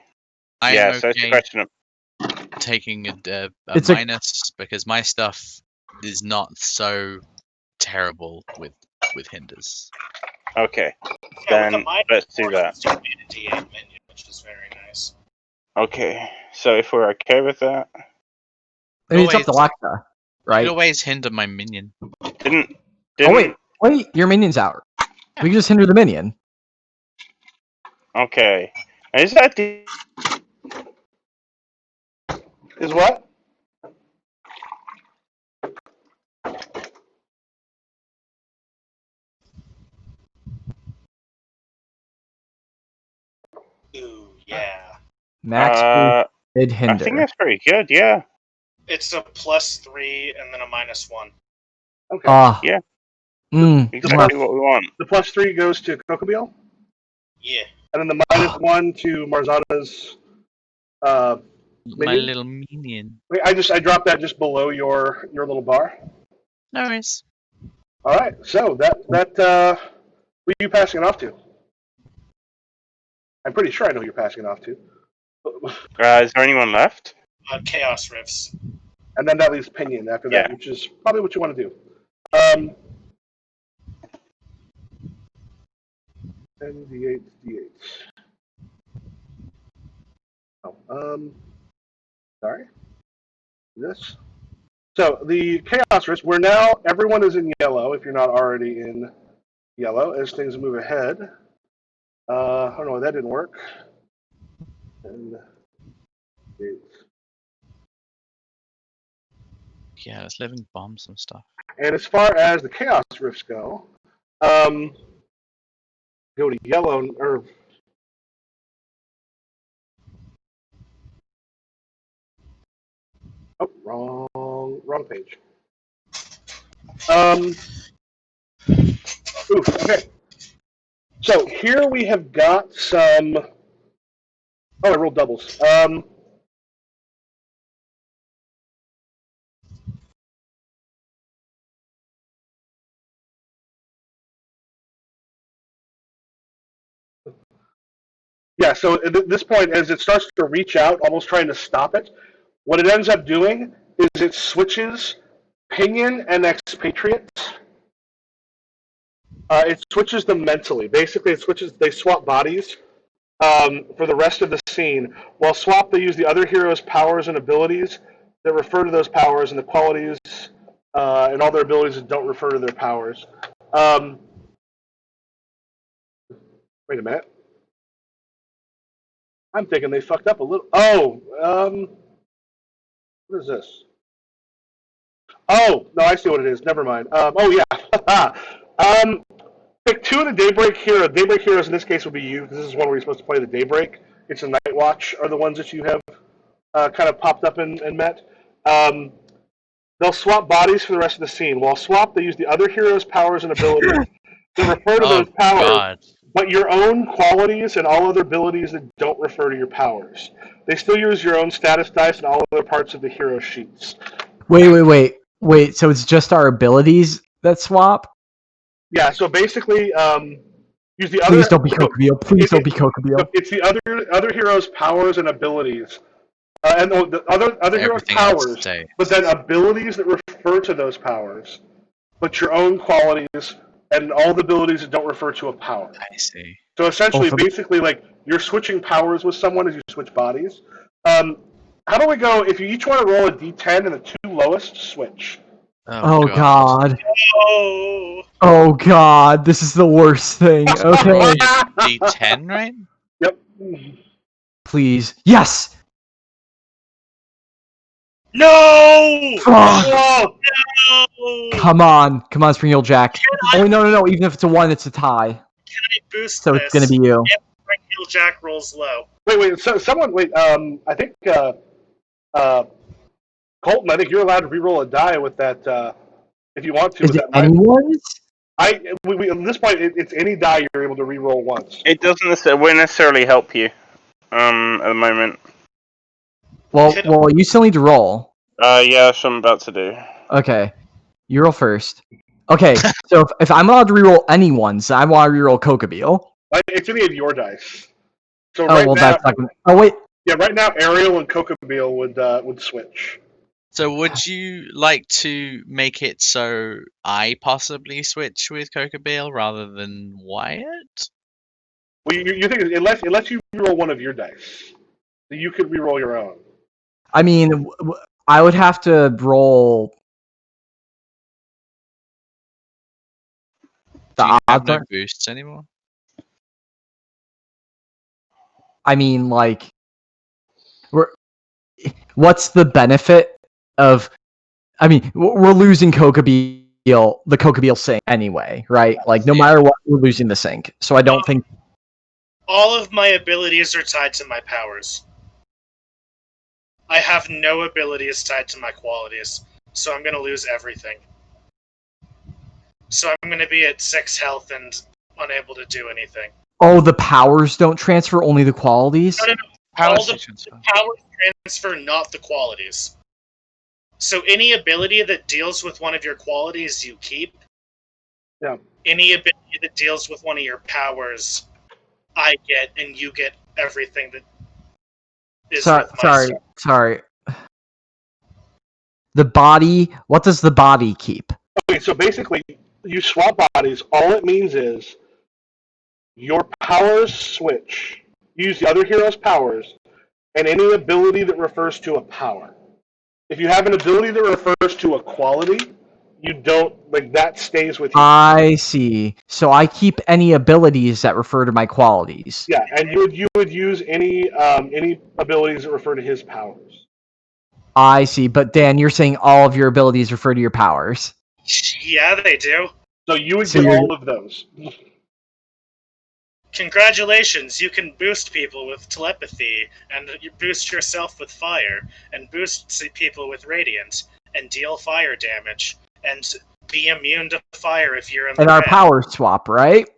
I'm Yeah, so it's a okay question of... taking a It's a- minus because my stuff is not so terrible with hinders. Okay. Yeah, with Then the minus let's do 4, that. it's just made a D8 minion, which is very nice. Okay, so if we're okay with that... I mean, it's up to Always- Lakta, You right? could always hinder my minion. Didn't Oh wait, your minion's out. We can just hinder the minion. Okay. Is that Is what? Ooh, yeah. Max mid I hinder. think that's pretty good, yeah. It's a +3 and then a -1. Okay. Yeah. Exactly what we want. The +3 goes to Kokobeel, Yeah. and then the -1 to Marzana's. My Minion? little minion. Wait, I dropped that just below your little bar. No worries. All right. So that who are you passing it off to? I'm pretty sure I know who you're passing it off to. Is there anyone left? Chaos Rifts. And then that leaves Pinion after that, Yeah. which is probably what you want to do. 10 d8 d8. Oh, sorry. This. So the Chaos Rift, where now everyone is in yellow, if you're not already in yellow, as things move ahead. I don't know, that didn't work. And Yeah, let's living bomb some stuff. And as far as the Chaos Rifts go, go to yellow, or wrong page. Okay. So here we have got some. Oh, I rolled doubles. Yeah, so at this point, as it starts to reach out, almost trying to stop it, what it ends up doing is it switches Pinion and Expatriates. It switches them mentally. Basically, they swap bodies for the rest of the scene. While Swap, they use the other hero's powers and abilities that refer to those powers and the qualities and all their abilities that don't refer to their powers. Wait a minute. I'm thinking they fucked up a little. Oh, what is this? Oh, no, I see what it is. Never mind. Oh, yeah. Pick two of the Daybreak Hero. Daybreak Heroes in this case would be you. This is one where you're supposed to play the Daybreak. It's a Night Watch are the ones that you have kind of popped up and met. They'll swap bodies for the rest of the scene. While swap, they use the other hero's powers and abilities that refer to Oh those powers, God. but your own qualities and all other abilities that don't refer to your powers. They still use your own status dice and all other parts of the hero sheets. Wait. So it's just our abilities that swap? Yeah, so basically, use the other. Please don't be Kokobeel. Please don't be Kokobeel. It's the other hero's powers and abilities, and the other hero's Everything else powers, stay. but then abilities that refer to those powers, but your own qualities and all the abilities that don't refer to a power. I see. So essentially, Oh, basically, like you're switching powers with someone as you switch bodies. How do we go? If you each want to roll a d10 and the two lowest switch. Oh God. Oh. Oh God. This is the worst thing. Okay. D10, right? Yep. Please. Yes. No! Fuck. Oh, No! Come on, Spring-Heeled Jack. Oh no. Even if it's a 1, it's a tie. Can I boost So this? it's gonna be you. If Spring-Heel Jack rolls low. wait. So someone wait. I think Colton. I think you're allowed to re-roll a die with that if you want to. Is with it that. anyone's? At this point, it's any die you're able to re-roll once. It doesn't necessarily help you at the moment. Well, you still need to roll. Yeah, that's what I'm about to do. Okay. You roll first. Okay, so if I'm allowed to reroll anyone's, I want to reroll Kokobeel. It's any of your dice. So Oh, well, that's not gonna... Oh, wait. Yeah, right now Ariel and Kokobeel would switch. So would you like to make it so I possibly switch with Kokobeel rather than Wyatt? Well, you think it lets you reroll one of your dice, so you could reroll your own. I mean, I would have to roll... Do you The have odds no aren't... boosts anymore? I mean, like... What's the benefit of... I mean, we're losing Kokobeel, the Kokobeel sync anyway, right? Like, no matter what, we're losing the sync. So I don't think... All of my abilities are tied to my powers. I have no abilities tied to my qualities, so I'm going to lose everything. So I'm going to be at 6 health and unable to do anything. Oh, the powers don't transfer, only the qualities? No. Powers The transfer. powers transfer, not the qualities. So any ability that deals with one of your qualities, you keep. Yeah. Any ability that deals with one of your powers, I get, and you get everything that is with my stuff. Sorry. The body, what does the body keep? Okay, so basically, you swap bodies. All it means is your powers switch. Use the other hero's powers, and any ability that refers to a power. If you have an ability that refers to a quality, you don't that stays with you. I see. So I keep any abilities that refer to my qualities. Yeah, and you would use any abilities that refer to his powers. I see. But Dan, you're saying all of your abilities refer to your powers. Yeah, they do. So you would get all of those. Congratulations, you can boost people with telepathy, and you boost yourself with fire, and boost people with radiant, and deal fire damage, and be immune to fire if you're in the And our red. power swap, right?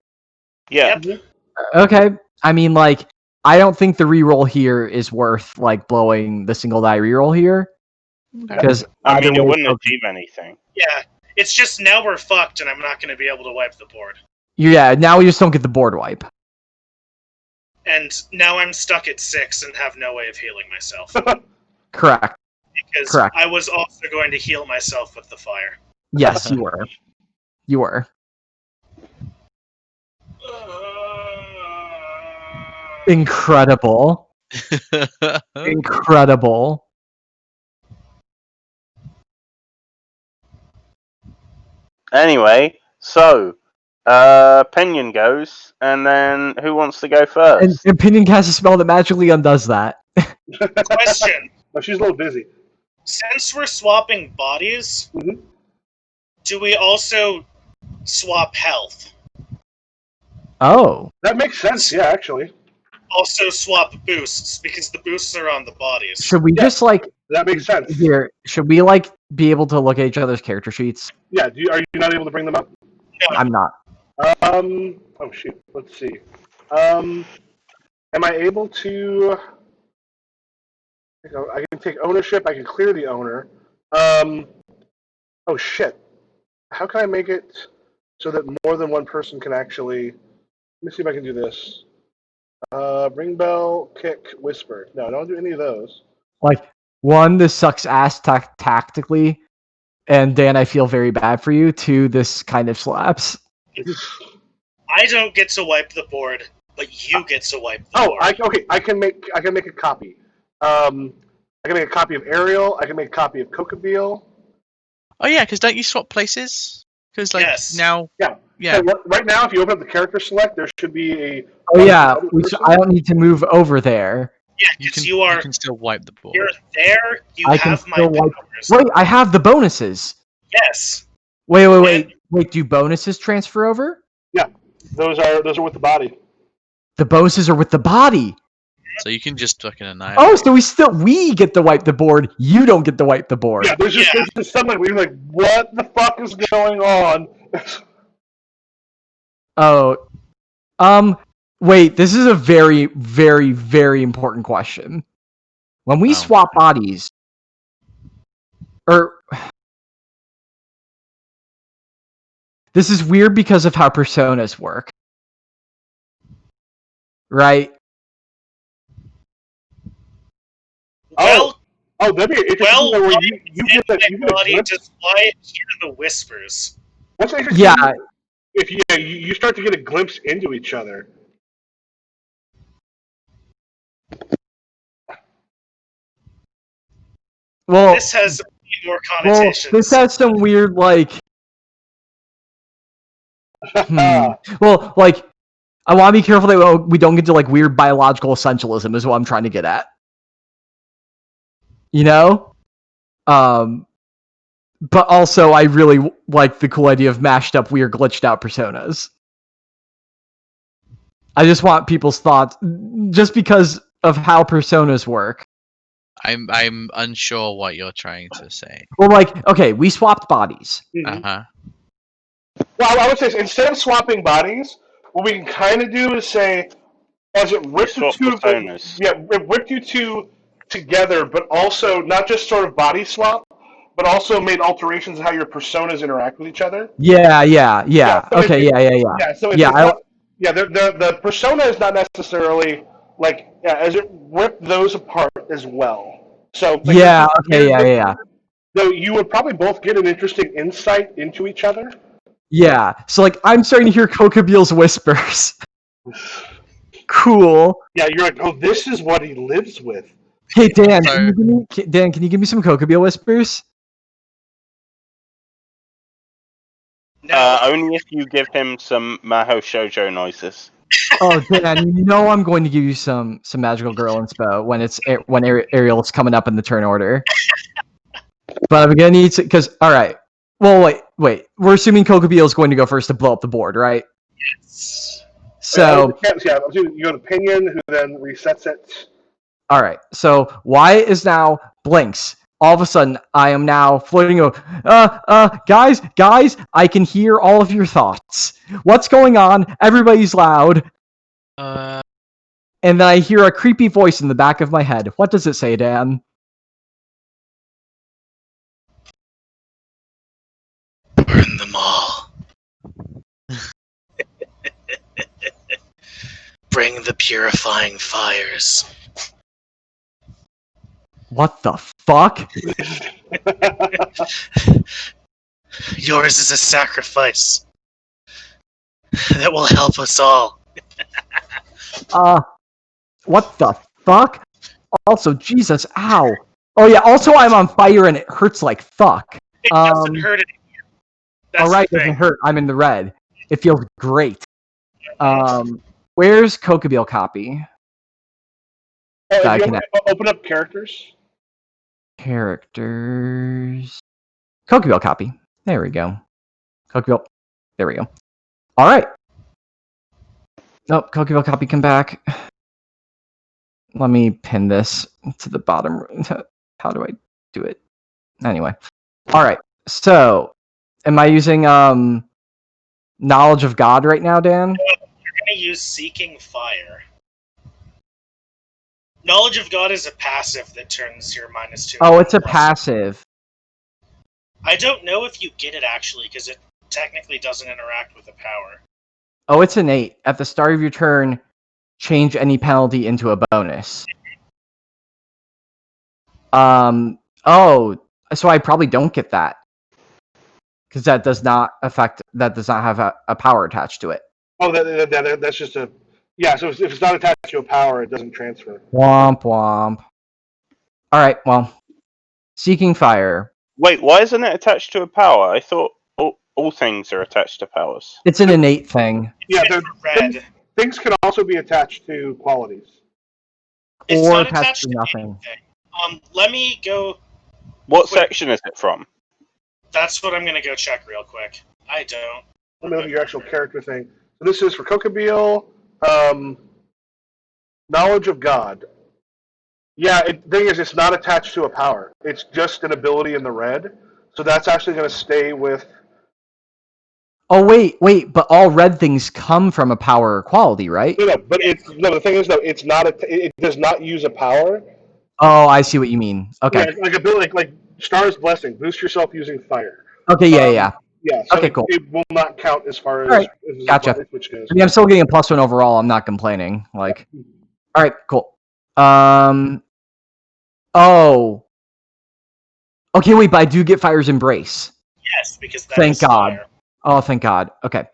Yeah. Yep. Okay. I mean, like, I don't think the reroll here is worth, like, blowing the single die reroll here. Because I mean, it wouldn't achieve anything. Yeah, it's just now we're fucked, and I'm not going to be able to wipe the board. Yeah, now we just don't get the board wipe. And now I'm stuck at 6 and have no way of healing myself. Correct. Because Correct. I was also going to heal myself with the fire. Yes, you were. You were. Incredible. Incredible. Anyway, so Pinion goes, and then who wants to go And first? Opinion casts a spell that magically undoes that. Question: No, she's a little busy. since we're swapping bodies, Mhm. do we also swap health? Oh. That makes sense. Yeah, actually, Also swap boosts, because the boosts are on the bodies. Should we Yeah. just like that makes sense. here? Should we like be able to look at each other's character sheets? Yeah. Are you not able to bring them up? No. I'm not. Oh shoot. Let's see. Am I able to? I can take ownership. I can clear the owner. Oh shit. How can I make it so that more than one person can actually? Let me see if I can do this. Ring bell, kick, whisper. No, I don't do any of those. Like, one, this sucks ass tactically, and Dan, I feel very bad for you. Two, this kind of slaps. I don't get to wipe the board, but you get to wipe the Oh, board. okay. I can make a copy. I can make a copy of Ariel. I can make a copy of Cocobile. Oh yeah, because don't you swap places? Because like Yes. now, Yeah. yeah. So right now, if you open up the character select, there should be a. Oh yeah, other person. I don't need to move over there. Yeah, You because can you are. can still wipe the board. You're there. You I can have my still wipe. powers. Wait, I have the bonuses. Yes. Wait. Do bonuses transfer over? Those are with the body. The bonuses are with the body. So you can just fucking annihilate. Oh, so we get to wipe the board. You don't get to wipe the board. Yeah, there's just someone where you're like, what the fuck is going on? Oh, wait. This is a very, very, very important question. When we Oh. swap bodies, or this is weird because of how personas work, right? Well, Oh, that'd be an interesting one where you get my a body, glimpse. does Wyatt hear the whispers? What's interesting? Yeah. If you start to get a glimpse into each other. Well, This has more well, connotations. this has some weird like. Well, like, I want to be careful that we don't get to like weird biological essentialism. Is what I'm trying to get at. You know, but also I really like the cool idea of mashed up, weird, glitched out personas. I just want people's thoughts, just because of how personas work. I'm unsure what you're trying to say. Well, like, okay, we swapped bodies. Mhm. Uh-huh. Well, I would say instead of swapping bodies, what we can kind of do is say, as it ripped you Swap two, personas. it ripped you two together, but also not just sort of body swap, but also made alterations in how your personas interact with each other. Yeah. So Okay, yeah. Yeah, so Yeah, the persona is not necessarily like as it ripped those apart as well. So like, Yeah, okay, yeah. So you would probably both get an interesting insight into each other. Yeah, so like, I'm starting to hear Cocobile's whispers. Cool. Yeah, you're like, oh, this is what he lives with. Hey, Dan, can you give me some Cocobile whispers? No. Only if you give him some Maho Shoujo noises. Oh, Dan, you know I'm going to give you some magical girl inspo when Ariel's coming up in the turn order. But I'm gonna need to, because all right. Well, wait. We're assuming Cocobile is going to go first to blow up the board, right? Yes. So You go to Pinion, who then resets it. all right. So Wyatt is now blinks. All of a sudden, I am now floating. Guys, I can hear all of your thoughts. What's going on? Everybody's loud. And then I hear a creepy voice in the back of my head. What does it say, Dan? Burn them all. Bring the purifying fires. What the fuck? Yours is a sacrifice that will help us all. What the fuck? Also, Jesus, ow. Oh yeah, also I'm on fire and it hurts like fuck. It doesn't hurt it. That's All right, the doesn't thing. hurt. I'm in the red. It feels great. Where's Kokobeel copy? Oh, That I if can you open up characters. characters. Kokobeel copy. There we go. Kokobeel. There we go. All right. Nope. Kokobeel copy. Come back. Let me pin this to the bottom. How do I do it? Anyway. All right. So, am I using knowledge of God right now, Dan? You're going to use Seeking Fire. Knowledge of God is a passive that turns your -2. Oh, it's a passive. I don't know if you get it actually, because it technically doesn't interact with the power. Oh, it's innate. At the start of your turn, change any penalty into a bonus. Oh, so I probably don't get that. Because that does not have a power attached to it. Oh, that's just a... Yeah, so if it's not attached to a power, it doesn't transfer. Womp womp. Alright, well. Seeking Fire. Wait, why isn't it attached to a power? I thought all things are attached to powers. It's an innate thing. Yeah, Red. things can also be attached to qualities. It's Or not attached attached to to nothing. anything. Let me go. What Quick. section is it from? That's what I'm gonna go check real quick. I don't. Let me look at your actual character thing. So this is for Kokobeel, knowledge of God. Yeah, the thing is, it's not attached to a power. It's just an ability in the red. So that's actually going to stay with... Oh, wait, but all red things come from a power or quality, right? No, but the thing is, though, it's not it does not use a power. Oh, I see what you mean. Okay. Yeah, like ability, like Star's Blessing, boost yourself using fire. Okay, yeah. Yeah, so Okay, cool. it will not count as far as, All right, as gotcha. which goes. I mean, I'm still getting a +1 overall. I'm not complaining. Like, all right, cool. Oh. Okay, wait, but I do get Fire's Embrace. Yes, because that Thank is God. fire. Oh, thank God. Okay.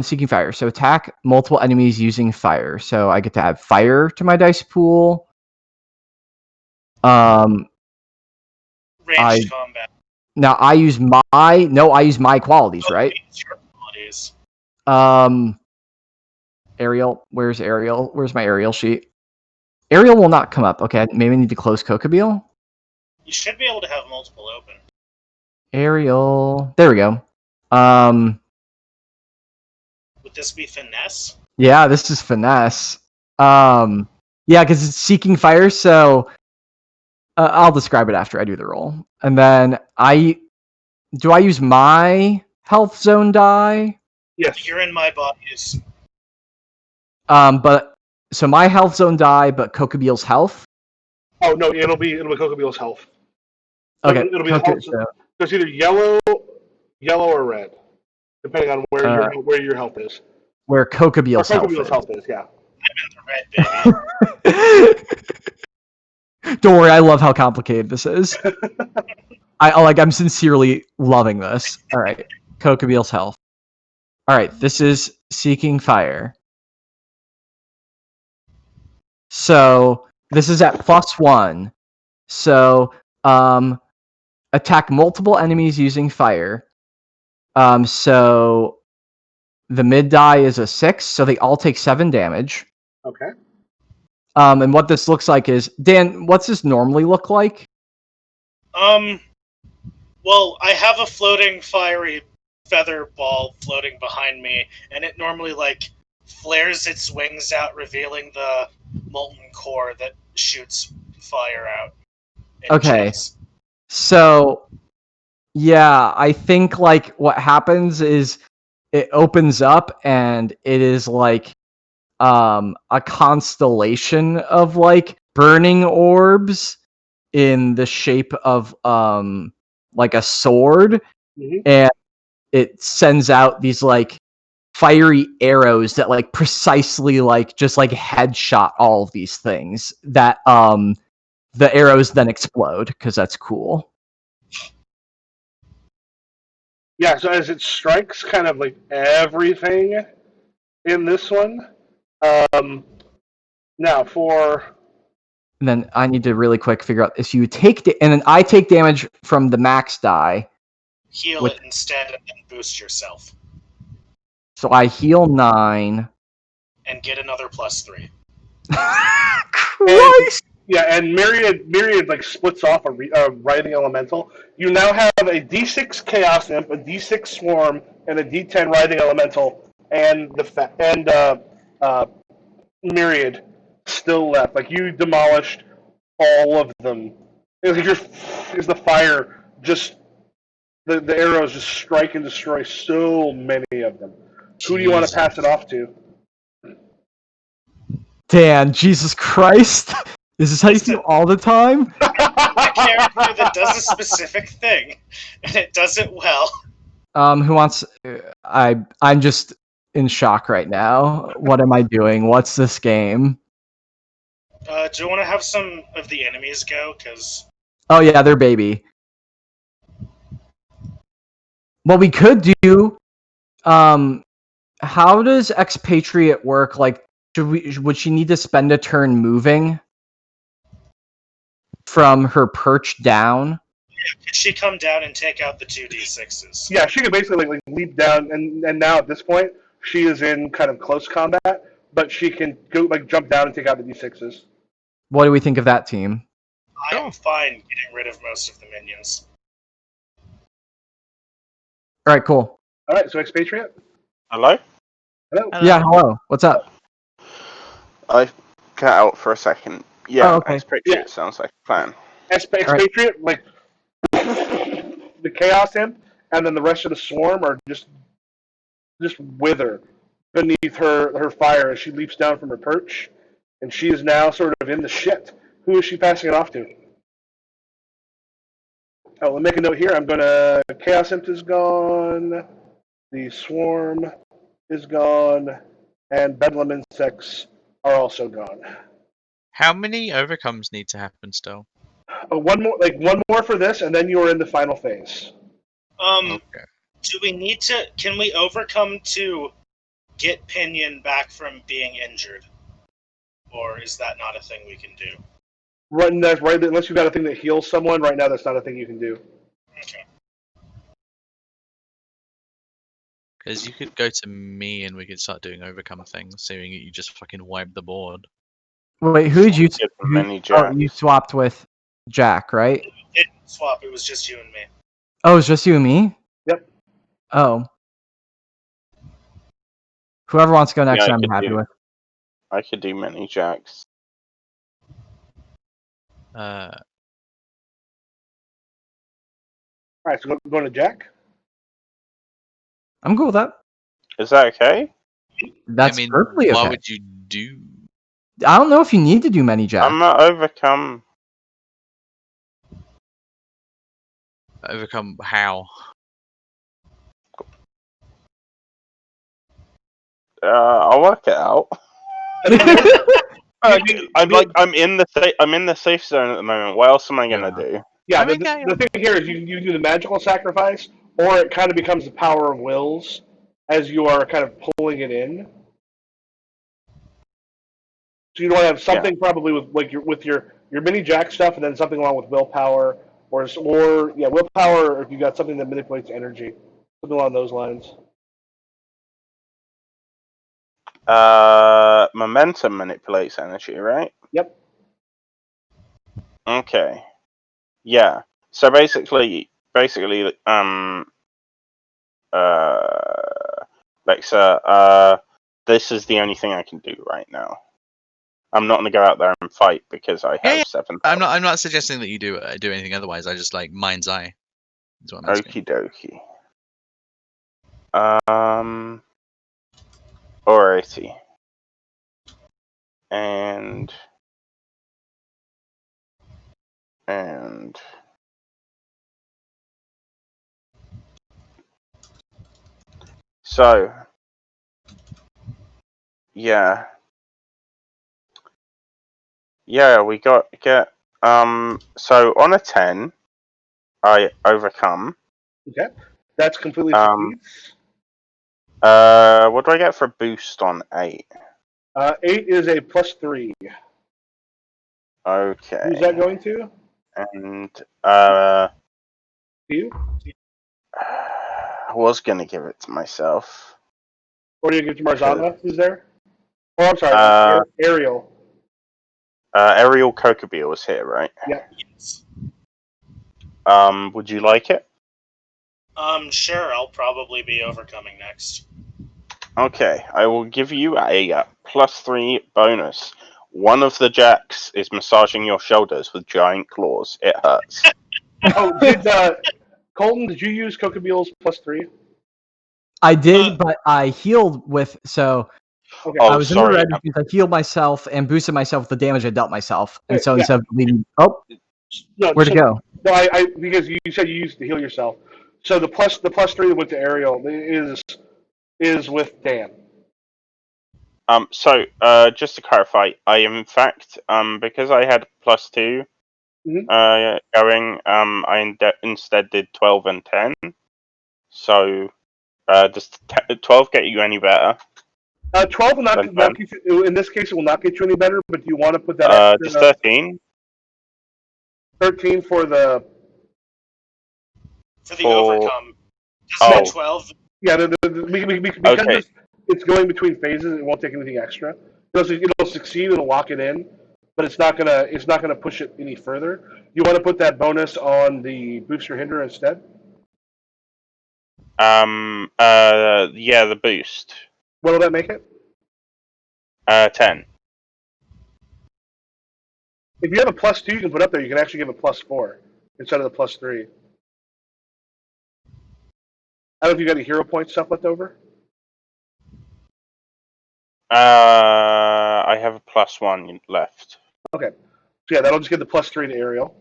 Seeking Fire. So attack multiple enemies using fire. So I get to add fire to my dice pool. Ranged combat. Now I use my qualities, right? Your qualities. Ariel, where's Ariel? Where's my Ariel sheet? Ariel will not come up. Okay, maybe I need to close Kokobeel. You should be able to have multiple open. Ariel, there we go. Would this be finesse? Yeah, this is finesse. Yeah, because it's Seeking Fire, so I'll describe it after I do the roll. And then do I use my health zone die? Yes. You're in my bodies. But so my health zone die, but Kokobeel's health. Oh no, it'll be Kokobeel's health. Okay, It'll be the health. So it's either yellow or red, depending on where your health is. Where Kokobeel's health is, yeah. I'm in the red, baby. Don't worry, I love how complicated this is. I'm sincerely loving this. All right, Kokobeel's health. All right, this is Seeking Fire. So this is at +1. So attack multiple enemies using fire. So the mid die is a 6, so they all take 7 damage. Okay. And what this looks like is, Dan, what's this normally look like? Well, I have a floating fiery feather ball floating behind me, and it normally flares its wings out, revealing the molten core that shoots fire out. Okay. So yeah, I think what happens is it opens up and it is a constellation of burning orbs in the shape of a sword, and it sends out these fiery arrows that precisely just headshot all of these things that the arrows then explode because that's cool. Yeah, so as it strikes kind of everything in this one, now for... And then I need to really quick figure out if you take and then I take damage from the max die, heal Which- it instead and then boost yourself. So I heal 9. And get another +3. Christ! Yeah, and Myriad like splits off a writhing elemental. You now have a D6 Chaos Imp, a D6 Swarm, and a D10 writhing elemental, and Myriad still left. Like you demolished all of them. It's like is the fire just the arrows just strike and destroy so many of them. Who do you want to pass it off to? Dan, Jesus Christ! Is this how you feel all the time? A character that does a specific thing, and it does it well. Who wants? I'm just in shock right now. What am I doing? What's this game? Do you want to have some of the enemies go? Because Oh yeah, they're baby. What we could do, how does expatriate work? Like, would she need to spend a turn moving from her perch down? could she come down and take out the 2d6s? Yeah, she could basically like leap down, and now at this point she is in kind of close combat, but she can go like jump down and take out the D6s. What do we think of that team? I am fine getting rid of most of the minions. All right, cool. All right, so expatriate. Hello? Hello. Yeah, hello. What's up? I cut out for a second. Yeah, Oh, okay. expatriate sounds like a plan. Expatriate, like the Chaos Imp, and then the rest of the swarm are just wither beneath her fire as she leaps down from her perch, and she is now sort of in the shit. Who is she passing it off to? Oh, we'll make a note here. I'm gonna. Chaos Imp is gone. The swarm is gone, and Bedlam insects are also gone. How many overcomes need to happen still? One more for this, and then you are in the final phase. Okay. Do we need to? Can we overcome to get Pinion back from being injured, or is that not a thing we can do? Right, unless you've got a thing that heals someone. Right now, that's not a thing you can do. Okay. Because you could go to me and we could start doing overcome things, seeing you just fucking wipe the board. Wait, who did you? Get them many Oh, jacks. you swapped with Jack, right? It didn't swap. It was just you and me. Oh, it's just you and me? Yep. Oh. Whoever wants to go next, Yeah, I I'm could happy do- with. I could do many jacks. All right, so going to Jack. I'm cool with that. Is that okay? That's perfectly okay. What would you do? I don't know if you need to do many Jack. I'm not overcome. Overcome how? I'll work it out. I'm in the safe zone at the moment. What else am I gonna do? Yeah, I mean, the thing here is you do the magical sacrifice, or it kind of becomes the power of wills as you are kind of pulling it in. So you want to have something probably with like your mini Jack stuff, and then something along with willpower, or willpower, or if you got something that manipulates energy, something along those lines. Momentum manipulates energy, right? Yep. Okay. Yeah. So basically, Lexa, this is the only thing I can do right now. I'm not gonna go out there and fight because I have 7. I'm not suggesting that you do anything otherwise. I just like mind's eye. Is what I'm asking. Okie dokie. Alrighty. And so yeah, we get so on a 10 I overcome. Okay, that's completely succeeds. What do I get for a boost on 8? 8 is a +3. Okay. Who's that going to? And You? I was gonna give it to myself. Or do you give it to Marzana, who's there? Oh, I'm sorry, Ariel. Ariel Kokobee was here, right? Yeah. Yes. Would you like it? Sure. I'll probably be overcoming next. Okay, I will give you a +3 bonus. One of the jacks is massaging your shoulders with giant claws. It hurts. Oh, Colton, did you use Cocobeel's +3? I did, but I healed with Okay. Oh, I was in the sorry. red because I healed myself and boosted myself with the damage I dealt myself. And so Yeah. instead of leaving, No, where'd it go? No, I because you said you used to heal yourself. So the +3 that went to Ariel is with Dan. So, just to clarify, I in fact, because I had +2, Mhm. going, I instead did 12 and 10. So, does 12 get you any better 12 will than not 10? get you, in this case, it will not get you any better, but do you want to put that Does extra 13? 13 for the. For the For overcome, doesn't oh, 12? Yeah, because okay. it's going between phases, it won't take anything extra. It'll succeed, it'll lock it in, but it's not gonna push it any further. You want to put that bonus on the booster hinder instead? Yeah, the boost. What will that make it? 10. If you have a +2, you can put up there. You can actually give a +4 instead of the +3. I don't know if you got any hero point stuff left over. I have a +1 left. Okay, so yeah, that'll just give the +3 to Ariel.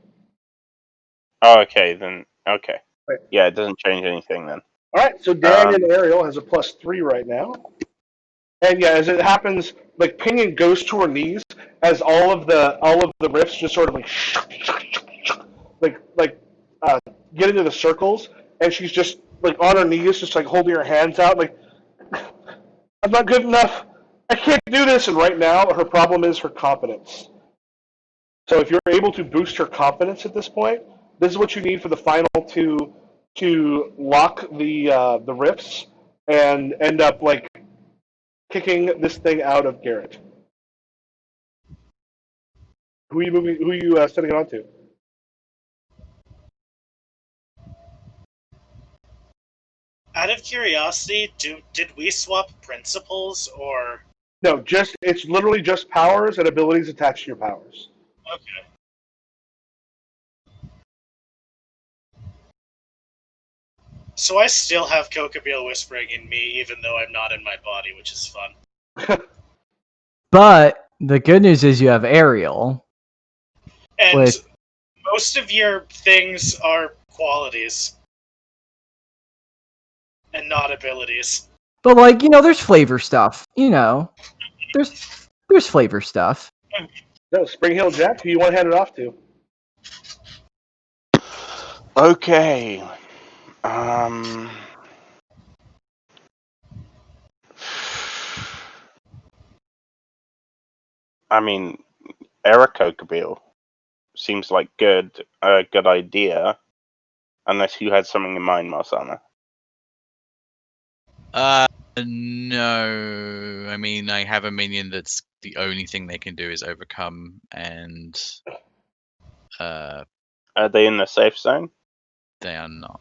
Oh, okay, then, okay. Right. Yeah, it doesn't change anything then. All right, so Dan and Ariel has a +3 right now. And yeah, as it happens, like Pinion goes to her knees as all of the riffs just sort of like get into the circles, and she's just like on her knees, just like holding her hands out, like I'm not good enough. I can't do this. And right now, her problem is her confidence. So if you're able to boost her confidence at this point, this is what you need for the final two to lock the riffs and end up like kicking this thing out of Garrett. Who are you moving? Who are you sending it on to? Out of curiosity, did we swap principles, or... No, it's literally just powers and abilities attached to your powers. Okay. So I still have Kokobeel whispering in me, even though I'm not in my body, which is fun. But the good news is you have Ariel. And Which, most of your things are qualities and not abilities. but like there's flavor stuff. There's flavor stuff. No, Spring Hill Jack. Who you want to hand it off to? Okay. I mean, Eric Kokobeel seems like a good idea, unless you had something in mind, Marsana. No. I mean, I have a minion that's the only thing they can do is overcome, and Are they in the safe zone? they are not.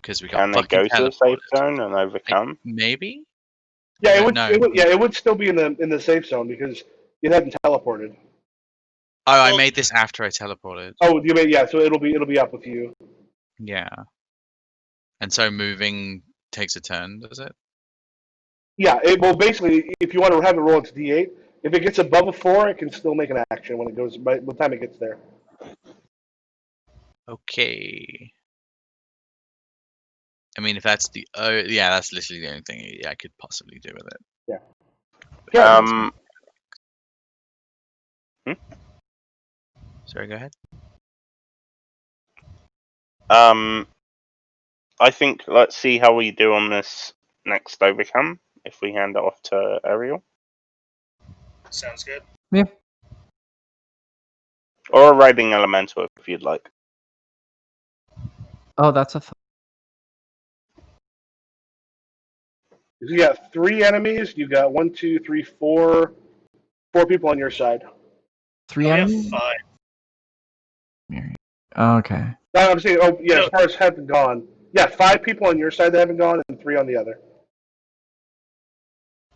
Because we got Can they fucking go to the safe teleported. zone and overcome? Maybe? Yeah, I don't know. it would still be in the safe zone because you hadn't teleported. Oh, I Well- made this after I teleported. Oh, you made yeah. So it'll be up with you. Yeah. And so moving takes a turn, does it? Yeah. Well, basically, if you want to have it roll its d8, if it gets above a 4, it can still make an action when it goes by the time it gets there. Okay. I mean, if that's yeah, that's literally the only thing I could possibly do with it. Yeah. Yeah. Sorry, go ahead. I think let's see how we do on this next overcome if we hand it off to Ariel. Sounds good. Yeah. Or a riding elemental if you'd like. Oh, that's a. You got 3 enemies. You got 1, 2, 3, 4 people on your side. 3 We have enemies? 5. Okay. No, I'm saying, oh yeah, No. as far as haven't gone. Yeah, 5 people on your side that haven't gone, and 3 on the other.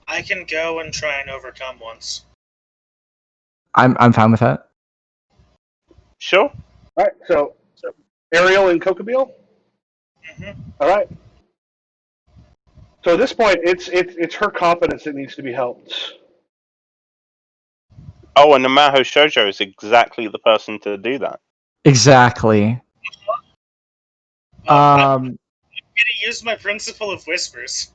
I can go and try and overcome once. I'm fine with that. Sure. All right, so Ariel and Kokobeel. hmm All right. So at this point, it's her confidence that needs to be helped. Oh, and the Maho Shoujo is exactly the person to do that. Exactly. I'm gonna use my principle of whispers.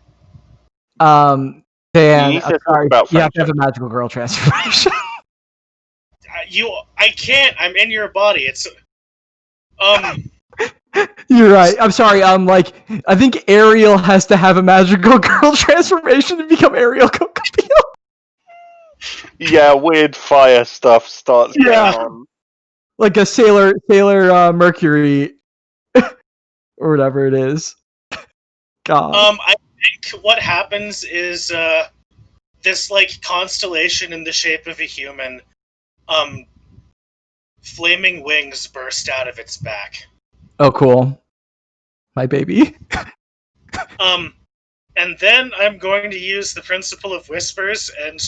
Dan, You need to I'm talk sorry. about You have to have friendship. a magical girl transformation. I can't. I'm in your body. It's You're right. I'm sorry. I think Ariel has to have a magical girl transformation to become Ariel Kokopio. Yeah, weird fire stuff starts Yeah. going on. Like a Sailor Mercury or whatever it is. God. I think what happens is this like constellation in the shape of a human, flaming wings burst out of its back. Oh, cool. My baby. And then I'm going to use the principle of whispers and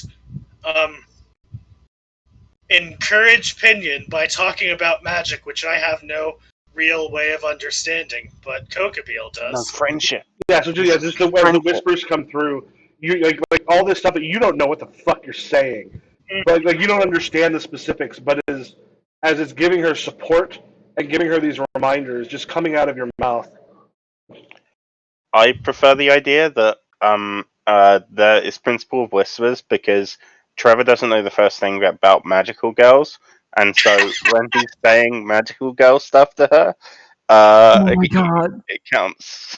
encourage Pinion by talking about magic, which I have no real way of understanding, but Kokobeel No, does. friendship. Yeah, so just, as the Friendship. whispers come through, you like all this stuff that you don't know what the fuck you're saying, but like you don't understand the specifics. But as it's giving her support and giving her these reminders, just coming out of your mouth. I prefer the idea that there is principle of whispers because Trevor doesn't know the first thing about magical girls, and so when he's saying magical girl stuff to her, Oh my god. it counts.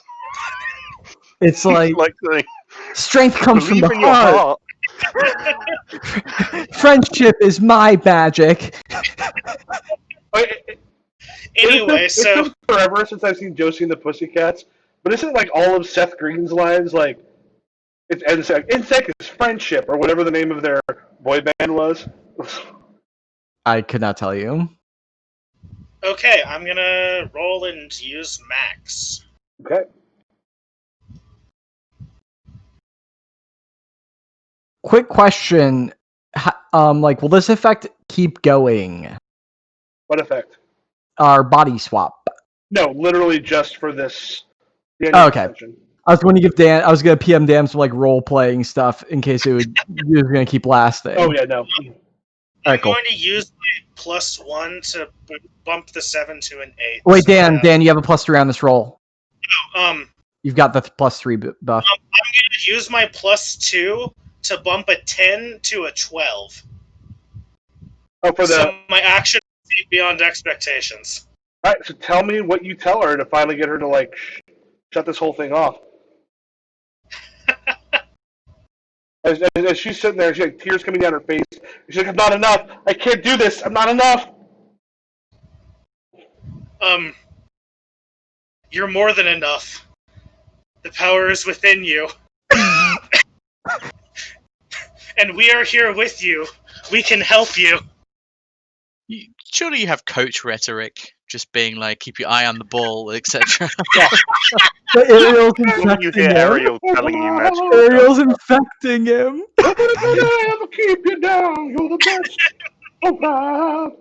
It's like Like saying, strength comes from believe the in your heart. heart. Friendship is my magic. Anyway, It's so been forever since I've seen Josie and the Pussycats, but isn't like all of Seth Green's lines like it's like insect is friendship or whatever the name of their boy band was. I could not tell you. okay, I'm gonna roll and use Max. Okay. Quick question. Will this effect keep going? What effect? Our body swap. No, literally just for this. The Oh, okay. extension. I was going to PM Dan some like role playing stuff in case it was going to keep lasting. Oh yeah, no. I'm cool. going to use my +1 to bump the 7 to an 8. Wait, so Dan, you have a +3 on this roll. I'm You've got the +3 buff. going to use my +2 to bump a 10 to a 12. Oh, for the. So my action is beyond expectations. All right, so tell me what you tell her to finally get her to like shut this whole thing off. As she's sitting there, she's like tears coming down her face. She's like, "I'm not enough. I can't do this. I'm not enough." You're more than enough. The power is within you. And we are here with you. We can help you. Surely you have coach rhetoric, just being like, keep your eye on the ball, etc. But Ariel's When you hear infecting him. Ariel telling you magical Ariel's stuff. infecting him. Nobody can ever keep you down. You're the best. Oh God.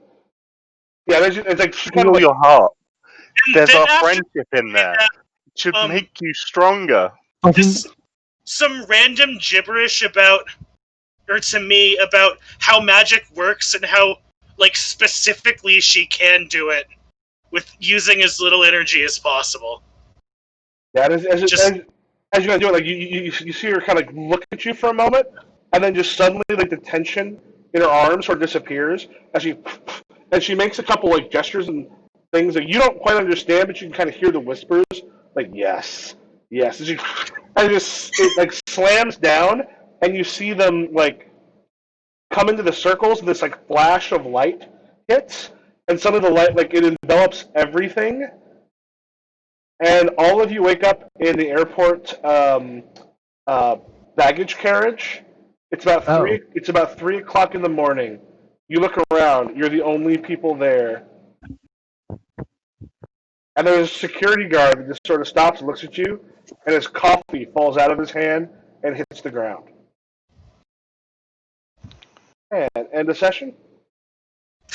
Yeah, it's like she kind Feel of like, your heart. There's then our after friendship in there. that, It should um, make you stronger. just some random gibberish about, or to me, about how magic works and how, like, specifically she can do it with using as little energy as possible. yeah, as you guys do it, like you see her kind of like look at you for a moment, and then just suddenly like the tension in her arms sort of disappears as she makes a couple like gestures and things that you don't quite understand, but you can kind of hear the whispers, like yes, yes, and it like slams down, and you see them like come into the circles, and this like flash of light hits, and some of the light like it envelops everything. And all of you wake up in the airport baggage carriage. It's about Oh. three. It's about 3 o'clock in the morning. You look around. You're the only people there, and there's a security guard that just sort of stops and looks at you, and his coffee falls out of his hand and hits the ground. And end the session.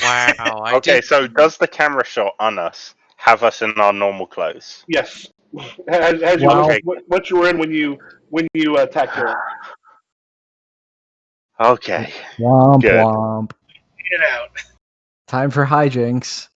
Wow. Okay, so does the camera shot on us have us in our normal clothes? Yes, as you Wow. what you were in when you attacked Garrett. Okay. Womp Good. womp. Get out. Time for hijinks.